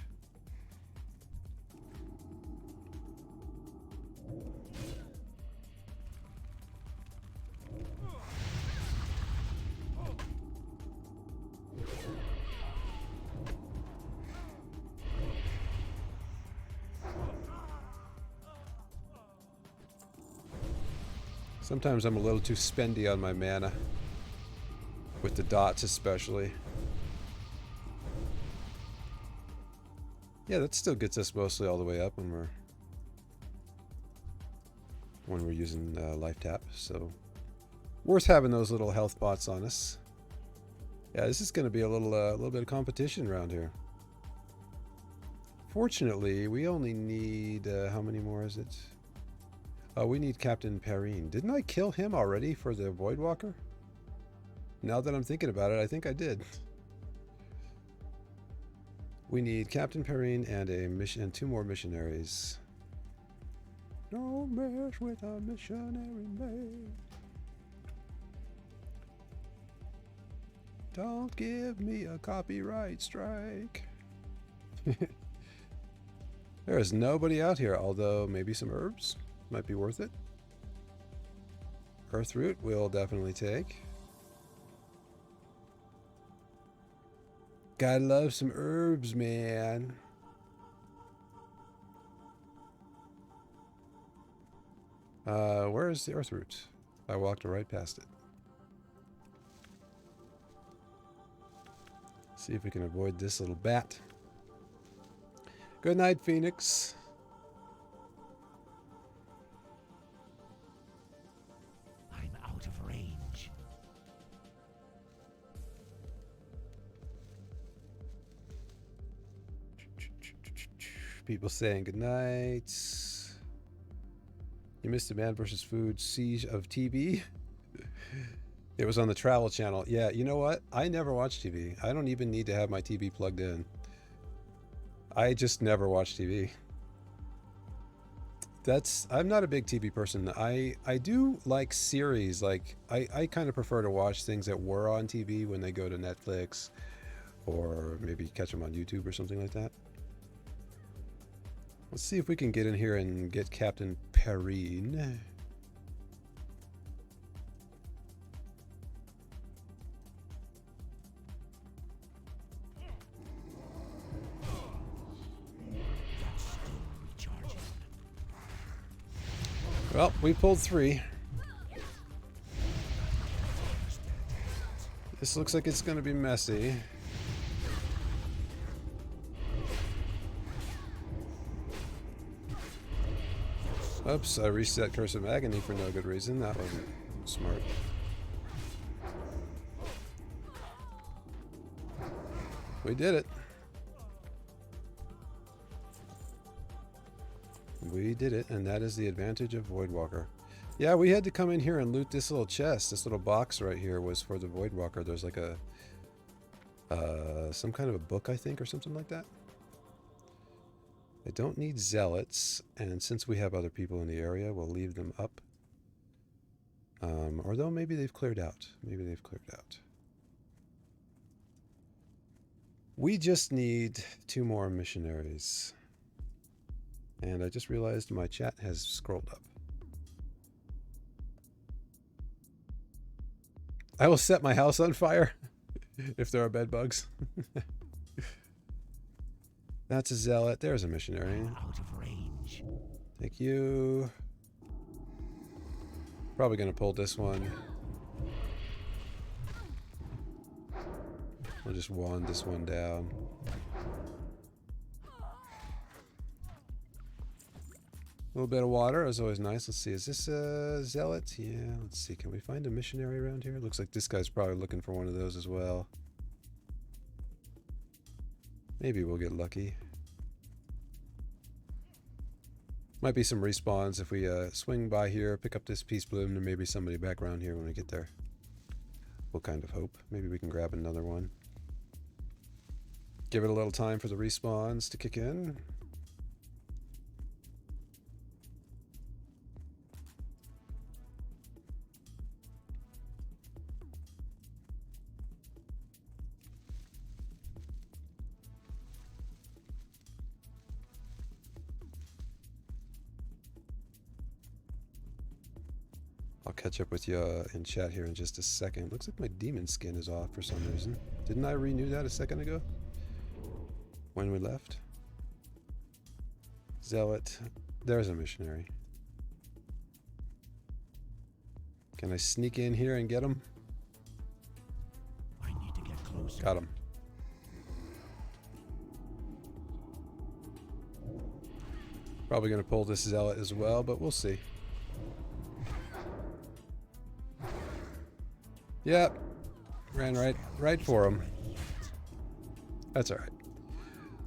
[SPEAKER 1] Sometimes I'm a little too spendy on my mana, with the dots especially. Yeah, that still gets us mostly all the way up when we're using life tap, so worth having those little health bots on us. Yeah, this is going to be a little bit of competition around here. Unfortunately, we only need, how many more is it? Oh, we need Captain Perrine. Didn't I kill him already for the Voidwalker? Now that I'm thinking about it, I think I did. We need Captain Perrine and a mission and 2 more missionaries. Don't mess with a missionary man. Don't give me a copyright strike. There is nobody out here, although maybe some herbs might be worth it. Earthroot we'll definitely take. Gotta love some herbs, man. Where is the earthroot? I walked right past it. See if we can avoid this little bat. Good night, Phoenix.
[SPEAKER 3] I'm out of range.
[SPEAKER 1] People saying good night. You missed the Man vs. Food Siege of TV. It was on the Travel Channel. Yeah, you know what? I never watch TV. I don't even need to have my TV plugged in. I just never watch TV. I'm not a big TV person. I do like series. Like I kind of prefer to watch things that were on TV when they go to Netflix, or maybe catch them on YouTube or something like that. Let's see if we can get in here and get Captain Perrine. Well, we pulled 3. This looks like it's going to be messy. Oops, I reset Curse of Agony for no good reason. That wasn't smart. We did it. We did it, and that is the advantage of Voidwalker. Yeah, we had to come in here and loot this little chest. This little box right here was for the Voidwalker. There's like a some kind of a book, I think, or something like that. I don't need zealots, and since we have other people in the area, we'll leave them up. Or though maybe they've cleared out. Maybe they've cleared out. We just need 2 more missionaries. And I just realized my chat has scrolled up. I will set my house on fire if there are bed bugs. That's a zealot. There's a missionary.
[SPEAKER 3] Out of range.
[SPEAKER 1] Thank you. Probably going to pull this one. We'll just wand this one down. A little bit of water is always nice. Let's see. Is this a zealot? Yeah, let's see. Can we find a missionary around here? Looks like this guy's probably looking for one of those as well. Maybe we'll get lucky. Might be some respawns if we swing by here, pick up this peace bloom, and maybe somebody back around here when we get there. We'll kind of hope. Maybe we can grab another one. Give it a little time for the respawns to kick in. I'll catch up with you in chat here in just a second. Looks like my demon skin is off for some reason. Didn't I renew that a second ago? When we left? Zealot. There's a missionary. Can I sneak in here and get him?
[SPEAKER 3] I need to get closer.
[SPEAKER 1] Got him. Probably going to pull this zealot as well, but we'll see. Yep. Ran right for him. That's alright.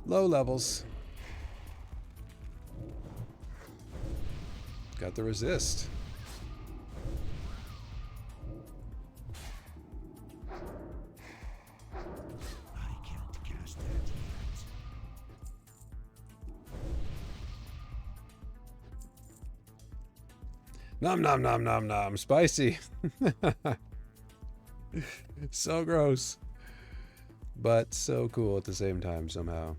[SPEAKER 1] Low levels. Got the resist.
[SPEAKER 3] I can't cast that yet.
[SPEAKER 1] Nom nom nom nom nom. Spicy. So gross. But so cool at the same time somehow.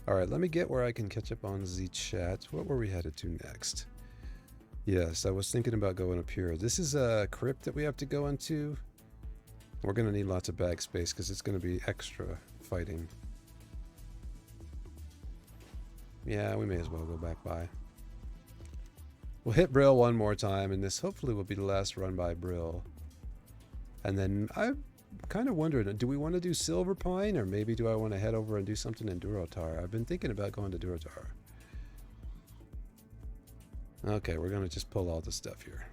[SPEAKER 1] Alright, let me get where I can catch up on the chat. What were we headed to next? Yes, I was thinking about going up here. This is a crypt that we have to go into. We're going to need lots of bag space because it's going to be extra fighting. Yeah, we may as well go back by. We'll hit Brill one more time, and this hopefully will be the last run by Brill. And then I kind of wondered, do we want to do Silver Pine, or maybe do I want to head over and do something in Durotar? I've been thinking about going to Durotar. Okay, we're going to just pull all the stuff here.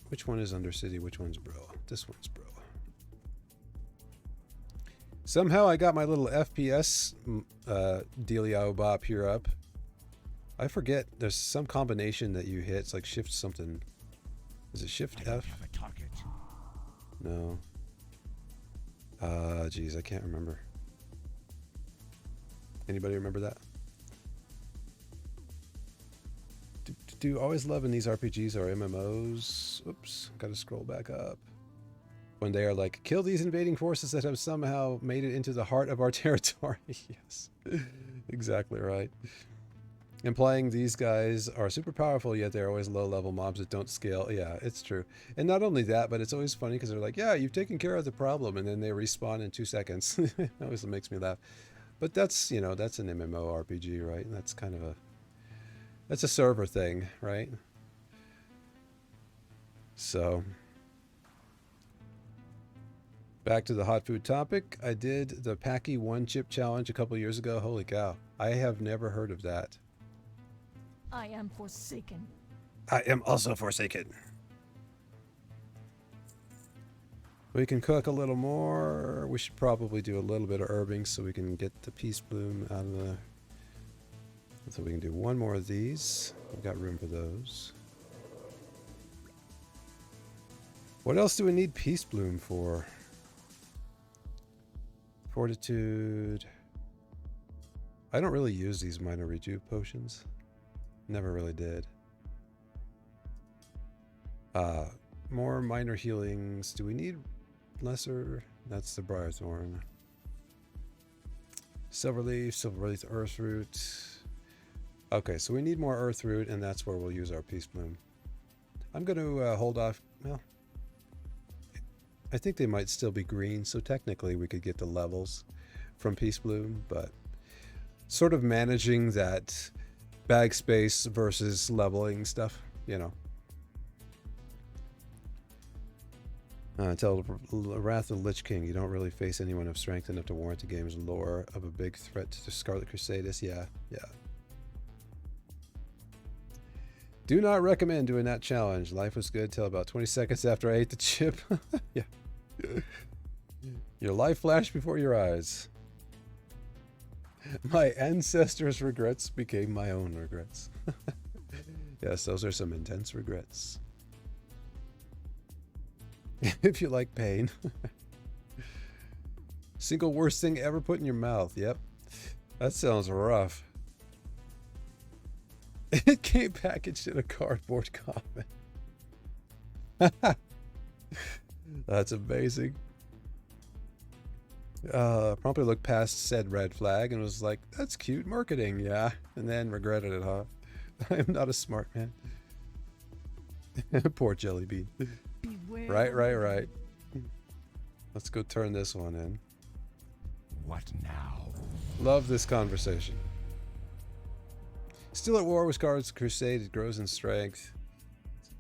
[SPEAKER 1] Which one is Undercity? Which one's Brill? This one's Brill. Somehow I got my little FPS dealio bop here up. I forget, there's some combination that you hit. It's like shift something. Is it shift
[SPEAKER 3] I don't
[SPEAKER 1] F?
[SPEAKER 3] have a target.
[SPEAKER 1] No. Geez, I can't remember. Anybody remember that? Always loving these RPGs or MMOs. Oops, gotta scroll back up. When they are like, kill these invading forces that have somehow made it into the heart of our territory. Yes, exactly right. Implying these guys are super powerful, yet they're always low-level mobs that don't scale. Yeah, it's true. And not only that, but it's always funny because they're like, yeah, you've taken care of the problem, and then they respawn in 2 seconds. That always makes me laugh. But that's, you know, that's an MMORPG, right? And that's kind of a, that's a server thing, right? So, back to the hot food topic. I did the Packy 1-chip challenge a couple years ago. Holy cow. I have never heard of that.
[SPEAKER 4] I am forsaken.
[SPEAKER 1] I am also forsaken. We can cook a little more. We should probably do a little bit of herbing so we can get the peace bloom out of the... So we can do one more of these. We've got room for those. What else do we need peace bloom for? Fortitude. I don't really use these minor rejuve potions. Never really did. More minor healings. Do we need lesser? That's the Briarthorn. Silverleaf, Earthroot. Okay, so we need more Earthroot, and that's where we'll use our Peace Bloom. I'm going to hold off. Well, I think they might still be green, so technically we could get the levels from Peace Bloom, but sort of managing that bag space versus leveling stuff, you know. Tell Wrath of the Lich King, you don't really face anyone of strength enough to warrant the game's lore of a big threat to Scarlet Crusaders. Yeah. Do not recommend doing that challenge. Life was good till about 20 seconds after I ate the chip. Yeah. Your life flashed before your eyes. My ancestors' regrets became my own regrets. Yes, those are some intense regrets. If you like pain. Single worst thing ever put in your mouth. Yep. That sounds rough. It came packaged in a cardboard comment. That's amazing. Promptly looked past said red flag and was like, that's cute marketing, yeah. And then regretted it, huh? I am not a smart man. Poor Jelly Bean.
[SPEAKER 4] Beware.
[SPEAKER 1] Right. Let's go turn this one in.
[SPEAKER 3] What now?
[SPEAKER 1] Love this conversation. Still at war with Scarlet's Crusade, it grows in strength.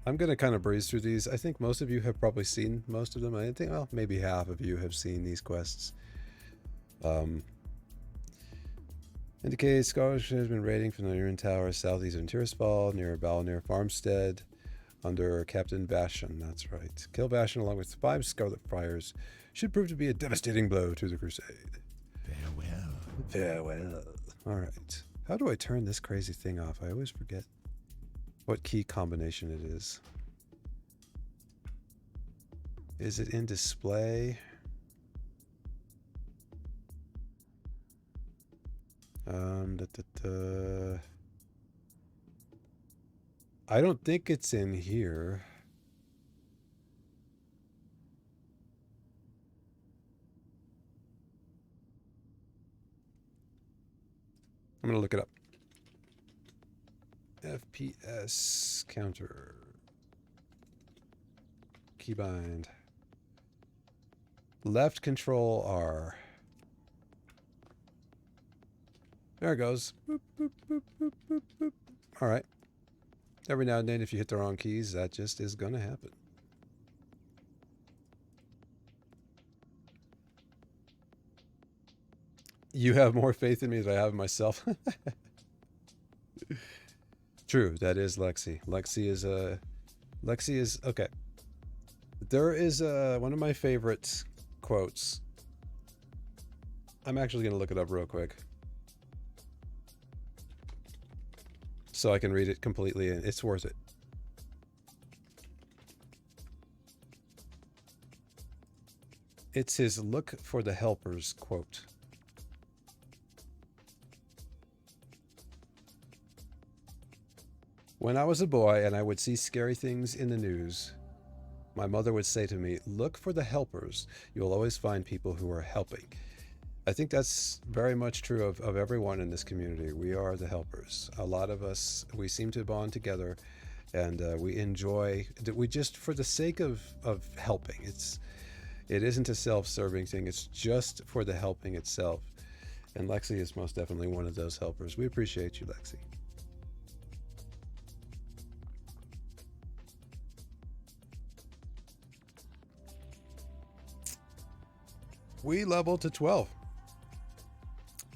[SPEAKER 1] I'm going to kind of breeze through these. I think most of you have probably seen most of them. I think, well, maybe half of you have seen these quests. Indicates Scarlet has been raiding from the Iron Tower, southeastern Tiraspol, near Balnir Farmstead. under Captain Bastion. That's right. Kill Bastion along with 5 Scarlet Friars should prove to be a devastating blow to the crusade.
[SPEAKER 3] Farewell.
[SPEAKER 1] Farewell. All right. How do I turn this crazy thing off? I always forget what key combination it is. Is it in display? I don't think it's in here. I'm going to look it up. FPS counter. Keybind. Left control R. There it goes. Boop, boop, boop, boop, boop, boop. All right. Every now and then, if you hit the wrong keys, that just is going to happen. You have more faith in me than I have in myself. True, that is Lexi. Lexi is okay. There is one of my favorite quotes. I'm actually going to look it up real quick, so I can read it completely, and it's worth it. It's his "Look for the Helpers" quote. When I was a boy and I would see scary things in the news, my mother would say to me, "Look for the helpers. You'll always find people who are helping." I think that's very much true of everyone in this community. We are the helpers. A lot of us, we seem to bond together, and we enjoy, we just, for the sake of helping. It isn't a self-serving thing. It's just for the helping itself. And Lexi is most definitely one of those helpers. We appreciate you, Lexi. We leveled to 12.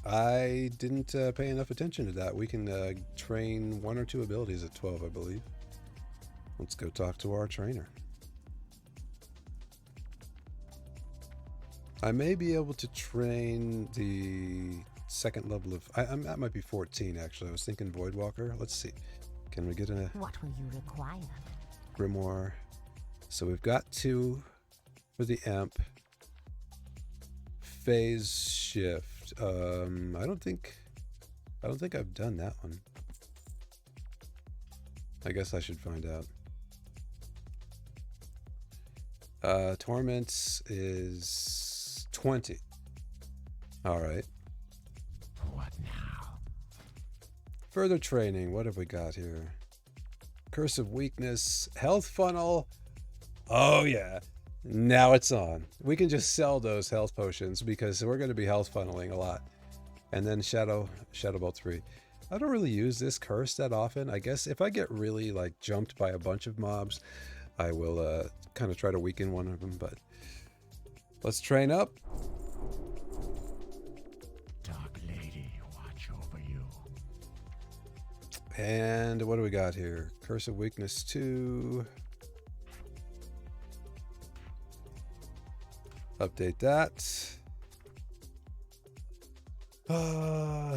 [SPEAKER 1] I didn't pay enough attention to that. We can train 1 or 2 abilities at 12, I believe. Let's go talk to our trainer. I may be able to train the 2nd level of... that might be 14, actually. I was thinking Voidwalker. Let's see. Can we get a...
[SPEAKER 2] What will you require?
[SPEAKER 1] Grimoire. So we've got 2 for the Imp. Phase shift. I don't think I've done that one. I guess I should find out. Torments is 20. All right.
[SPEAKER 3] What now?
[SPEAKER 1] Further training. What have we got here? Curse of Weakness. Health funnel. Oh yeah. Now it's on. We can just sell those health potions because we're going to be health funneling a lot. And then Shadow Bolt 3. I don't really use this curse that often. I guess if I get really like jumped by a bunch of mobs, I will kind of try to weaken one of them. But let's train up.
[SPEAKER 3] Dark Lady, watch over you.
[SPEAKER 1] And what do we got here? Curse of Weakness 2. Update that.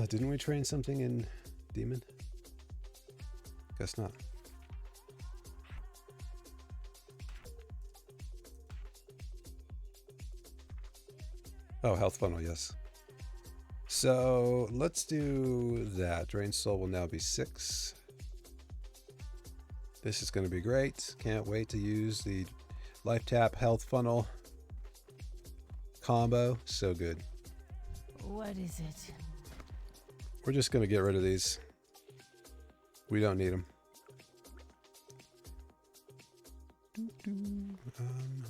[SPEAKER 1] Didn't we train something in Demon? Guess not. Oh, health funnel, yes. So let's do that. Drain Soul will now be 6. This is going to be great. Can't wait to use the Life Tap Health Funnel combo. So good.
[SPEAKER 2] What is it?
[SPEAKER 1] We're just going to get rid of these. We don't need them.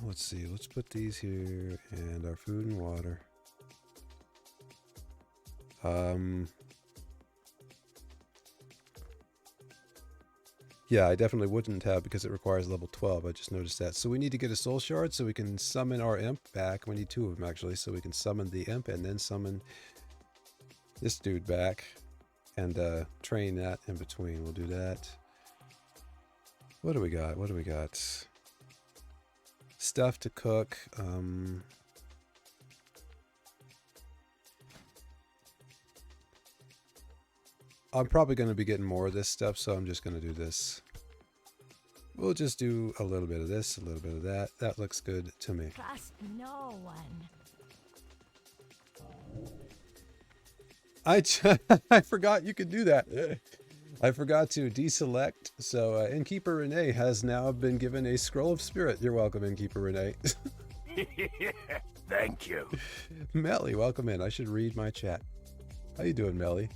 [SPEAKER 1] Let's see. Let's put these here and our food and water. Yeah, I definitely wouldn't have because it requires level 12. I just noticed that. So we need to get a soul shard so we can summon our imp back. We need 2 of them actually, so we can summon the imp and then summon this dude back and train that in between. We'll do that. What do we got? What do we got? Stuff to cook. I'm probably going to be getting more of this stuff, so I'm just going to do this. We'll just do a little bit of this, a little bit of that. That looks good to me.
[SPEAKER 2] Trust no one.
[SPEAKER 1] I forgot you could do that. I forgot to deselect. So Innkeeper Renee has now been given a scroll of spirit. You're welcome, Innkeeper Renee.
[SPEAKER 3] Thank you.
[SPEAKER 1] Melly, welcome in. I should read my chat. How you doing, Melly?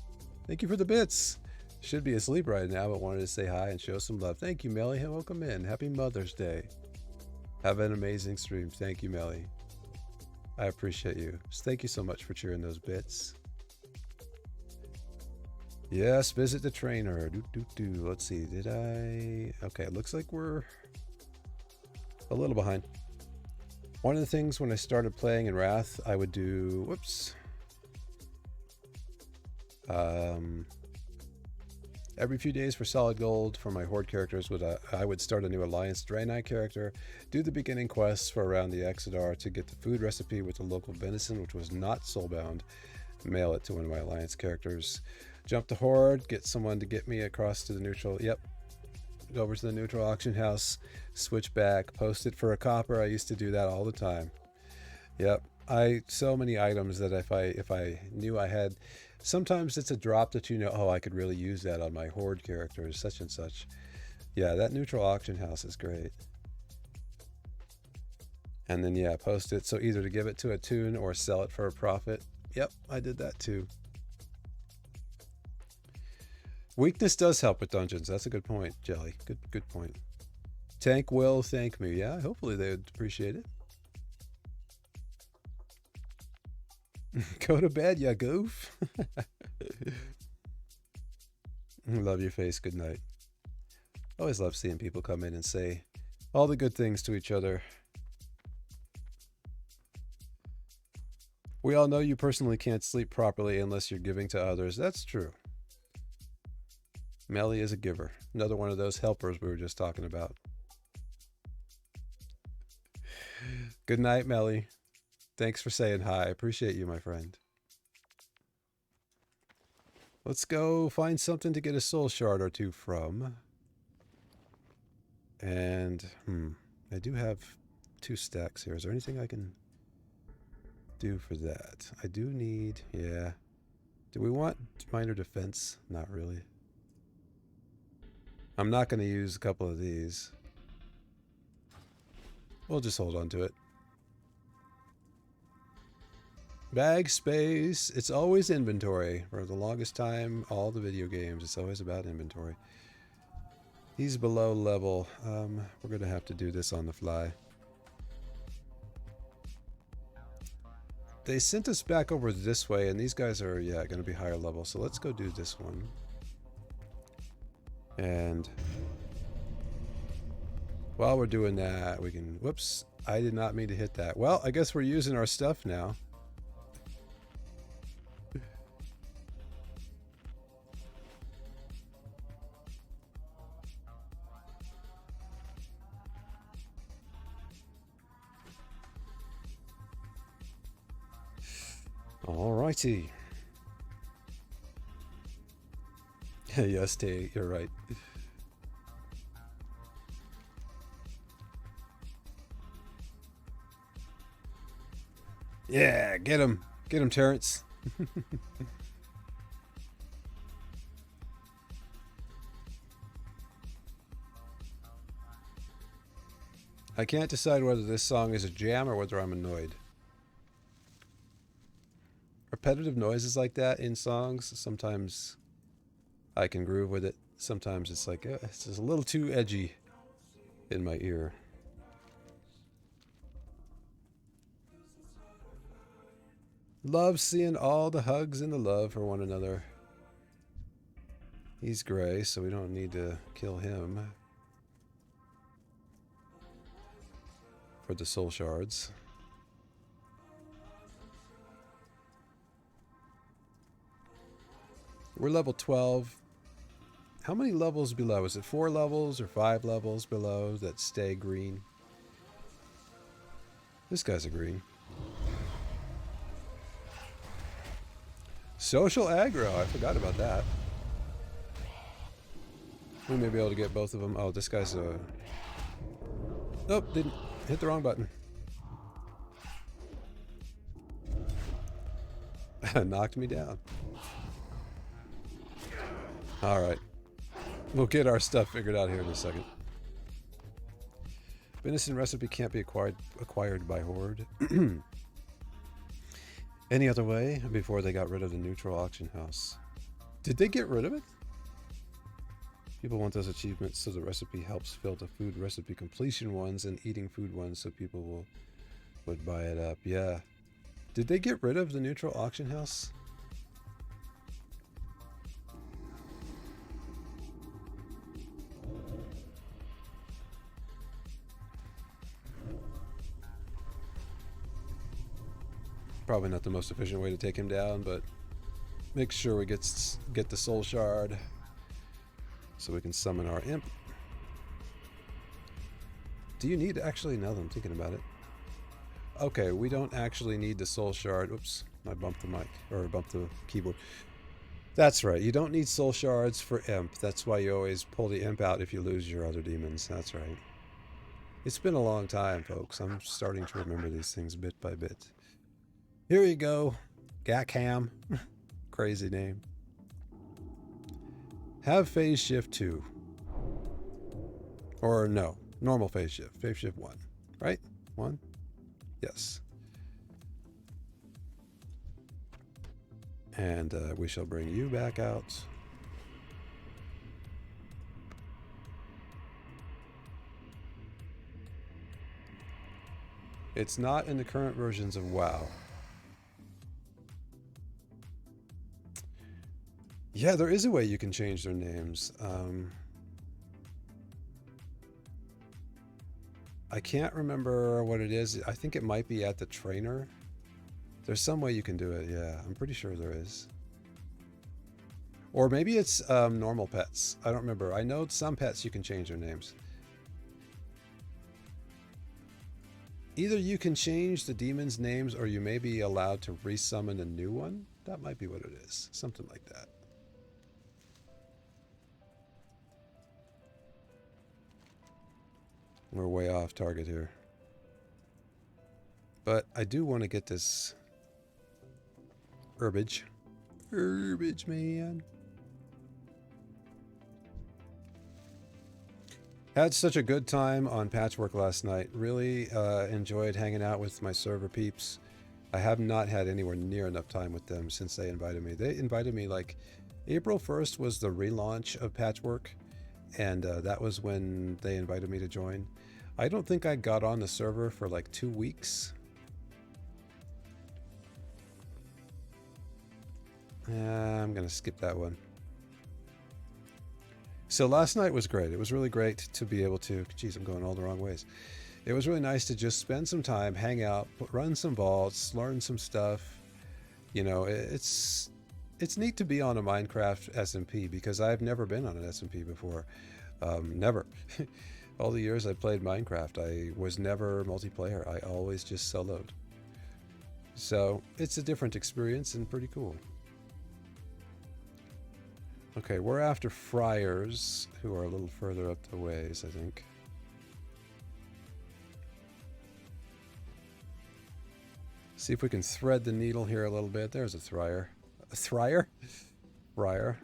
[SPEAKER 1] Thank you for the bits. Should be asleep right now, but wanted to say hi and show some love. Thank you, Melly. Welcome in. Happy Mother's Day. Have an amazing stream. Thank you, Melly. I appreciate you. Thank you so much for cheering those bits. Yes, visit the trainer. Let's see. Did I? Okay, it looks like we're a little behind. One of the things when I started playing in Wrath, I would do, whoops. Every few days for solid gold for my horde characters, I would start a new Alliance Draenei character, do the beginning quests for around the Exodar to get the food recipe with the local venison, which was not soulbound, mail it to one of my Alliance characters, jump to horde, get someone to get me across to the neutral, yep, go over to the neutral auction house, switch back, post it for a copper. I used to do that all the time. Yep, so many items that if I knew I had. Sometimes it's a drop that you know, oh, I could really use that on my horde characters, such and such. Yeah, that neutral auction house is great. And then, yeah, post it. So either to give it to a tune or sell it for a profit. Yep, I did that too. Weakness does help with dungeons. That's a good point, Jelly. Good point. Tank will thank me. Yeah, hopefully they would appreciate it. Go to bed, ya goof. Love your face. Good night. Always love seeing people come in and say all the good things to each other. We all know you personally can't sleep properly unless you're giving to others. That's true. Melly is a giver. Another one of those helpers we were just talking about. Good night, Melly. Thanks for saying hi. I appreciate you, my friend. Let's go find something to get a soul shard or two from. And, I do have 2 stacks here. Is there anything I can do for that? I do need, yeah. Do we want minor defense? Not really. I'm not going to use a couple of these. We'll just hold on to it. Bag space. It's always inventory. For the longest time, all the video games, it's always about inventory. He's below level. We're going to have to do this on the fly. They sent us back over this way, and these guys are, yeah, going to be higher level. So let's go do this one. And while we're doing that, we can... Whoops. I did not mean to hit that. Well, I guess we're using our stuff now. Alrighty. Yes, Tay, you're right. Yeah, get him. Get him, Terrence. I can't decide whether this song is a jam or whether I'm annoyed. Repetitive noises like that in songs, sometimes I can groove with it. Sometimes it's like, it's just a little too edgy in my ear. Love seeing all the hugs and the love for one another. He's gray, so we don't need to kill him for the soul shards. We're level 12. How many levels below? Is it 4 levels or 5 levels below that stay green? This guy's a green. Social aggro. I forgot about that. We may be able to get both of them. Oh, this guy's a... Nope, didn't. Hit the wrong button. Knocked me down. Alright. We'll get our stuff figured out here in a second. Venison recipe can't be acquired by Horde. Any other way before they got rid of the neutral auction house? Did they get rid of it? People want those achievements so the recipe helps fill the food recipe completion ones and eating food ones so people would buy it up. Yeah. Did they get rid of the neutral auction house? Probably not the most efficient way to take him down, but make sure we get the soul shard so we can summon our imp. Do you need actually, now that I'm thinking about it? Okay, we don't actually need the soul shard. Oops, I bumped the mic, or bumped the keyboard. That's right, you don't need soul shards for imp. That's why you always pull the imp out if you lose your other demons. That's right. It's been a long time, folks. I'm starting to remember these things bit by bit. Here you go, Gakham. Crazy name. Have phase shift 2. Or no, normal phase shift. Phase shift 1. Right? 1? Yes. And we shall bring you back out. It's not in the current versions of WoW. Yeah, there is a way you can change their names. I can't remember what it is. I think it might be at the trainer. There's some way you can do it, yeah. I'm pretty sure there is. Or maybe it's normal pets. I don't remember. I know some pets you can change their names. Either you can change the demon's names or you may be allowed to resummon a new one. That might be what it is. Something like that. We're way off target here. But I do want to get this herbage. Herbage, man. Had such a good time on Patchwork last night. Really enjoyed hanging out with my server peeps. I have not had anywhere near enough time with them since they invited me. They invited me like April 1st was the relaunch of Patchwork. And that was when they invited me to join. I don't think I got on the server for like 2 weeks. I'm going to skip that one. So last night was great. It was really great to be able to... Geez, I'm going all the wrong ways. It was really nice to just spend some time, hang out, run some vaults, learn some stuff. You know, it's neat to be on a Minecraft SMP because I've never been on an SMP before. Never. All the years I played Minecraft, I was never multiplayer. I always just soloed. So it's a different experience and pretty cool. Okay, we're after friars who are a little further up the ways, I think. See if we can thread the needle here a little bit. There's a Thryer. A Thryer? Friar.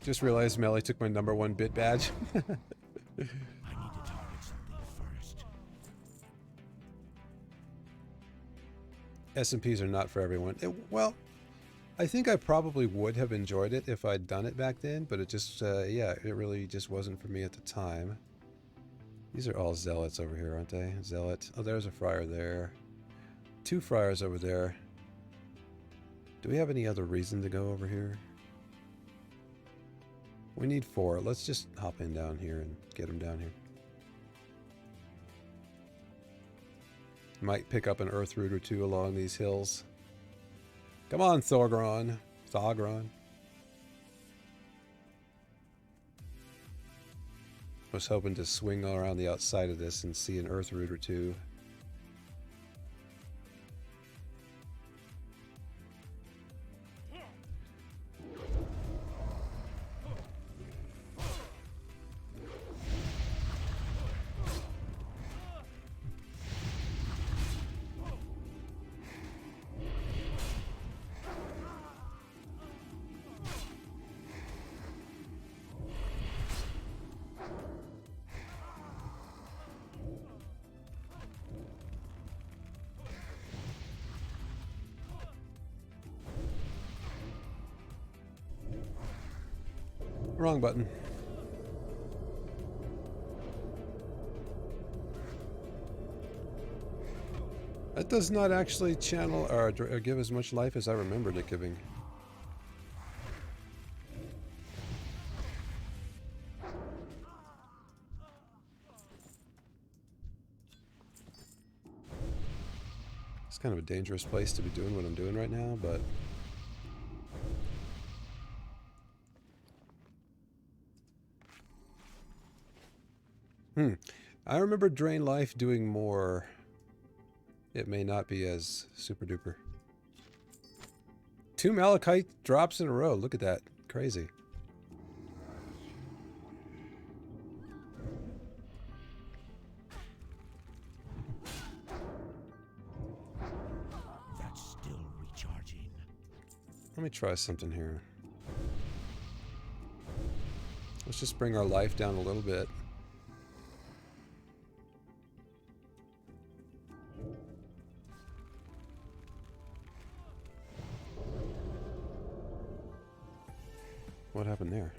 [SPEAKER 1] Just realized Melly took my #1 bit badge.
[SPEAKER 3] I need to target something first.
[SPEAKER 1] SMPs are not for everyone. Well, I think I probably would have enjoyed it if I'd done it back then, but it just, yeah, it really just wasn't for me at the time. These are all zealots over here, aren't they? Zealot. Oh, there's a friar there. 2 friars over there. Do we have any other reason to go over here? We need 4. Let's just hop in down here and get them down here. Might pick up an earth root or two along these hills. Come on, Thorgron. Thogron. I was hoping to swing around the outside of this and see an earth root or two. Wrong button. That does not actually channel or give as much life as I remembered it giving. It's kind of a dangerous place to be doing what I'm doing right now, but I remember Drain Life doing more. It may not be as super duper. 2 Malachite drops in a row. Look at that. Crazy.
[SPEAKER 3] That's still recharging.
[SPEAKER 1] Let me try something here. Let's just bring our life down a little bit. What happened there?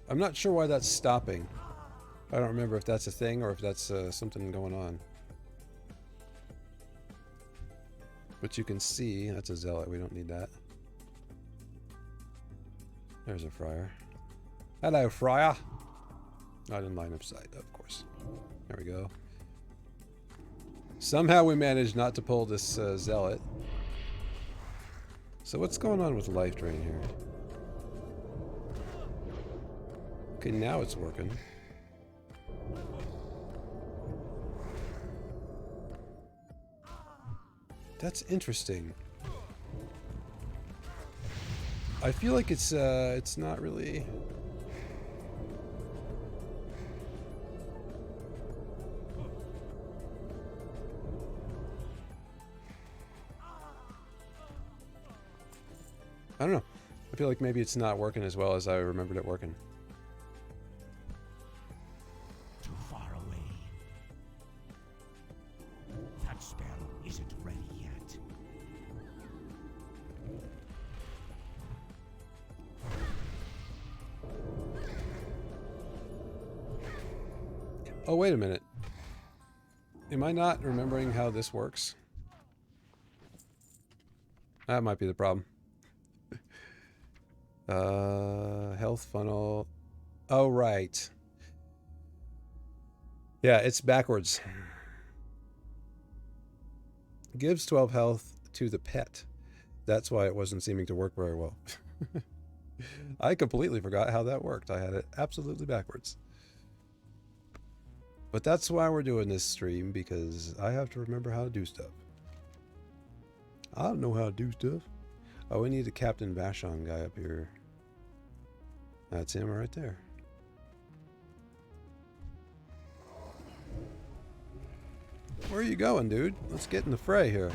[SPEAKER 1] I'm not sure why that's stopping. I don't remember if that's a thing or if that's something going on. But you can see, that's a zealot, we don't need that. There's a friar. Hello, friar. Not in line of sight, of course. There we go. Somehow we managed not to pull this zealot. So what's going on with life drain here? Okay, now it's working. That's interesting. I feel like it's not really. I don't know. I feel like maybe it's not working as well as I remembered it working.
[SPEAKER 3] Too far away. That spell isn't ready yet.
[SPEAKER 1] Oh, wait a minute. Am I not remembering how this works? That might be the problem. Health funnel. Oh, right. Yeah, it's backwards. Gives 12 health to the pet. That's why it wasn't seeming to work very well. I completely forgot how that worked. I had it absolutely backwards. But that's why we're doing this stream, because I have to remember how to do stuff. I don't know how to do stuff. Oh, we need a Captain Vashon guy up here. That's him right there. Where are you going, dude? Let's get in the fray here.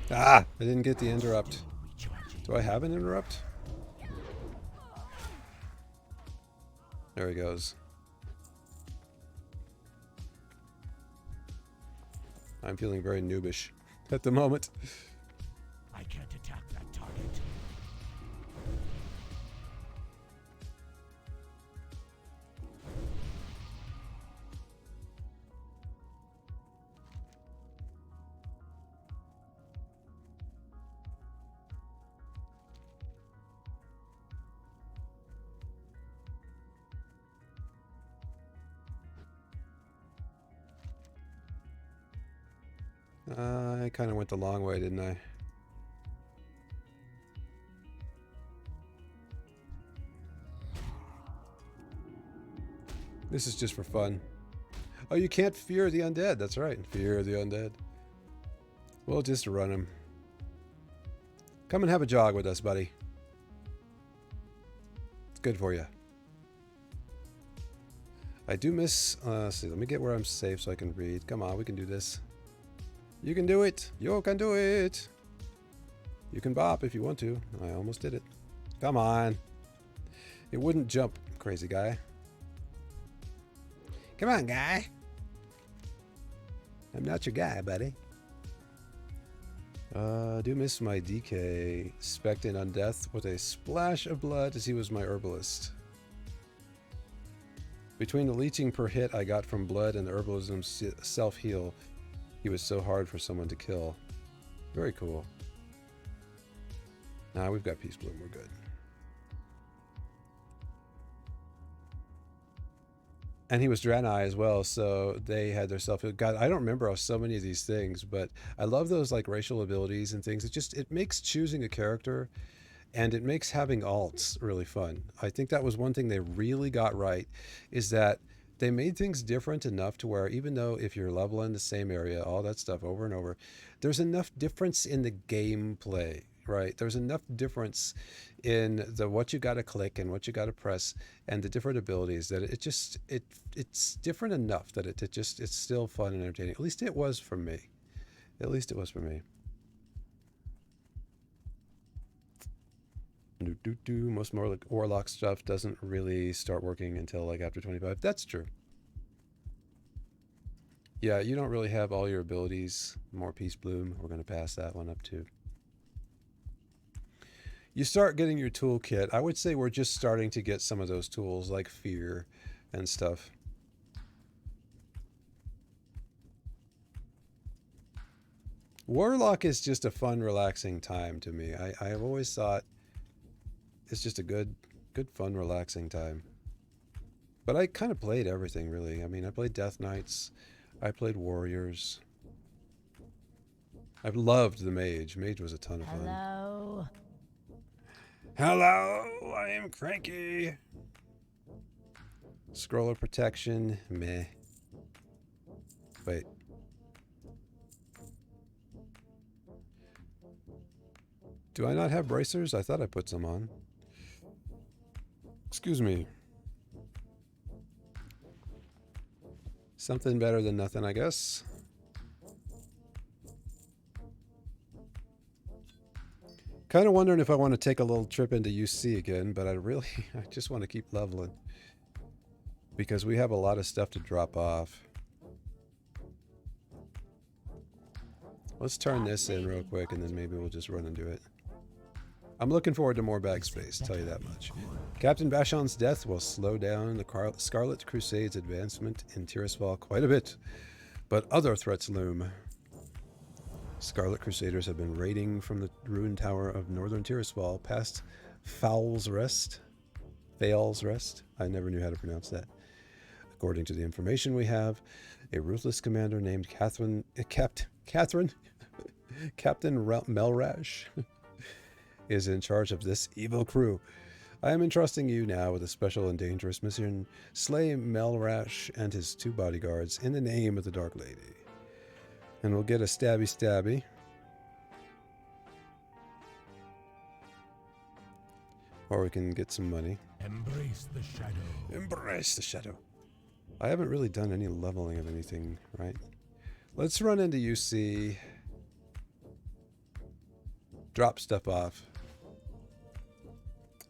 [SPEAKER 1] Ah! I didn't get the interrupt. Do I have an interrupt? There he goes. I'm feeling very noobish at the moment.
[SPEAKER 3] I can't attack that target.
[SPEAKER 1] I kind of went the long way, didn't I? This is just for fun. Oh, you can't fear the undead. That's right. Fear the undead. We'll just run him. Come and have a jog with us, buddy. It's good for you. I do miss... let's see, let me get where I'm safe so I can read. Come on, we can do this. You can do it. You can do it. You can bop if you want to. I almost did it. Come on. It wouldn't jump, crazy guy. Come on, guy. I'm not your guy, buddy. I do miss my DK, Spectin Undeath with a splash of blood as he was my herbalist. Between the leeching per hit I got from blood and the herbalism self-heal, he was so hard for someone to kill. Very cool. Nah, we've got Peace Bloom, we're good. And he was Draenei as well, so they had their self-heal. God, I don't remember so many of these things, but I love those like racial abilities and things. It makes choosing a character and it makes having alts really fun. I think that was one thing they really got right, is that they made things different enough to where even though if you're leveling the same area, all that stuff over and over, there's enough difference in the gameplay, right? There's enough difference in the what you got to click and what you got to press and the different abilities that it's different enough that it's still fun and entertaining. At least it was for me. At least it was for me. Most more like Warlock stuff doesn't really start working until like after 25. That's true. Yeah, you don't really have all your abilities. More Peace Bloom. We're going to pass that one up too. You start getting your toolkit. I would say we're just starting to get some of those tools like Fear and stuff. Warlock is just a fun, relaxing time to me. I've always thought it's just a good, fun, relaxing time. But I kind of played everything, really. I mean, I played Death Knights. I played Warriors. I've loved the Mage. Mage was a ton of fun.
[SPEAKER 2] Hello.
[SPEAKER 1] Hello, I am Cranky. Scroller protection, meh. Wait. Do I not have bracers? I thought I put some on. Excuse me. Something better than nothing, I guess. Kind of wondering if I want to take a little trip into UC again, but I just want to keep leveling. Because we have a lot of stuff to drop off. Let's turn this in real quick and then maybe we'll just run and do it. I'm looking forward to more bag space, tell you that much. Captain Vashon's death will slow down the Scarlet Crusade's advancement in Tirisfal quite a bit, but other threats loom. Scarlet Crusaders have been raiding from the ruined tower of northern Tirisfal past Fowl's Rest. Fail's Rest? I never knew how to pronounce that. According to the information we have, a ruthless commander named Captain Melrash is in charge of this evil crew. I am entrusting you now with a special and dangerous mission. Slay Melrash and his 2 bodyguards in the name of the Dark Lady. And we'll get a stabby. Or we can get some money.
[SPEAKER 3] Embrace the shadow.
[SPEAKER 1] Embrace the shadow. I haven't really done any leveling of anything, right? Let's run into UC. Drop stuff off.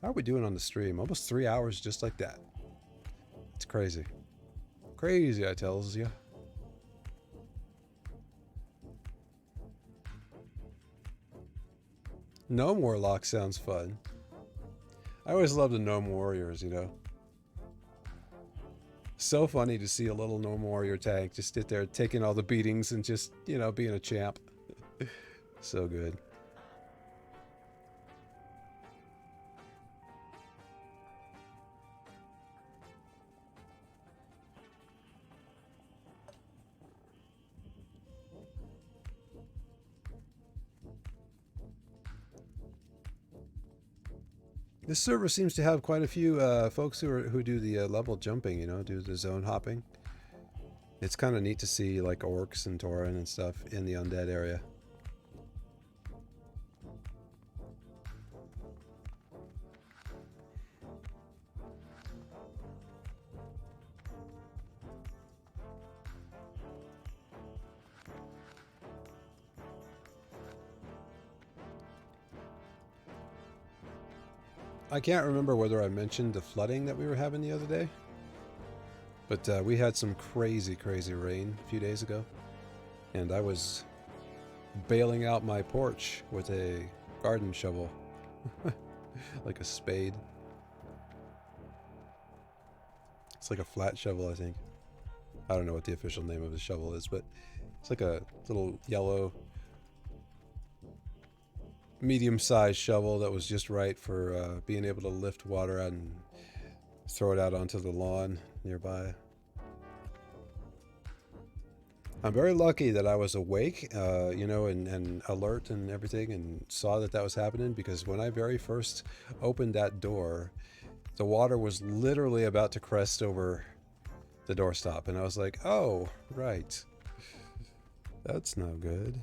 [SPEAKER 1] How are we doing on the stream? Almost 3 hours just like that. It's crazy. Crazy, I tells you. Gnome Warlock sounds fun. I always love the Gnome Warriors, you know. So funny to see a little Gnome Warrior tank just sit there taking all the beatings and just, you know, being a champ. So good. This server seems to have quite a few folks who do the level jumping, you know, do the zone hopping. It's kind of neat to see like orcs and tauren and stuff in the undead area. I can't remember whether I mentioned the flooding that we were having the other day, but we had some crazy rain a few days ago, and I was bailing out my porch with a garden shovel, like a spade. It's like a flat shovel, I think. I don't know what the official name of the shovel is, but it's like a little yellow medium-sized shovel that was just right for being able to lift water out and throw it out onto the lawn nearby. I'm very lucky that I was awake, you know, and alert and everything, and saw that was happening, because when I very first opened that door, the water was literally about to crest over the doorstop, and I was like, oh, right. That's no good.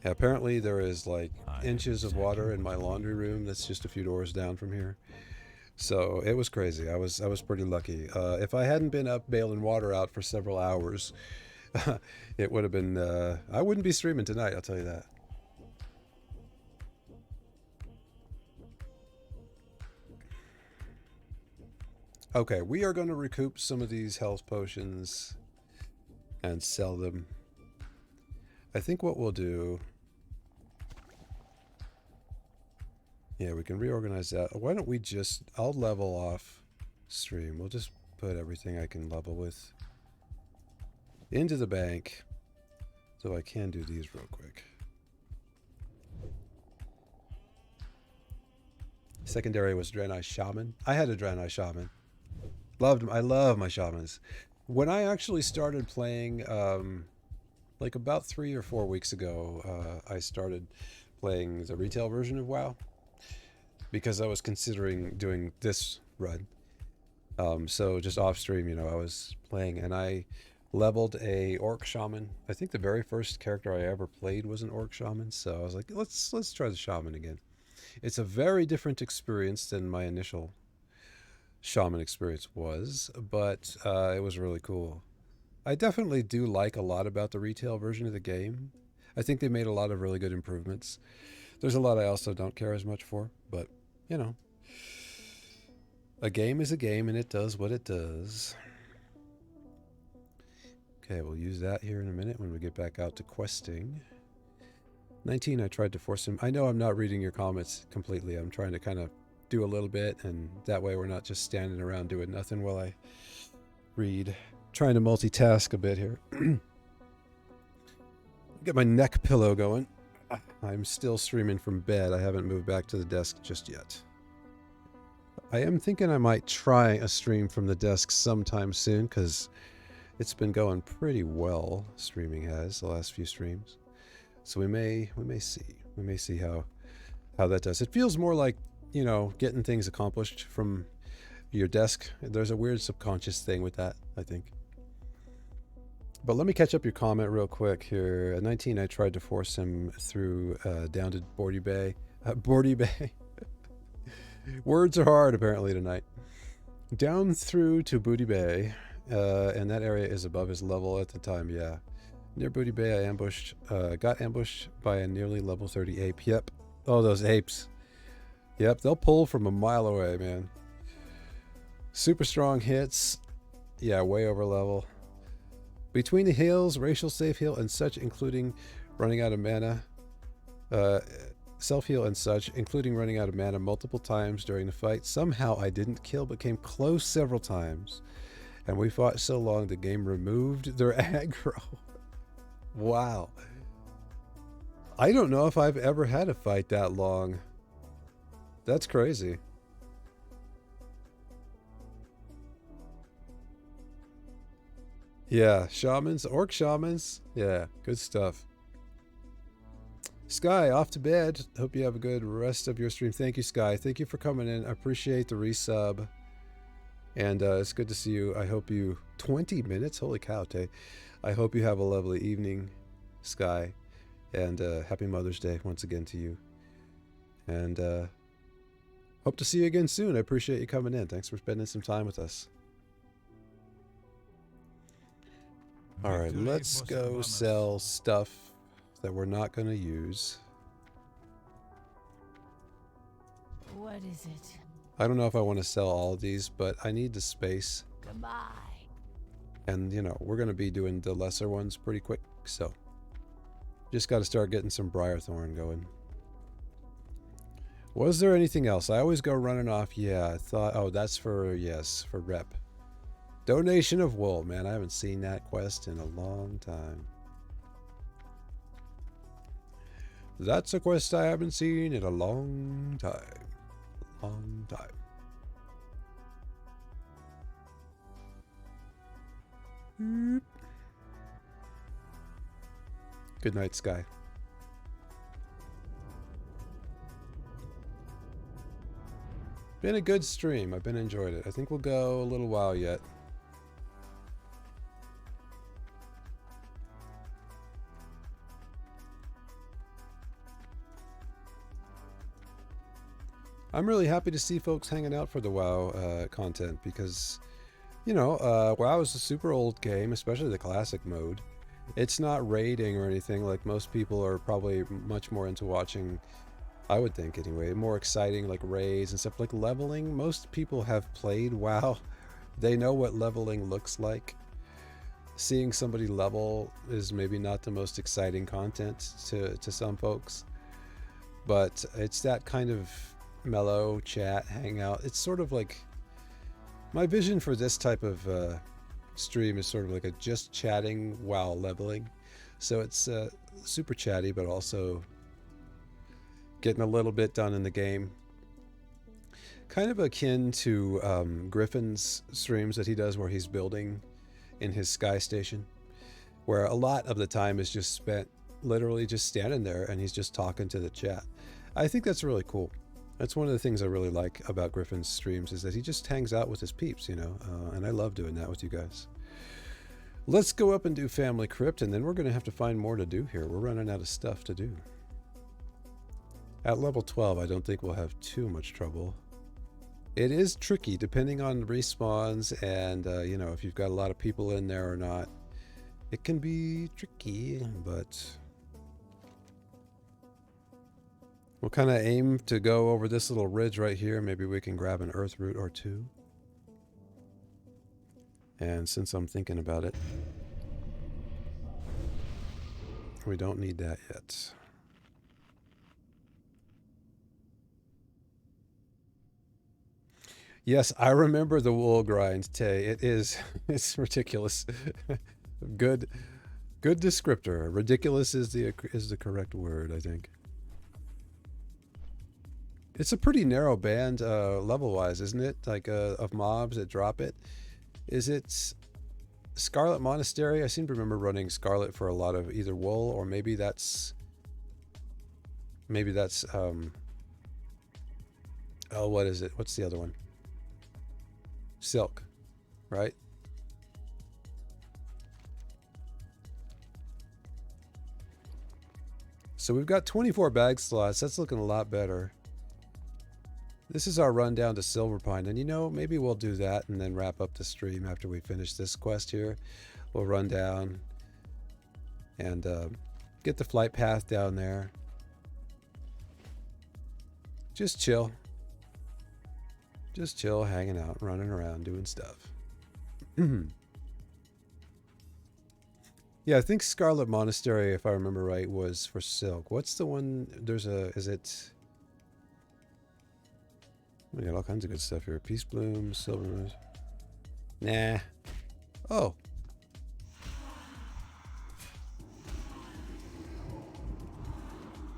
[SPEAKER 1] Yeah, apparently there is like inches of water in my laundry room that's just a few doors down from here. So it was crazy. I was pretty lucky. If I hadn't been up bailing water out for several hours, it would have been, I wouldn't be streaming tonight, I'll tell you that. Okay, we are going to recoup some of these health potions and sell them. I think what we'll do... Yeah, we can reorganize that. Why don't we just... I'll level off stream. We'll just put everything I can level with into the bank. So I can do these real quick. Secondary was Draenei Shaman. I had a Draenei Shaman. I love my shamans. When I actually started playing, like about 3 or 4 weeks ago, I started playing the retail version of WoW, because I was considering doing this run. So just off stream, you know, I was playing, and I leveled a orc shaman. I think the very first character I ever played was an orc shaman, so I was like, let's try the shaman again. It's a very different experience than my initial shaman experience was, but it was really cool. I definitely do like a lot about the retail version of the game. I think they made a lot of really good improvements. There's a lot I also don't care as much for, but, you know, a game is a game, and it does what it does. Okay, we'll use that here in a minute when we get back out to questing. 19, I tried to force him. I know I'm not reading your comments completely. I'm trying to kind of do a little bit, and that way we're not just standing around doing nothing while I read. Trying to multitask a bit here. Get my neck pillow going. I'm still streaming from bed. I haven't moved back to the desk just yet. I am thinking I might try a stream from the desk sometime soon, because it's been going pretty well, streaming has, the last few streams. So we may see how that does. It feels more like, you know, getting things accomplished from your desk. There's a weird subconscious thing with that, I think. But let me catch up your comment real quick here. At 19, I tried to force him through down to Bordy Bay. Bordy Bay. Words are hard apparently tonight. Down through to Booty Bay, and that area is above his level at the time. Yeah, near Booty Bay, I got ambushed by a nearly level 30 ape. Yep. Oh, those apes. Yep, they'll pull from a mile away, man. Super strong hits. Yeah, way over level. Between the heals, racial safe heal and such, including running out of mana, self-heal and such, including running out of mana multiple times during the fight. Somehow I didn't kill, but came close several times. And we fought so long the game removed their aggro. Wow. I don't know if I've ever had a fight that long. That's crazy. Yeah, shamans, orc shamans. Yeah, good stuff. Sky, off to bed. Hope you have a good rest of your stream. Thank you, Sky. Thank you for coming in. I appreciate the resub. And it's good to see you. I hope you... 20 minutes? Holy cow, Tay. I hope you have a lovely evening, Sky. And happy Mother's Day once again to you. And hope to see you again soon. I appreciate you coming in. Thanks for spending some time with us. All right, let's go sell stuff that we're not going to use.
[SPEAKER 2] What is it?
[SPEAKER 1] I don't know if I want to sell all of these, but I need the space.
[SPEAKER 2] Goodbye.
[SPEAKER 1] And, you know, we're going to be doing the lesser ones pretty quick, so just got to start getting some Briarthorn going. Was there anything else? I always go running off. Yeah, I thought, oh, that's for, yes, for rep. Donation of wool. Man, I haven't seen that quest in a long time. That's a quest I haven't seen in a long time. Long time. Good night, Sky. Been a good stream. I've been enjoying it. I think we'll go a little while yet. I'm really happy to see folks hanging out for the WoW content because, you know, WoW is a super old game, especially the classic mode. It's not raiding or anything like most people are probably much more into watching, I would think anyway, more exciting like raids and stuff like leveling. Most people have played WoW. They know what leveling looks like. Seeing somebody level is maybe not the most exciting content to some folks, but it's that kind of mellow chat hangout. It's sort of like my vision for this type of stream is sort of like a just chatting while leveling. So it's super chatty, but also getting a little bit done in the game. Kind of akin to Griffin's streams that he does where he's building in his sky station, where a lot of the time is just spent literally just standing there and he's just talking to the chat. I think that's really cool. That's one of the things I really like about Griffin's streams is that he just hangs out with his peeps, you know, and I love doing that with you guys. Let's go up and do Family Crypt, and then we're going to have to find more to do here. We're running out of stuff to do. At level 12, I don't think we'll have too much trouble. It is tricky depending on respawns and, you know, if you've got a lot of people in there or not. It can be tricky, but we'll kind of aim to go over this little ridge right here. Maybe we can grab an earth root or two. And since I'm thinking about it, we don't need that yet. Yes, I remember the wool grind, Tay. It is, it's ridiculous. Good descriptor. Ridiculous is the correct word, I think. It's a pretty narrow band level-wise, isn't it? Like of mobs that drop it. Is it Scarlet Monastery? I seem to remember running Scarlet for a lot of either wool or maybe that's oh, what is it? What's the other one? Silk, right? So we've got 24 bag slots. That's looking a lot better. This is our run down to Silverpine, and you know, maybe we'll do that and then wrap up the stream after we finish this quest here. We'll run down and get the flight path down there. Just chill. Just chill, hanging out, running around, doing stuff. Yeah, I think Scarlet Monastery, if I remember right, was for Silk. What's the one? There's a, is it... We got all kinds of good stuff here. Peace Bloom, Silver Rose. Nah. Oh.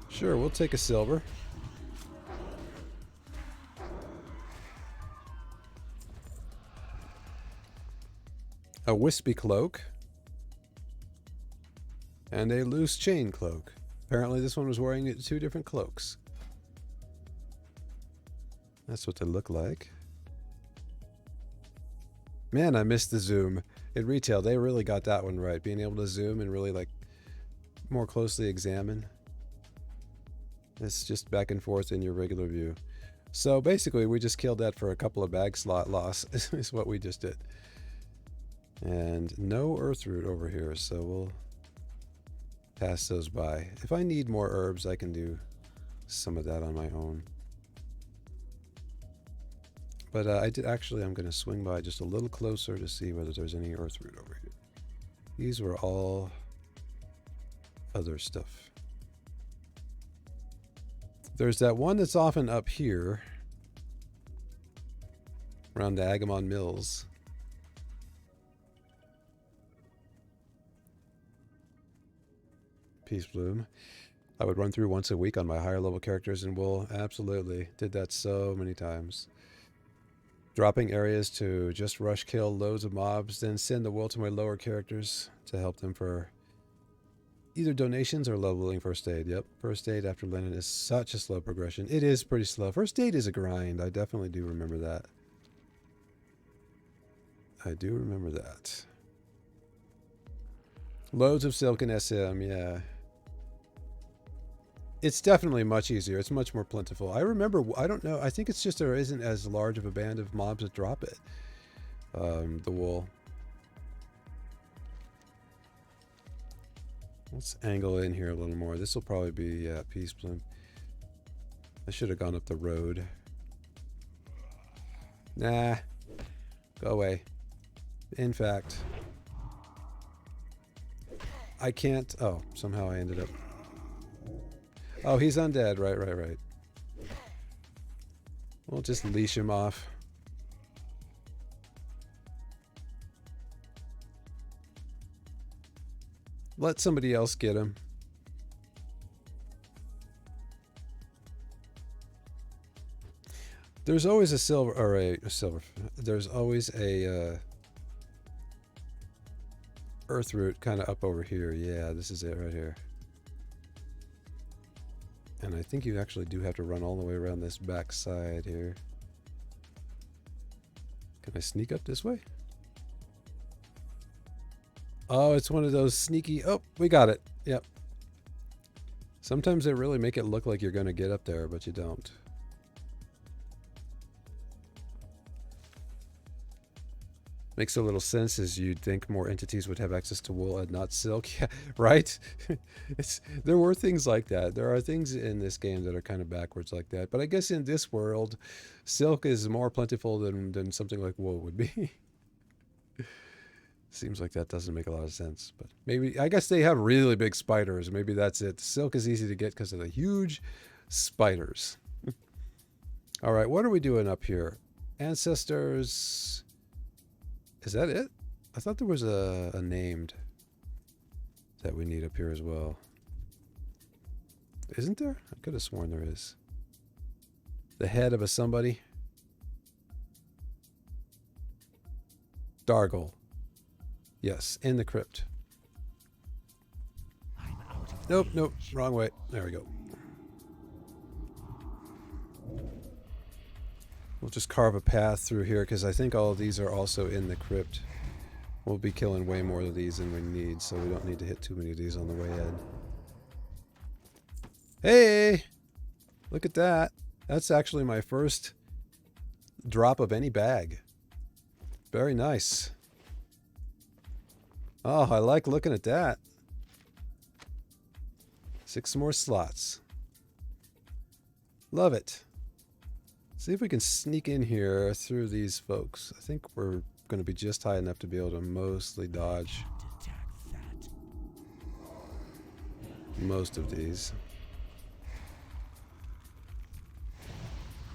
[SPEAKER 1] Sure, we'll take a silver. A wispy cloak. And a loose chain cloak. Apparently this one was wearing 2 different cloaks. That's what they look like. Man, I missed the zoom. In retail, they really got that one right. Being able to zoom and really like more closely examine. It's just back and forth in your regular view. So basically, we just killed that for a couple of bag slot loss, is what we just did. And no earth root over here, so we'll pass those by. If I need more herbs, I can do some of that on my own. But I'm going to swing by just a little closer to see whether there's any earth root over here. These were all other stuff. There's that one that's often up here around the Agamon Mills. Peace Bloom. I would run through once a week on my higher level characters, and we'll absolutely did that so many times. Dropping areas to just rush kill loads of mobs, then send the wool to my lower characters to help them for either donations or leveling first aid. Yep, first aid after Lennon is such a slow progression. It is pretty slow. First aid is a grind. I definitely do remember that. I do remember that. Loads of silk and SM, yeah. It's definitely much easier. It's much more plentiful. I remember, I don't know, I think it's just there isn't as large of a band of mobs that drop it. The wool. Let's angle in here a little more. This will probably be Peace Bloom. I should have gone up the road. Nah. Go away. In fact, I can't. Oh, somehow I ended up. Oh, he's undead. Right. We'll just leash him off. Let somebody else get him. There's always a silver, or a silver. There's always a earth root kind of up over here. Yeah, this is it right here. And I think you actually do have to run all the way around this back side here. Can I sneak up this way? Oh, it's one of those sneaky... Oh, we got it. Yep. Sometimes they really make it look like you're going to get up there, but you don't. Makes a little sense, as you'd think more entities would have access to wool and not silk. Yeah, right? There were things like that. There are things in this game that are kind of backwards like that. But I guess in this world, silk is more plentiful than something like wool would be. Seems like that doesn't make a lot of sense. But maybe, I guess they have really big spiders. Maybe that's it. Silk is easy to get because of the huge spiders. All right, what are we doing up here? Ancestors... Is that it? I thought there was a named that we need up here as well. Isn't there? I could have sworn there is. The head of a somebody. Dargle. Yes, in the crypt. Nope, wrong way. There we go. We'll just carve a path through here because I think all of these are also in the crypt. We'll be killing way more of these than we need, so we don't need to hit too many of these on the way in. Hey! Look at that. That's actually my first drop of any bag. Very nice. Oh, I like looking at that. 6 more slots. Love it. See if we can sneak in here through these folks. I think we're going to be just high enough to be able to mostly dodge most of these.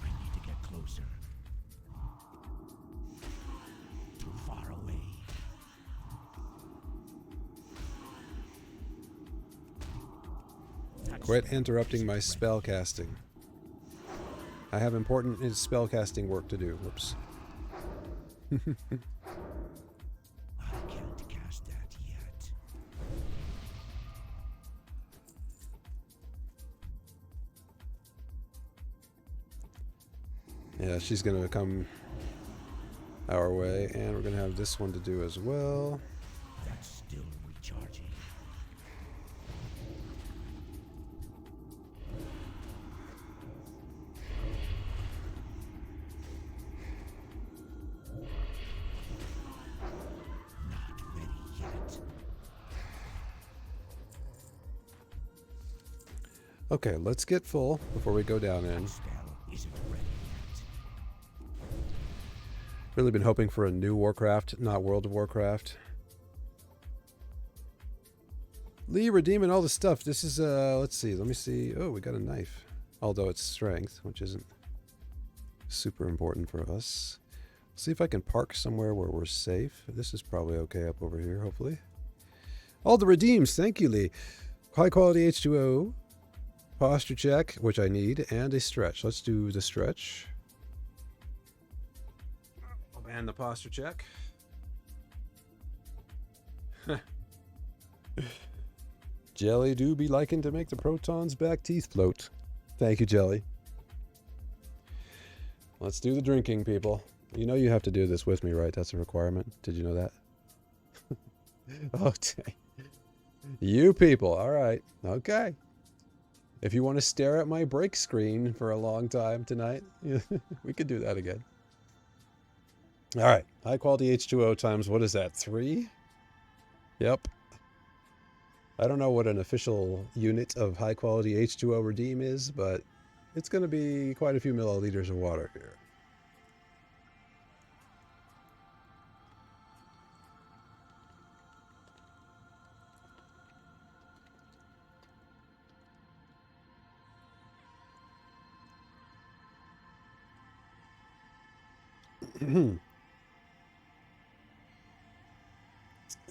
[SPEAKER 3] I need to get closer. Too far away.
[SPEAKER 1] Quit interrupting my spell casting. I have important spellcasting work to do. Whoops.
[SPEAKER 3] I can't cast that yet.
[SPEAKER 1] Yeah, she's gonna come our way, and we're gonna have this one to do as well.
[SPEAKER 3] That's still recharging. Not ready yet.
[SPEAKER 1] Okay, let's get full before we go down in.
[SPEAKER 3] That spell isn't ready yet.
[SPEAKER 1] Really been hoping for a new Warcraft, not World of Warcraft. Lee redeeming all the stuff. This is, let's see. Let me see. Oh, we got a knife. Although it's strength, which isn't super important for us. See if I can park somewhere where we're safe. This is probably okay up over here, hopefully. All the redeems. Thank you, Lee. High quality H2O. Posture check, which I need, and a stretch. Let's do the stretch. And the posture check. Jelly do be liking to make the Proton's back teeth float. Thank you, Jelly. Let's do the drinking, people. You know you have to do this with me, right? That's a requirement. Did you know that? Okay. You people. All right. Okay. If you want to stare at my break screen for a long time tonight, we could do that again. All right. High quality H2O times, what is that? 3? Yep. I don't know what an official unit of high quality H2O redeem is, but it's going to be quite a few milliliters of water here.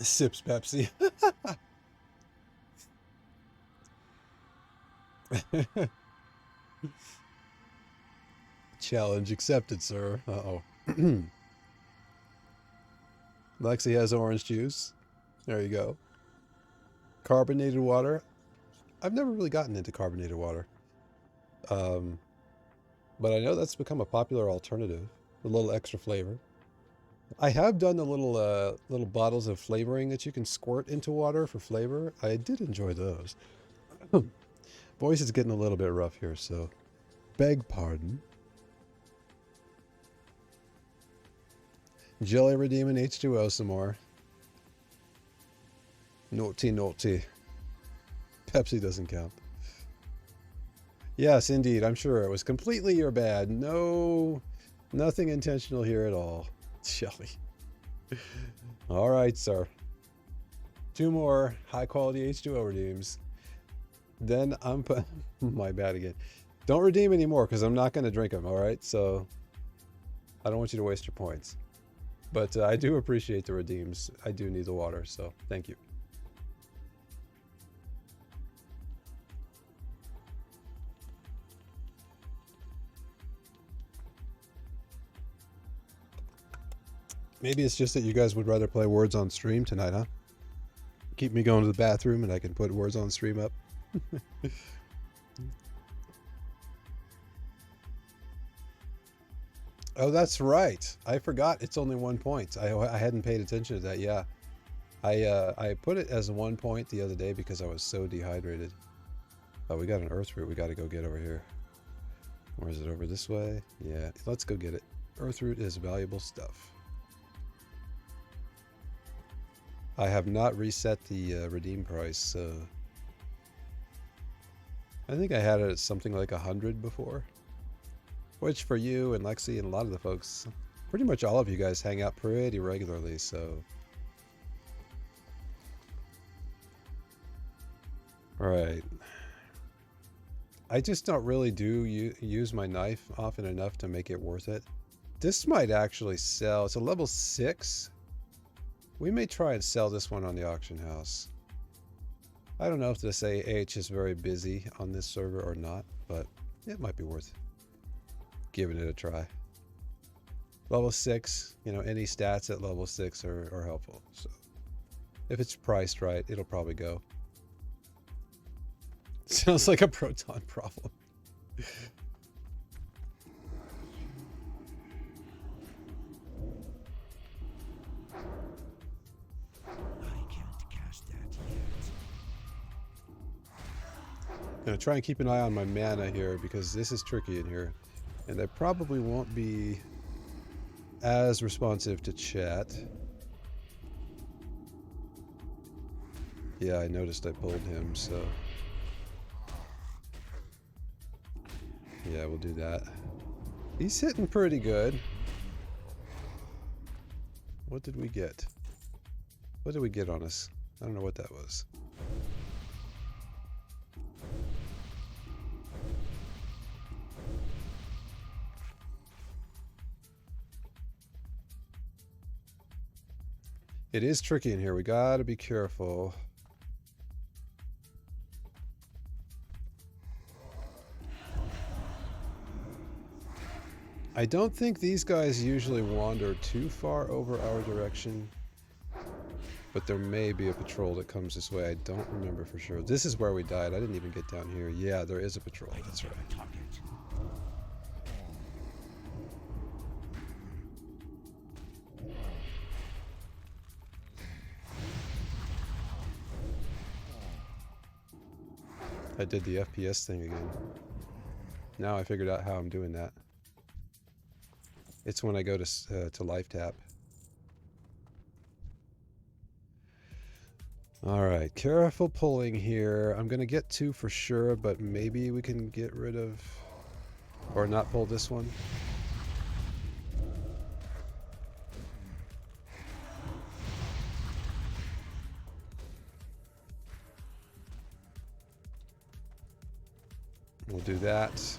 [SPEAKER 1] Sips Pepsi. Challenge accepted, sir. Uh-oh. Lexi has orange juice. There you go. Carbonated water. I've never really gotten into carbonated water. But I know that's become a popular alternative. A little extra flavor. I have done the little bottles of flavoring that you can squirt into water for flavor. I did enjoy those. Voice is getting a little bit rough here, so beg pardon. Jelly redeeming H2O some more. Naughty, naughty. Pepsi doesn't count. Yes, indeed. I'm sure it was completely your bad. No, nothing intentional here at all. Jelly. All right, sir. 2 more high quality H2O redeems. Then I'm my bad again. Don't redeem anymore because I'm not going to drink them. All right, so I don't want you to waste your points. But I do appreciate the redeems. I do need the water, so thank you. Maybe it's just that you guys would rather play Words on Stream tonight, huh? Keep me going to the bathroom and I can put Words on Stream up. Oh, that's right. I forgot it's only 1 point. I hadn't paid attention to that. Yeah. I put it as 1 point the other day because I was so dehydrated. Oh, we got an earth root we got to go get over here. Or is it over this way? Yeah, let's go get it. Earth root is valuable stuff. I have not reset the redeem price, so I think I had it at something like 100 before. Which for you and Lexi and a lot of the folks, pretty much all of you guys hang out pretty regularly, so. Alright. I just don't really use my knife often enough to make it worth it. This might actually sell. It's a level 6. We may try and sell this one on the auction house. I don't know if this AH is very busy on this server or not, but it might be worth giving it a try. Level 6, you know, any stats at level 6 are helpful. So if it's priced right, it'll probably go. Sounds like a Proton problem. Gonna try and keep an eye on my mana here because this is tricky in here. And I probably won't be as responsive to chat. Yeah, I noticed I pulled him, so... yeah, we'll do that. He's hitting pretty good. What did we get? What did we get on us? I don't know what that was. It is tricky in here. We gotta be careful. I don't think these guys usually wander too far over our direction, but there may be a patrol that comes this way. I don't remember for sure. This is where we died. I didn't even get down here. Yeah, there is a patrol. That's right. I did the FPS thing again. Now I figured out how I'm doing that. It's when I go to life tap. Alright, careful pulling here. I'm gonna get 2 for sure, but maybe we can get rid of... or not pull this one. We'll do that.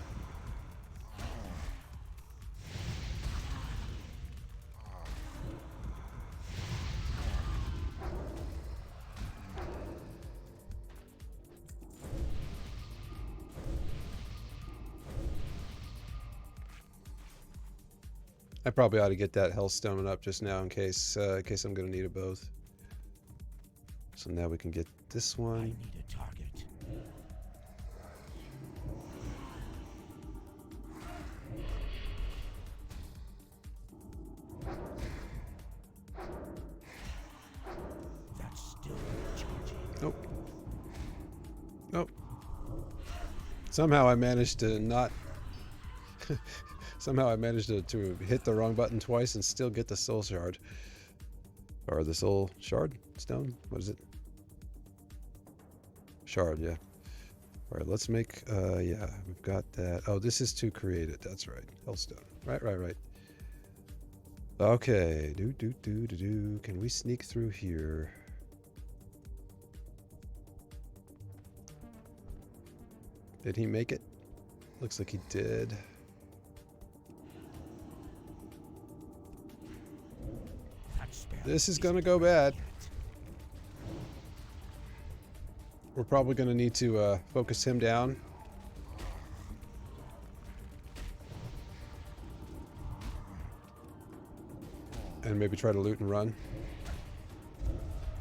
[SPEAKER 1] I probably ought to get that Hellstone up just now in case I'm going to need it both. So now we can get this one.
[SPEAKER 3] I need a target. That's still charging.
[SPEAKER 1] Nope. Nope. Somehow I managed to not... Somehow I managed to hit the wrong button twice and still get the soul shard. Or the soul shard? Stone? What is it? Shard, yeah. Alright, let's make, yeah, we've got that. Oh, this is to create it. That's right. Hellstone. Right. Okay. Can we sneak through here? Did he make it? Looks like he did. This is gonna go bad. We're probably gonna need to focus him down. And maybe try to loot and run.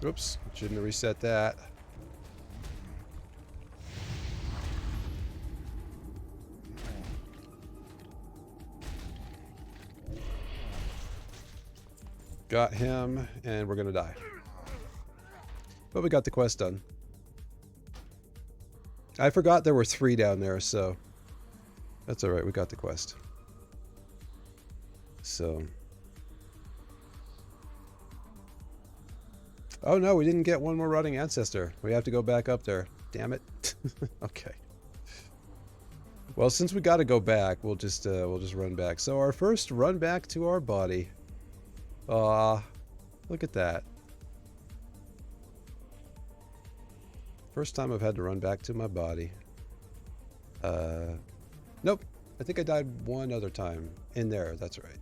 [SPEAKER 1] Oops, shouldn't have reset that. Got him, and we're gonna die. But we got the quest done. I forgot there were 3 down there, so that's alright, we got the quest. So. Oh no, we didn't get one more rotting ancestor. We have to go back up there. Damn it. Okay. Well, since we gotta go back, we'll just run back. So our first run back to our body. Look at that. First time I've had to run back to my body. Nope. I think I died one other time. In there, that's right.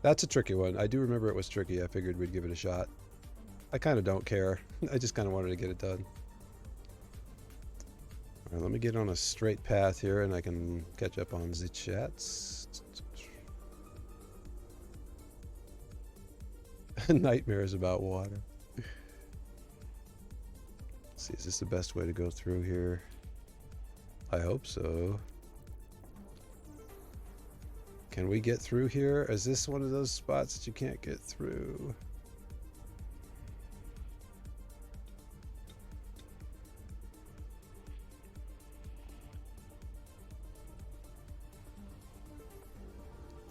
[SPEAKER 1] That's a tricky one. I do remember it was tricky. I figured we'd give it a shot. I kind of don't care. I just kind of wanted to get it done. Alright, let me get on a straight path here and I can catch up on the chats. Nightmares about water. Let's see, is this the best way to go through here? I hope so. Can we get through here? Is this one of those spots that you can't get through?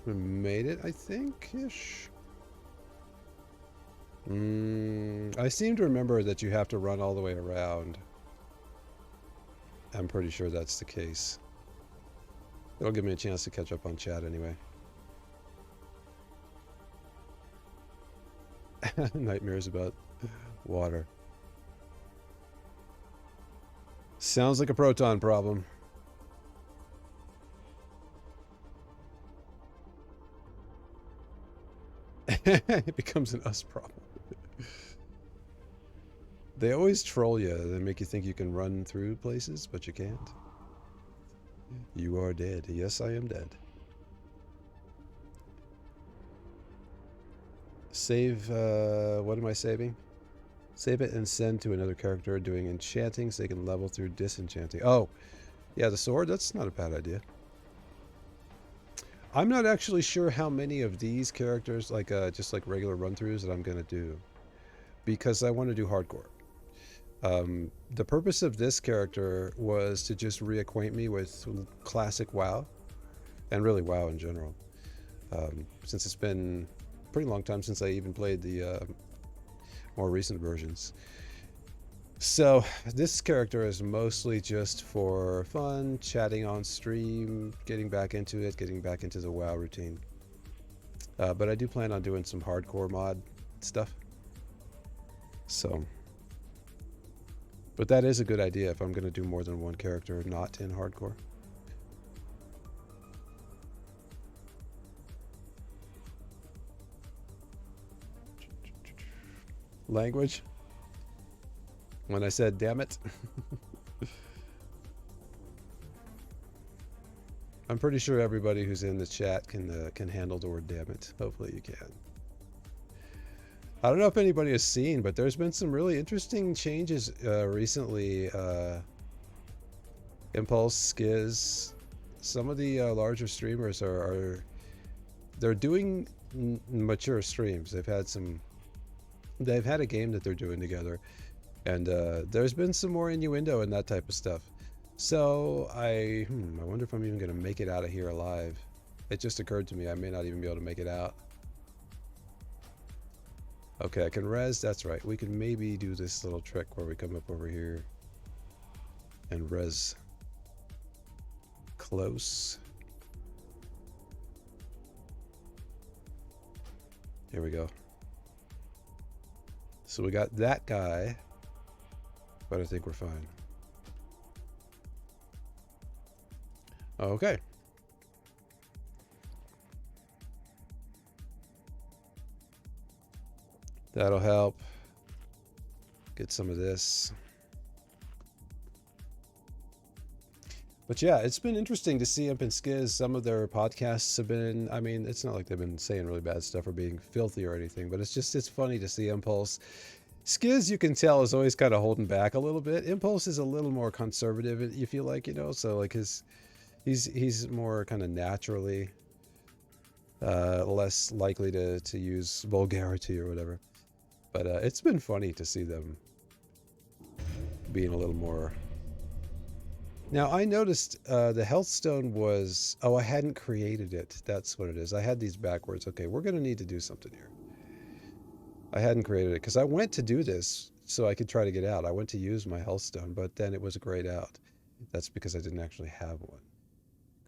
[SPEAKER 1] We made it, I think, ish. I seem to remember that you have to run all the way around. I'm pretty sure that's the case. It'll give me a chance to catch up on chat anyway. Nightmares about water. Sounds like a proton problem. It becomes an us problem. They always troll you. They make you think you can run through places, but you can't. You are dead. Yes, I am dead. Save, what am I saving? Save it and send to another character doing enchanting so they can level through disenchanting. Oh, yeah, the sword, that's not a bad idea. I'm not actually sure how many of these characters, like just like regular run-throughs, that I'm going to do. Because I want to do hardcore. The purpose of this character was to just reacquaint me with classic WoW. And really WoW in general. Since it's been a pretty long time since I even played the more recent versions. So this character is mostly just for fun, chatting on stream, getting back into it, getting back into the WoW routine. But I do plan on doing some hardcore mod stuff. So, but that is a good idea if I'm going to do more than one character not in hardcore. Language? When I said damn it. I'm pretty sure everybody who's in the chat can handle the word damn it. Hopefully you can. I don't know if anybody has seen, but there's been some really interesting changes recently. Impulse, Skiz, some of the larger streamers they're doing mature streams. They've had a game that they're doing together. And there's been some more innuendo and that type of stuff. So I wonder if I'm even going to make it out of here alive. It just occurred to me I may not even be able to make it out. Okay, I can res. That's right. We can maybe do this little trick where we come up over here and res close. Here we go. So we got that guy. But I think we're fine. Okay. That'll help. Get some of this. But yeah, it's been interesting to see Imp and Skiz. Some of their podcasts have been, I mean, it's not like they've been saying really bad stuff or being filthy or anything, but it's funny to see Impulse. Skiz, you can tell, is always kind of holding back a little bit. Impulse is a little more conservative, you feel like, you know, so like he's more kind of naturally less likely to use vulgarity or whatever. But it's been funny to see them being a little more. Now I noticed the health stone was, I hadn't created it. That's what it is. I had these backwards. Okay, we're gonna need to do something here. I hadn't created it because I went to do this so I could try to get out. I went to use my health stone, but then it was grayed out. That's because I didn't actually have one.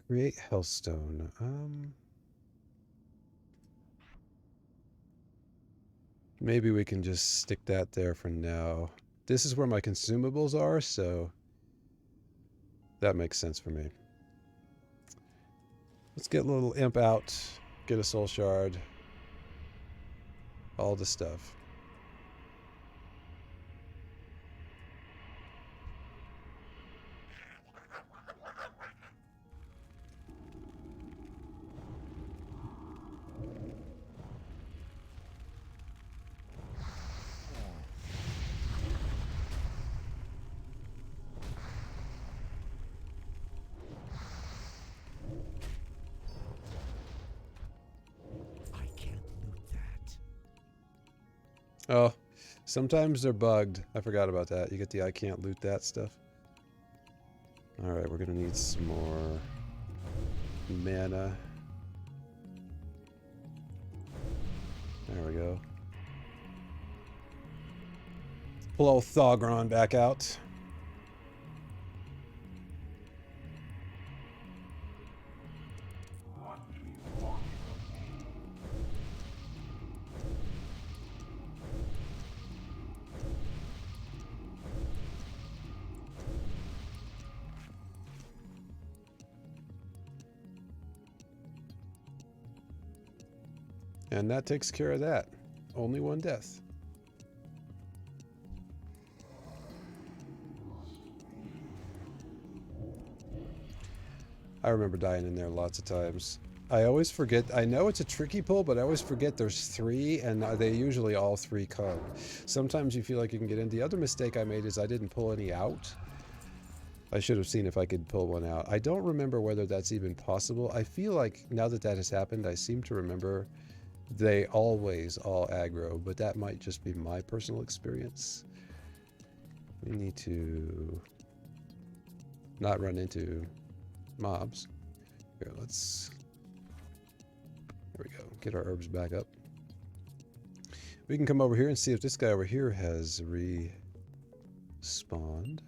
[SPEAKER 1] Create health stone. Maybe we can just stick that there for now. This is where my consumables are, so that makes sense for me. Let's get a little imp out, get a soul shard. All the stuff. Oh, sometimes they're bugged. I forgot about that. You get the I can't loot that stuff. Alright, we're gonna need some more mana. There we go. Pull old Thogron back out. And that takes care of that. Only one death. I remember dying in there lots of times. I always forget. I know it's a tricky pull, but I always forget there's 3, and they usually all 3 come. Sometimes you feel like you can get in. The other mistake I made is I didn't pull any out. I should have seen if I could pull one out. I don't remember whether that's even possible. I feel like now that that has happened, I seem to remember they always all aggro, but that might just be my personal experience. We need to not run into mobs. Here, let's... There we go. Get our herbs back up. We can come over here and see if this guy over here has respawned.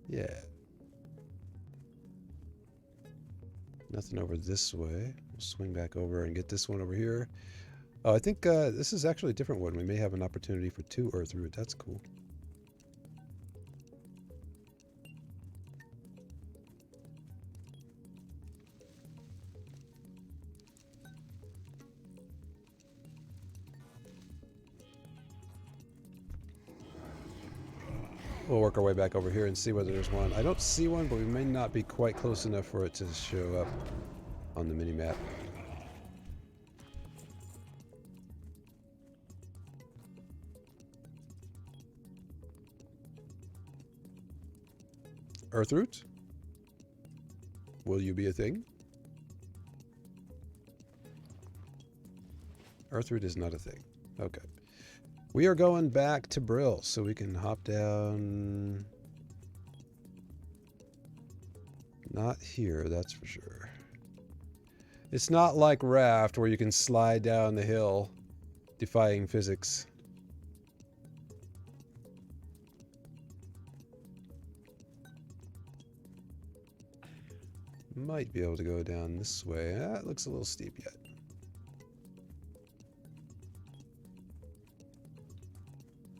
[SPEAKER 1] Yeah. Nothing over this way. We'll swing back over and get this one over here. Oh, I think this is actually a different one. We may have an opportunity for 2 earth root. That's cool. We'll work our way back over here and see whether there's one. I don't see one, but we may not be quite close enough for it to show up on the mini-map. Earthroot? Will you be a thing? Earthroot is not a thing. Okay. We are going back to Brill, so we can hop down. Not here, that's for sure. It's not like Raft, where you can slide down the hill, defying physics. Might be able to go down this way. Ah, it looks a little steep yet.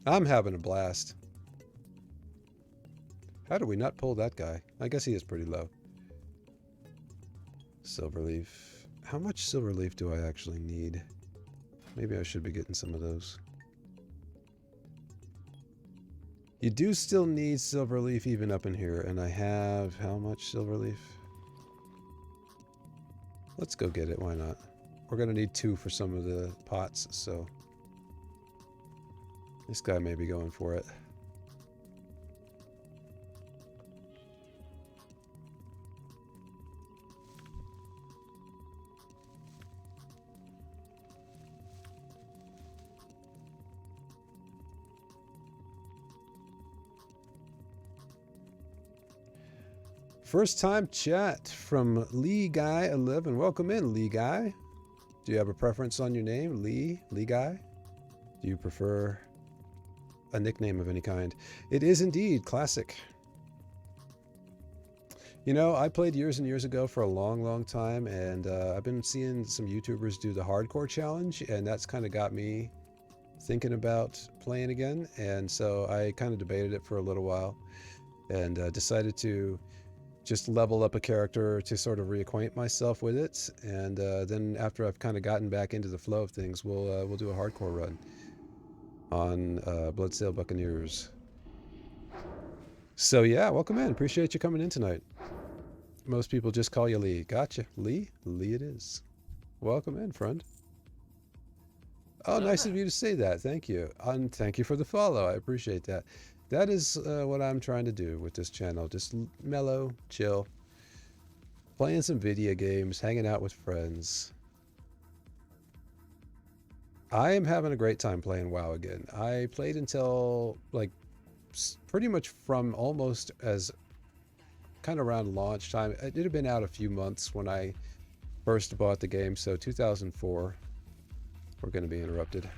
[SPEAKER 1] I'm having a blast. How do we not pull that guy? I guess he is pretty low. Silverleaf. How much silverleaf do I actually need? Maybe I should be getting some of those. You do still need silverleaf even up in here, and I have how much silverleaf? Let's go get it, why not? We're gonna need 2 for some of the pots, so this guy may be going for it. First time chat from Lee Guy 11. Welcome in, Lee Guy. Do you have a preference on your name, Lee Guy? Do you prefer a nickname of any kind? It is indeed classic. You know, I played years and years ago for a long time, and I've been seeing some YouTubers do the hardcore challenge, and that's kind of got me thinking about playing again. And so I kind of debated it for a little while, and decided to just level up a character to sort of reacquaint myself with it, and then after I've kind of gotten back into the flow of things, we'll do a hardcore run on Bloodsail Buccaneers. So yeah, welcome in. Appreciate you coming in tonight. Most people just call you Lee. Gotcha. Lee it is. Welcome in, friend. Oh, nice of you to say that. Thank you. And thank you for the follow. I appreciate that. That is what I'm trying to do with this channel. Just mellow, chill, playing some video games, hanging out with friends. I am having a great time playing WoW again. I played until like pretty much from almost as kind of around launch time. It had been out a few months when I first bought the game, so 2004. We're going to be interrupted.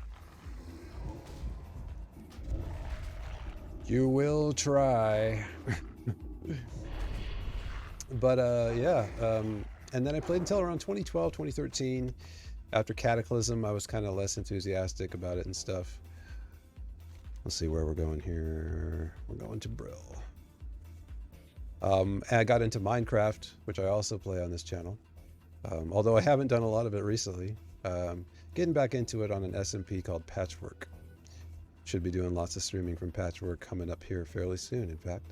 [SPEAKER 1] You will try. But yeah, and then I played until around 2012, 2013. After Cataclysm, I was kind of less enthusiastic about it and stuff. Let's see where we're going here. We're going to Brill. And I got into Minecraft, which I also play on this channel. Although I haven't done a lot of it recently. Getting back into it on an SMP called Patchwork. Should be doing lots of streaming from Patchwork coming up here fairly soon, in fact.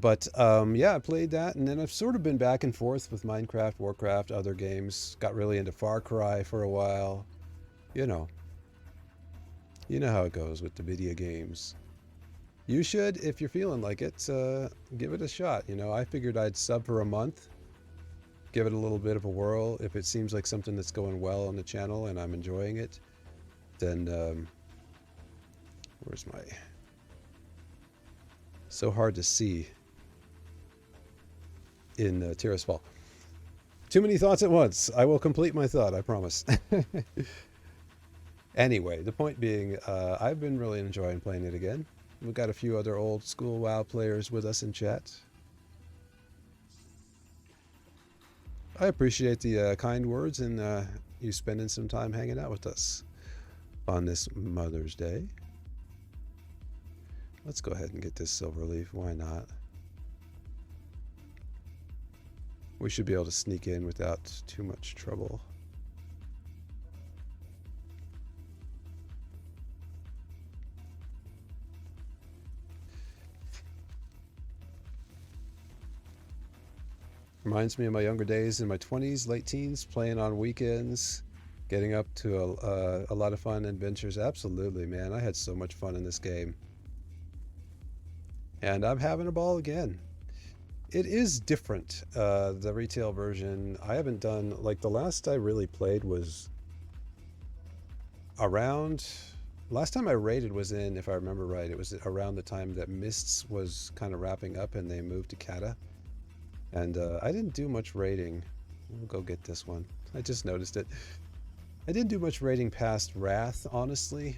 [SPEAKER 1] But yeah, I played that, and then I've sort of been back and forth with Minecraft, Warcraft, other games. Got really into Far Cry for a while. You know how it goes with the video games. You should, if you're feeling like it, give it a shot. You know, I figured I'd sub for a month, give it a little bit of a whirl. If it seems like something that's going well on the channel and I'm enjoying it, then where's my... So hard to see in Tirisfal. Too many thoughts at once. I will complete my thought, I promise. Anyway, the point being, I've been really enjoying playing it again. We've got a few other old school WoW players with us in chat. I appreciate the kind words and you spending some time hanging out with us on this Mother's Day. Let's go ahead and get this silver leaf. Why not? We should be able to sneak in without too much trouble. Reminds me of my younger days in my 20s, late teens, playing on weekends, getting up to a lot of fun adventures. Absolutely, man. I had so much fun in this game. And I'm having a ball again. It is different, the retail version. I haven't done, like, the last I really played was around, last time I raided was in, if I remember right, it was around the time that Mists was kind of wrapping up and they moved to Kata. And I didn't do much raiding. We'll go get this one. I just noticed it. I didn't do much raiding past Wrath, honestly.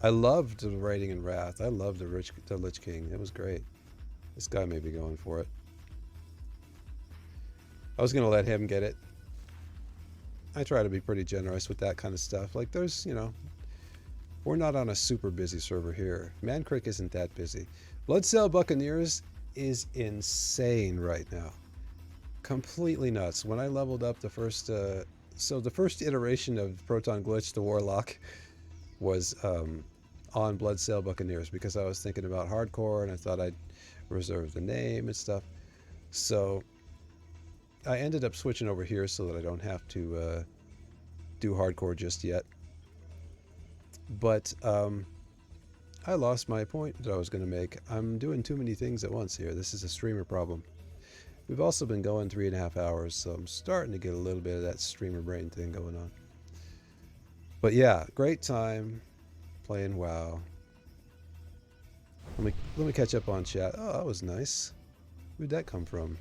[SPEAKER 1] I loved the raiding in Wrath. I loved the Lich King. It was great. This guy may be going for it. I was going to let him get it. I try to be pretty generous with that kind of stuff. Like, there's, you know, we're not on a super busy server here. Man Creek isn't that busy. Bloodsail Buccaneers is insane right now. Completely nuts. When I leveled up the first, so the first iteration of ProtonGlitch, the Warlock, was on Bloodsail Buccaneers because I was thinking about hardcore and I thought I'd reserve the name and stuff. So I ended up switching over here so that I don't have to do hardcore just yet. But I lost my point that I was going to make. I'm doing too many things at once here. This is a streamer problem. We've also been going 3.5 hours, so I'm starting to get a little bit of that streamer brain thing going on. But yeah, great time playing WoW. Let me catch up on chat. Oh, that was nice. Where'd that come from?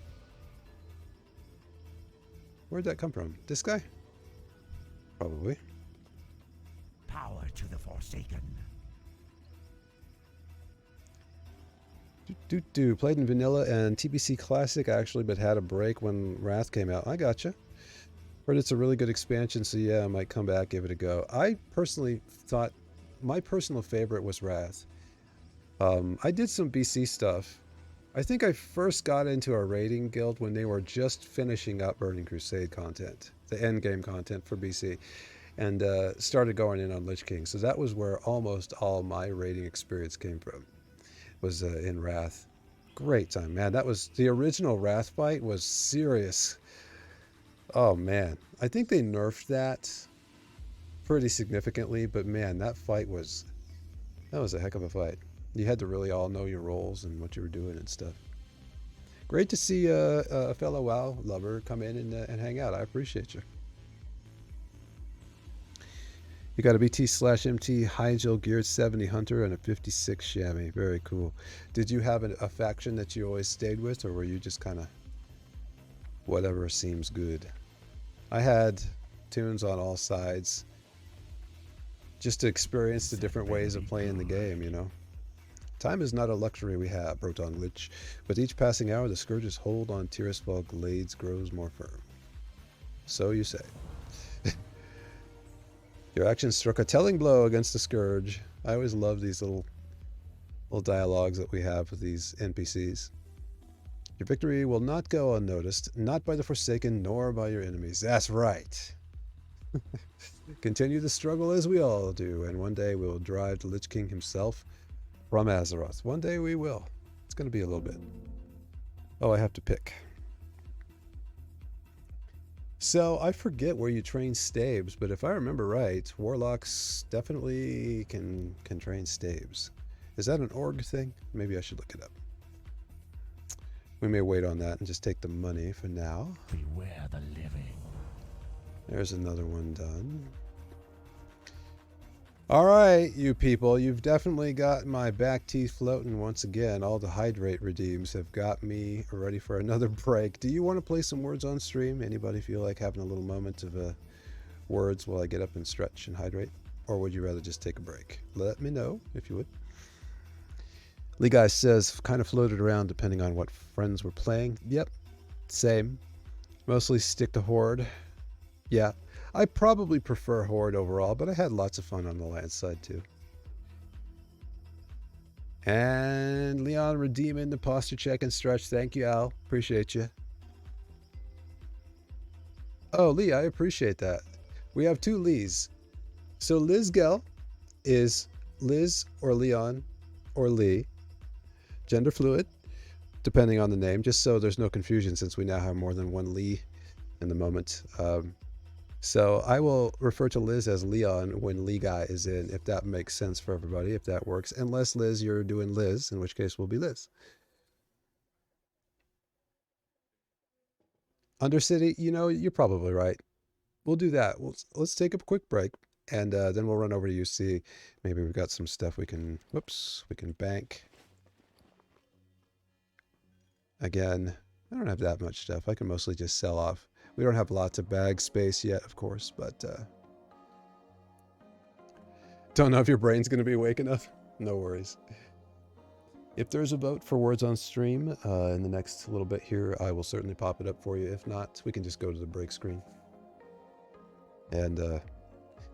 [SPEAKER 1] Where'd that come from? This guy? Probably.
[SPEAKER 3] Power to the Forsaken.
[SPEAKER 1] Played in Vanilla and TBC Classic actually, but had a break when Wrath came out. I gotcha. Heard it's a really good expansion, so yeah, I might come back, give it a go. I personally thought my personal favorite was Wrath. I did some BC stuff. I think I first got into a raiding guild when they were just finishing up Burning Crusade content, the end game content for BC, and started going in on Lich King. So that was where almost all my raiding experience came from, was in Wrath. Great time, man. That was the original Wrath fight was serious. Oh man, I think they nerfed that pretty significantly, but man, that was a heck of a fight. You had to really all know your roles and what you were doing and stuff. Great to see a fellow WoW lover come in and hang out. I appreciate you. You got a BT/MT Hyjal geared 70 Hunter and a 56 Chamois. Very cool. Did you have a faction that you always stayed with, or were you just kind of whatever seems good. I had tunes on all sides just to experience the different ways of playing the game, you know. Time is not a luxury we have, ProtonGlitch. With each passing hour, the Scourge's hold on Tirisfal Glades grows more firm. So you say. Your actions struck a telling blow against the Scourge. I always love these little dialogues that we have with these NPCs. Your victory will not go unnoticed, not by the Forsaken, nor by your enemies. That's right. Continue the struggle as we all do, and one day we will drive the Lich King himself from Azeroth. One day we will. It's going to be a little bit. Oh, I have to pick. So I forget where you train stabes, but if I remember right, warlocks definitely can train stabes. Is that an org thing? Maybe I should look it up. We may wait on that and just take the money for now.
[SPEAKER 3] Beware the living.
[SPEAKER 1] There's another one done. All right, you people, you've definitely got my back teeth floating once again. All the hydrate redeems have got me ready for another break. Do you want to play some words on stream? Anybody feel like having a little moment of words while I get up and stretch and hydrate? Or would you rather just take a break? Let me know if you would. Lee Guy says, kind of floated around depending on what friends were playing. Yep, same. Mostly stick to Horde. Yeah, I probably prefer Horde overall, but I had lots of fun on the Lance side too. And Leon redeeming the posture check and stretch. Thank you, Al. Appreciate you. Oh, Lee, I appreciate that. We have two Lees. So Liz Gell is Liz or Leon or Lee. Gender fluid, depending on the name, just so there's no confusion since we now have more than one Lee in the moment. So I will refer to Liz as Leon when Lee Guy is in, if that makes sense for everybody, if that works. Unless, Liz, you're doing Liz, in which case we'll be Liz. Undercity, you know, you're probably right. We'll do that. Let's take a quick break, and then we'll run over to UC. Maybe we've got some stuff we can, we can bank. Again, I don't have that much stuff. I can mostly just sell off. We don't have lots of bag space yet, of course, but don't know if your brain's going to be awake enough. No worries. If there's a vote for words on stream in the next little bit here, I will certainly pop it up for you. If not, we can just go to the break screen. And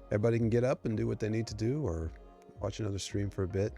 [SPEAKER 1] everybody can get up and do what they need to do or watch another stream for a bit.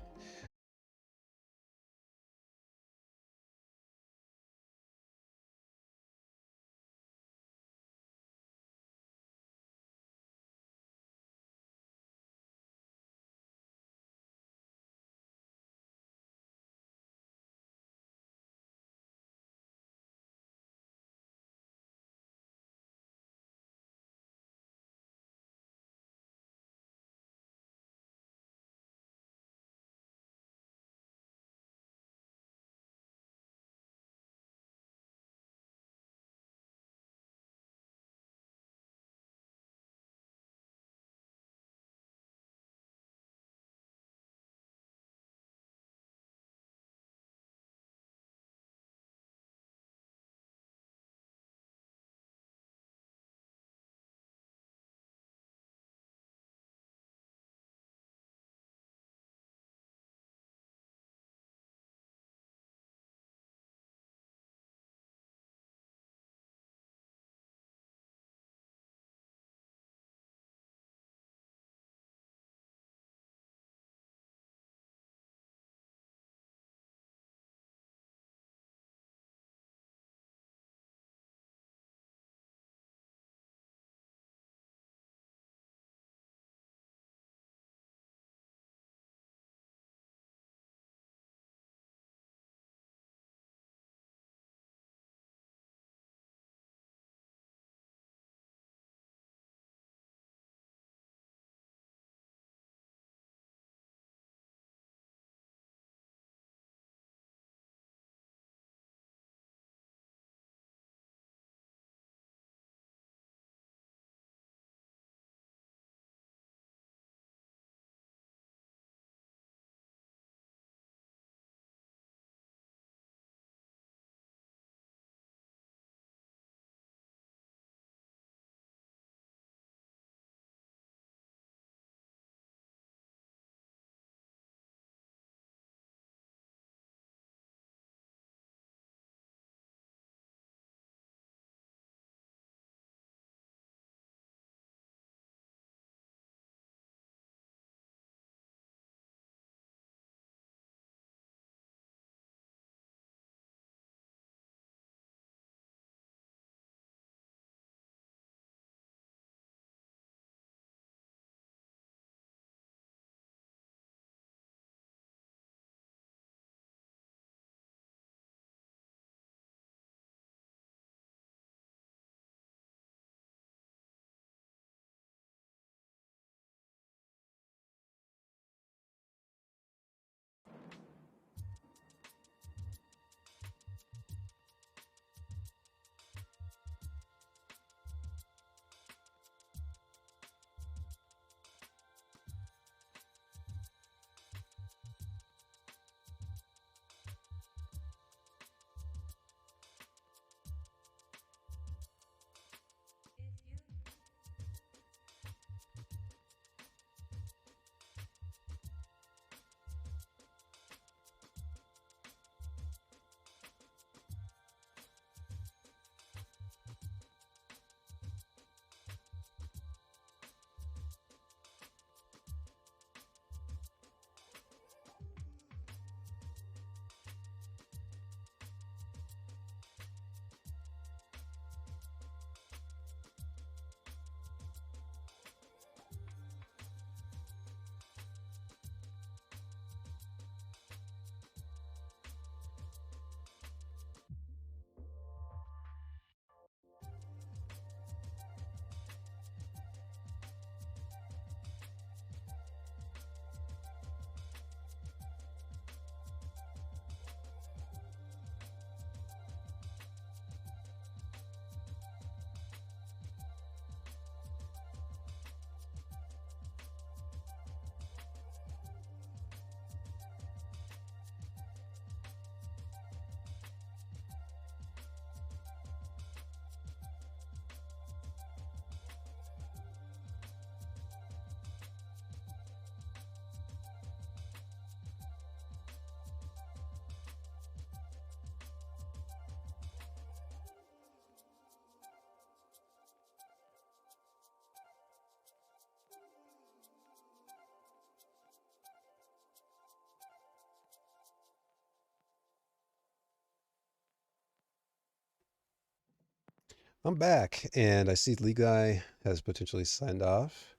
[SPEAKER 1] I'm back, and I see Lee Guy has potentially signed off.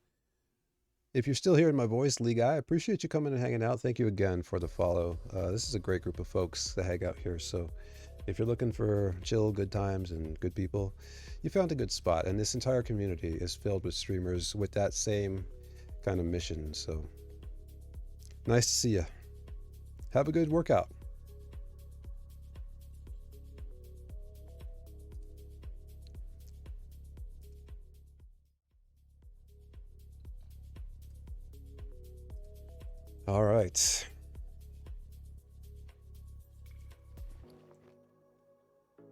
[SPEAKER 1] If you're still hearing my voice, Lee Guy, I appreciate you coming and hanging out. Thank you again for the follow. This is a great group of folks that hang out here, so if you're looking for chill, good times, and good people, you found a good spot. And this entire community is filled with streamers with that same kind of mission, so nice to see you. Have a good workout. All right.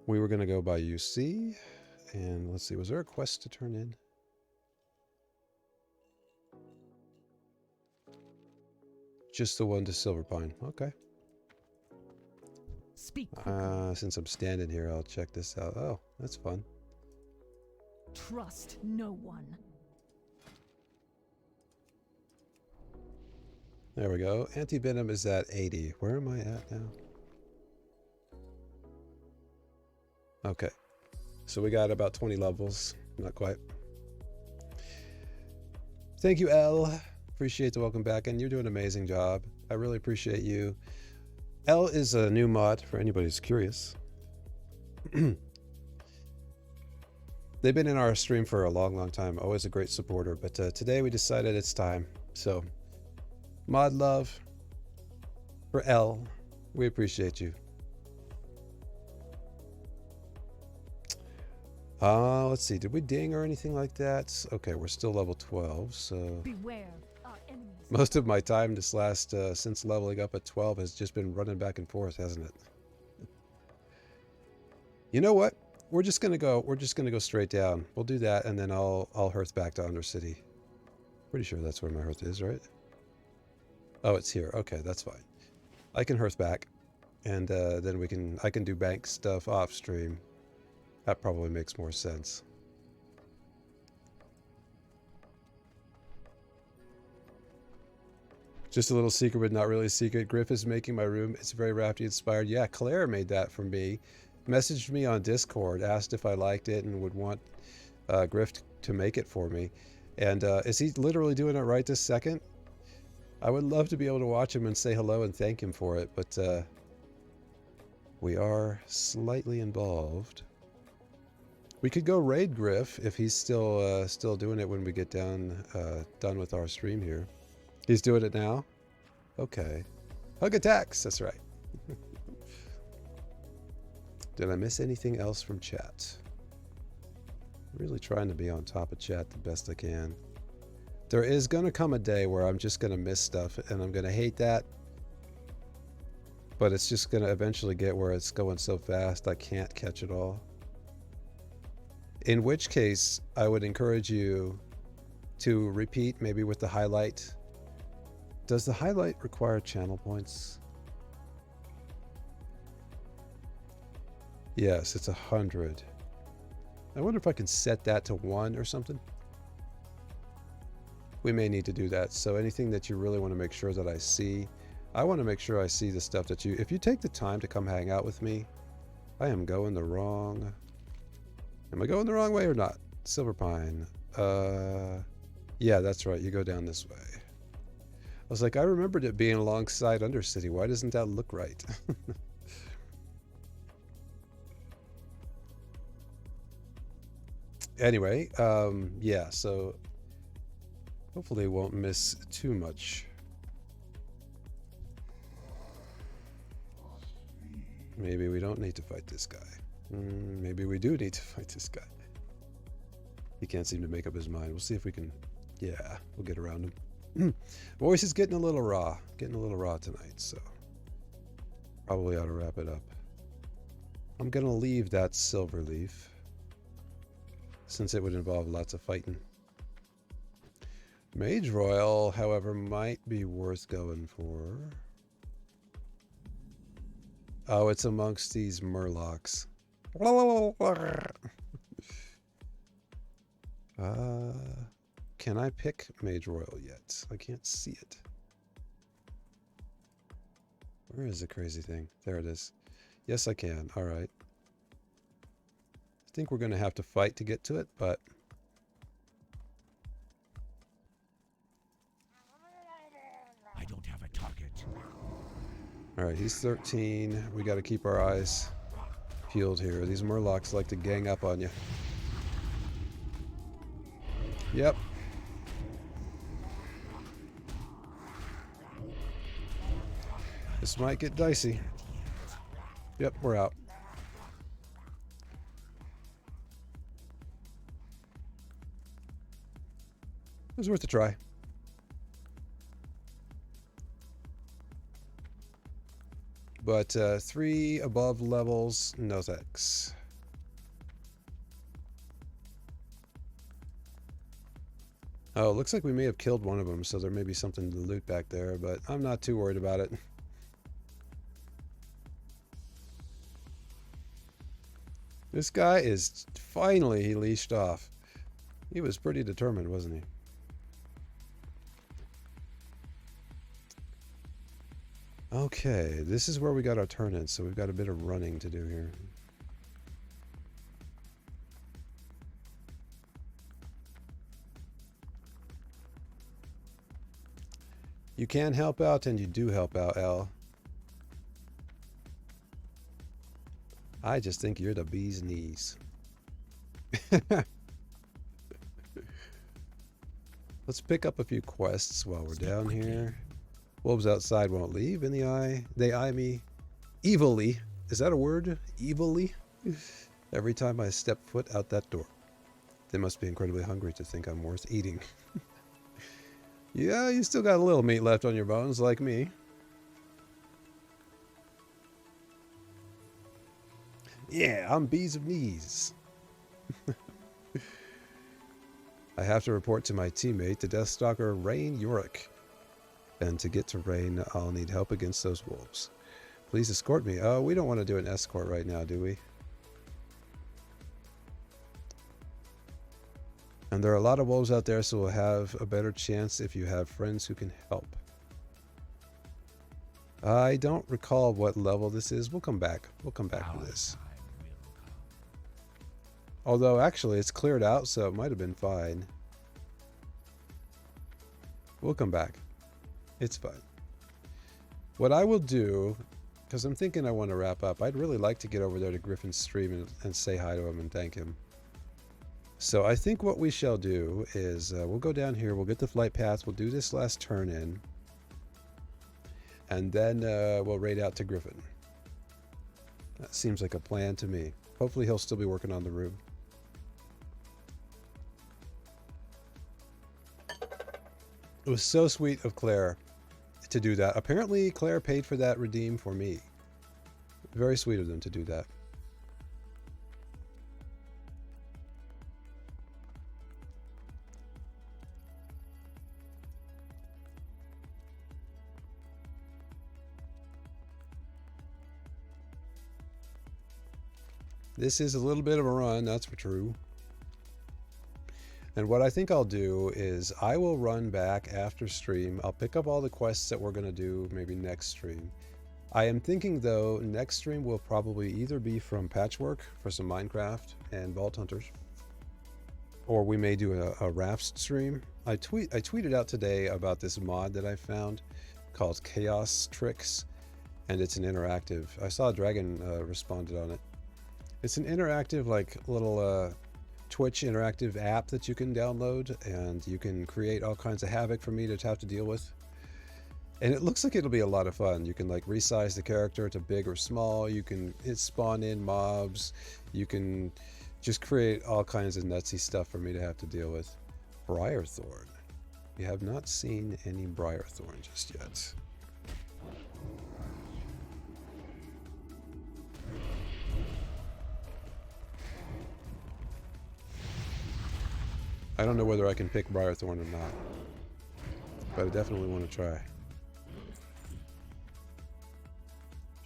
[SPEAKER 1] We were going to go by UC, and let's see, was there a quest to turn in? Just the one to Silverpine. Okay.
[SPEAKER 4] Speak.
[SPEAKER 1] Since I'm standing here, I'll check this out. Oh, that's fun.
[SPEAKER 4] Trust no one.
[SPEAKER 1] There we go. Anti-venom is at 80. Where am I at now? Okay. So we got about 20 levels. Not quite. Thank you, L. Appreciate the welcome back, and you're doing an amazing job. I really appreciate you. L is a new mod for anybody who's curious. They've been in our stream for a long, long time. Always a great supporter, but today we decided it's time. So, mod love for L. We appreciate you. Let's see. Did we ding or anything like that? Okay, we're still level 12, so...
[SPEAKER 4] Beware, our enemies.
[SPEAKER 1] Most of my time this last, since leveling up at 12 has just been running back and forth, hasn't it? You know what? We're just gonna go straight down. We'll do that, and then I'll hearth back to Undercity. Pretty sure that's where my hearth is, right? Oh, it's here. Okay, that's fine. I can hearth back, and then I can do bank stuff off stream. That probably makes more sense. Just a little secret, but not really a secret. Griff is making my room. It's very Rafty inspired. Yeah, Claire made that for me. Messaged me on Discord, asked if I liked it and would want Griff to make it for me. And is he literally doing it right this second? I would love to be able to watch him and say hello and thank him for it, but we are slightly involved. We could go raid Griff if he's still doing it when we get done with our stream here. He's doing it now? Okay. Hug attacks, that's right. Did I miss anything else from chat? Really trying to be on top of chat the best I can. There is going to come a day where I'm just going to miss stuff, and I'm going to hate that. But it's just going to eventually get where it's going so fast I can't catch it all. In which case, I would encourage you to repeat, maybe with the highlight. Does the highlight require channel points? Yes, it's 100. I wonder if I can set that to 1 or something. We may need to do that. So anything that you really want to make sure that I see, I want to make sure I see the stuff that you... If you take the time to come hang out with me, I am going the wrong... Am I going the wrong way or not? Silverpine. Yeah, that's right. You go down this way. I was like, I remembered it being alongside Undercity. Why doesn't that look right? Anyway, yeah, so hopefully won't miss too much. Maybe we don't need to fight this guy. Maybe we do need to fight this guy. He can't seem to make up his mind. We'll see if we can... Yeah, we'll get around him. Voice is getting a little raw. Getting a little raw tonight, so... Probably ought to wrap it up. I'm going to leave that silver leaf, since it would involve lots of fighting. Mage Royal, however, might be worth going for. Oh, it's amongst these Murlocs. Can I pick Mage Royal yet? I can't see it. Where is the crazy thing? There it is. Yes, I can. All right. think we're going to have to fight to get to it, but
[SPEAKER 3] I don't have a target.
[SPEAKER 1] all right, he's 13. We got to keep our eyes peeled here. These murlocs like to gang up on you. Yep. This might get dicey. Yep, we're out. It was worth a try. But 3 above levels, no thanks. Oh, it looks like we may have killed one of them, so there may be something to loot back there, but I'm not too worried about it. This guy is finally, he leashed off. He was pretty determined, wasn't he? Okay, this is where we got our turn-in, so we've got a bit of running to do here. You can help out, and you do help out, Al. I just think you're the bee's knees. Let's pick up a few quests while we're down here. Wolves outside won't leave in the eye. They eye me evilly. Is that a word? Evilly? Every time I step foot out that door. They must be incredibly hungry to think I'm worth eating. Yeah, you still got a little meat left on your bones, like me. Yeah, I'm bees of knees. I have to report to my teammate, the Deathstalker Rain Yorick. And to get to Rain, I'll need help against those wolves. Please escort me. Oh, we don't want to do an escort right now, do we? And there are a lot of wolves out there, so we'll have a better chance if you have friends who can help. I don't recall what level this is. We'll come back. We'll come back to this. Although, actually, it's cleared out, so it might have been fine. We'll come back. It's fine. What I will do, because I'm thinking I want to wrap up, I'd really like to get over there to Griffin's stream and say hi to him and thank him. So I think what we shall do is we'll go down here, we'll get the flight paths, we'll do this last turn in, and then we'll raid out to Griffin. That seems like a plan to me. Hopefully he'll still be working on the room. It was so sweet of Claire to do that. Apparently Claire paid for that redeem for me. Very sweet of them to do that. This is a little bit of a run, that's for true. And what I think I'll do is I will run back after stream. I'll pick up all the quests that we're going to do maybe next stream. I am thinking, though, next stream will probably either be from Patchwork for some Minecraft and Vault Hunters, or we may do a Rafts stream. I tweeted out today about this mod that I found called Chaos Tricks, and it's an interactive. I saw Dragon responded on it. It's an interactive, like, little Twitch interactive app that you can download, and you can create all kinds of havoc for me to have to deal with. And it looks like it'll be a lot of fun. You can like resize the character to big or small. You can spawn in mobs. You can just create all kinds of nutsy stuff for me to have to deal with. Briarthorn. We have not seen any Briarthorn just yet. I don't know whether I can pick Briarthorn or not, but I definitely want to try.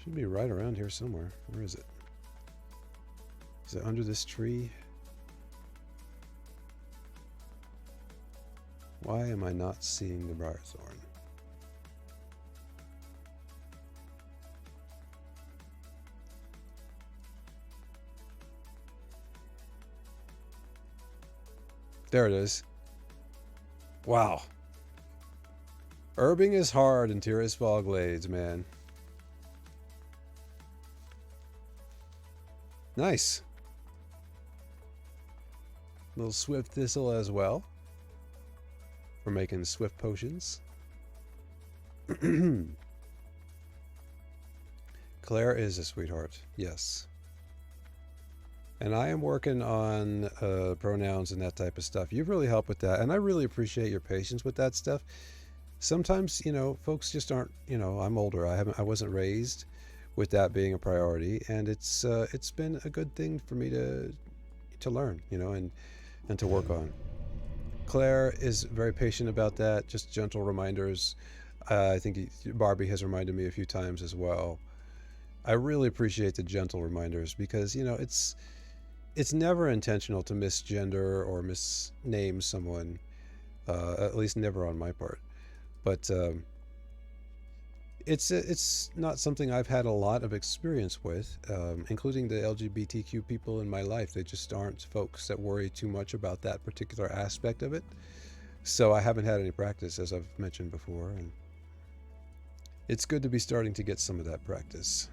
[SPEAKER 1] Should be right around here somewhere. Where is it? Is it under this tree? Why am I not seeing the Briarthorn? There it is. Wow. Herbing is hard in Tirisfal Glades, man. Nice. Little swift thistle as well. For making swift potions. Claire is a sweetheart. Yes. And I am working on pronouns and that type of stuff. You've really helped with that. And I really appreciate your patience with that stuff. Sometimes, you know, folks just aren't, you know, I'm older. I wasn't raised with that being a priority. And it's been a good thing for me to learn, you know, and to work on. Claire is very patient about that. Just gentle reminders. I think Barbie has reminded me a few times as well. I really appreciate the gentle reminders because, you know, it's never intentional to misgender or misname someone, at least never on my part. But it's not something I've had a lot of experience with, including the LGBTQ people in my life. They just aren't folks that worry too much about that particular aspect of it. So I haven't had any practice, as I've mentioned before, and it's good to be starting to get some of that practice.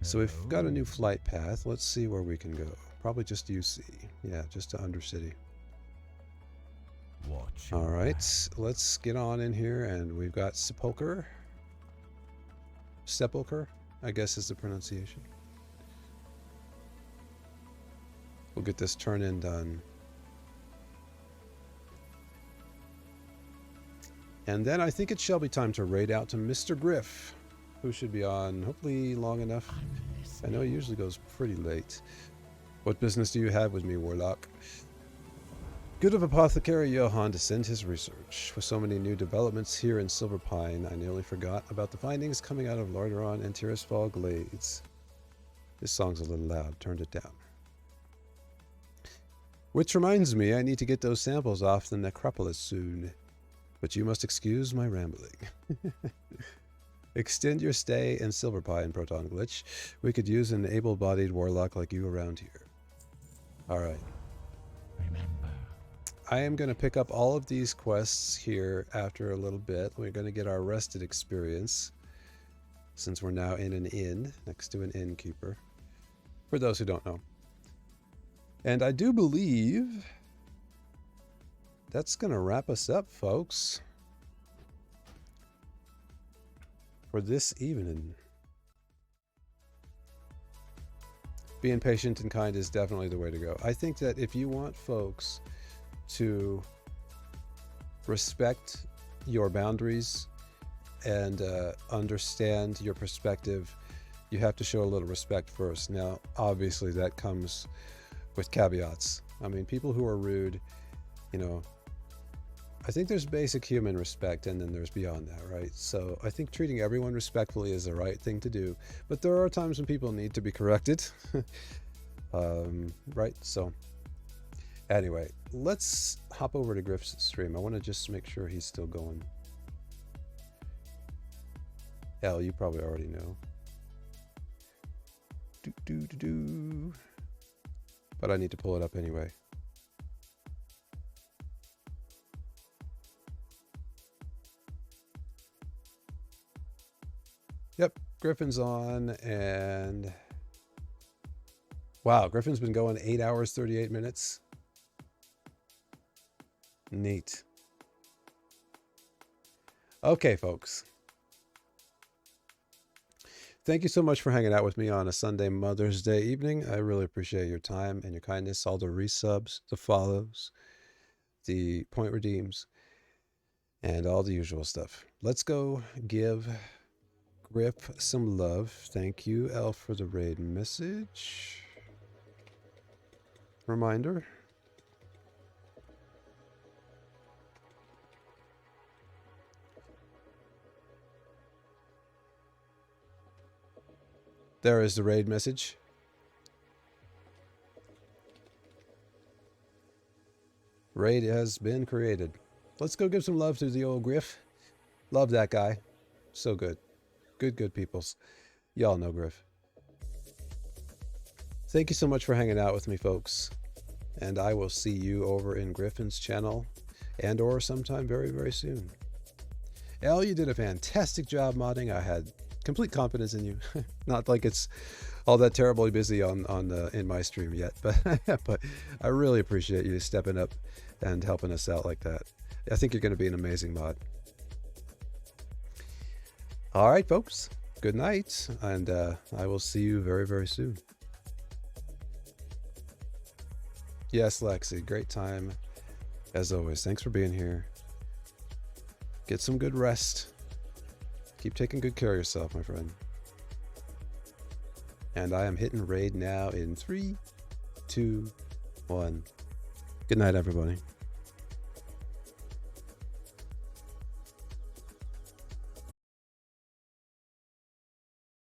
[SPEAKER 1] So we've got a new flight path. Let's see where we can go. Probably just UC. Yeah, just to Undercity. All right, let's get on in here, and we've got Sepulcher. Sepulcher, I guess is the pronunciation. We'll get this turn-in done. And then I think it shall be time to raid out to Mr. Griff, who should be on hopefully long enough. I know he usually goes pretty late. What business do you have with me, Warlock? Good of Apothecary Johann to send his research. With so many new developments here in Silverpine, I nearly forgot about the findings coming out of Lordaeron and Tirisfal Glades. This song's a little loud. Turned it down. Which reminds me, I need to get those samples off the necropolis soon. But you must excuse my rambling. Extend your stay in Silverpine, ProtonGlitch. We could use an able-bodied warlock like you around here. Alright.
[SPEAKER 3] Remember.
[SPEAKER 1] I am going to pick up all of these quests here after a little bit. We're going to get our rested experience, since we're now in an inn, next to an innkeeper. For those who don't know. And I do believe that's going to wrap us up, folks, for this evening. Being patient and kind is definitely the way to go. I think that if you want folks to respect your boundaries and understand your perspective, you have to show a little respect first. Now, obviously, that comes with caveats. I mean, people who are rude, you know, I think there's basic human respect, and then there's beyond that, right? So I think treating everyone respectfully is the right thing to do, but there are times when people need to be corrected. Right? So anyway, let's hop over to Griff's stream. I want to just make sure he's still going. L, you probably already know. But I need to pull it up anyway. Yep, Griffin's on, and wow, Griffin's been going 8 hours, 38 minutes. Neat. Okay, folks. Thank you so much for hanging out with me on a Sunday Mother's Day evening. I really appreciate your time and your kindness, all the resubs, the follows, the point redeems, and all the usual stuff. Let's go give Griff some love. Thank you, Elle, for the raid message. Reminder. There is the raid message. Raid has been created. Let's go give some love to the old Griff. Love that guy. So good. Good peoples. Y'all know Griff. Thank you so much for hanging out with me, folks. and I will see you over in Griffin's channel and or sometime very, very soon. Elle, you did a fantastic job modding. I had complete confidence in you. Not like it's all that terribly busy in my stream yet, but I really appreciate you stepping up and helping us out like that. I think you're going to be an amazing mod. All right, folks. Good night, and I will see you very, very soon. Yes, Lexi, great time as always. Thanks for being here. Get some good rest. Keep taking good care of yourself, my friend. And I am hitting raid now in 3, 2, 1. Good night, everybody.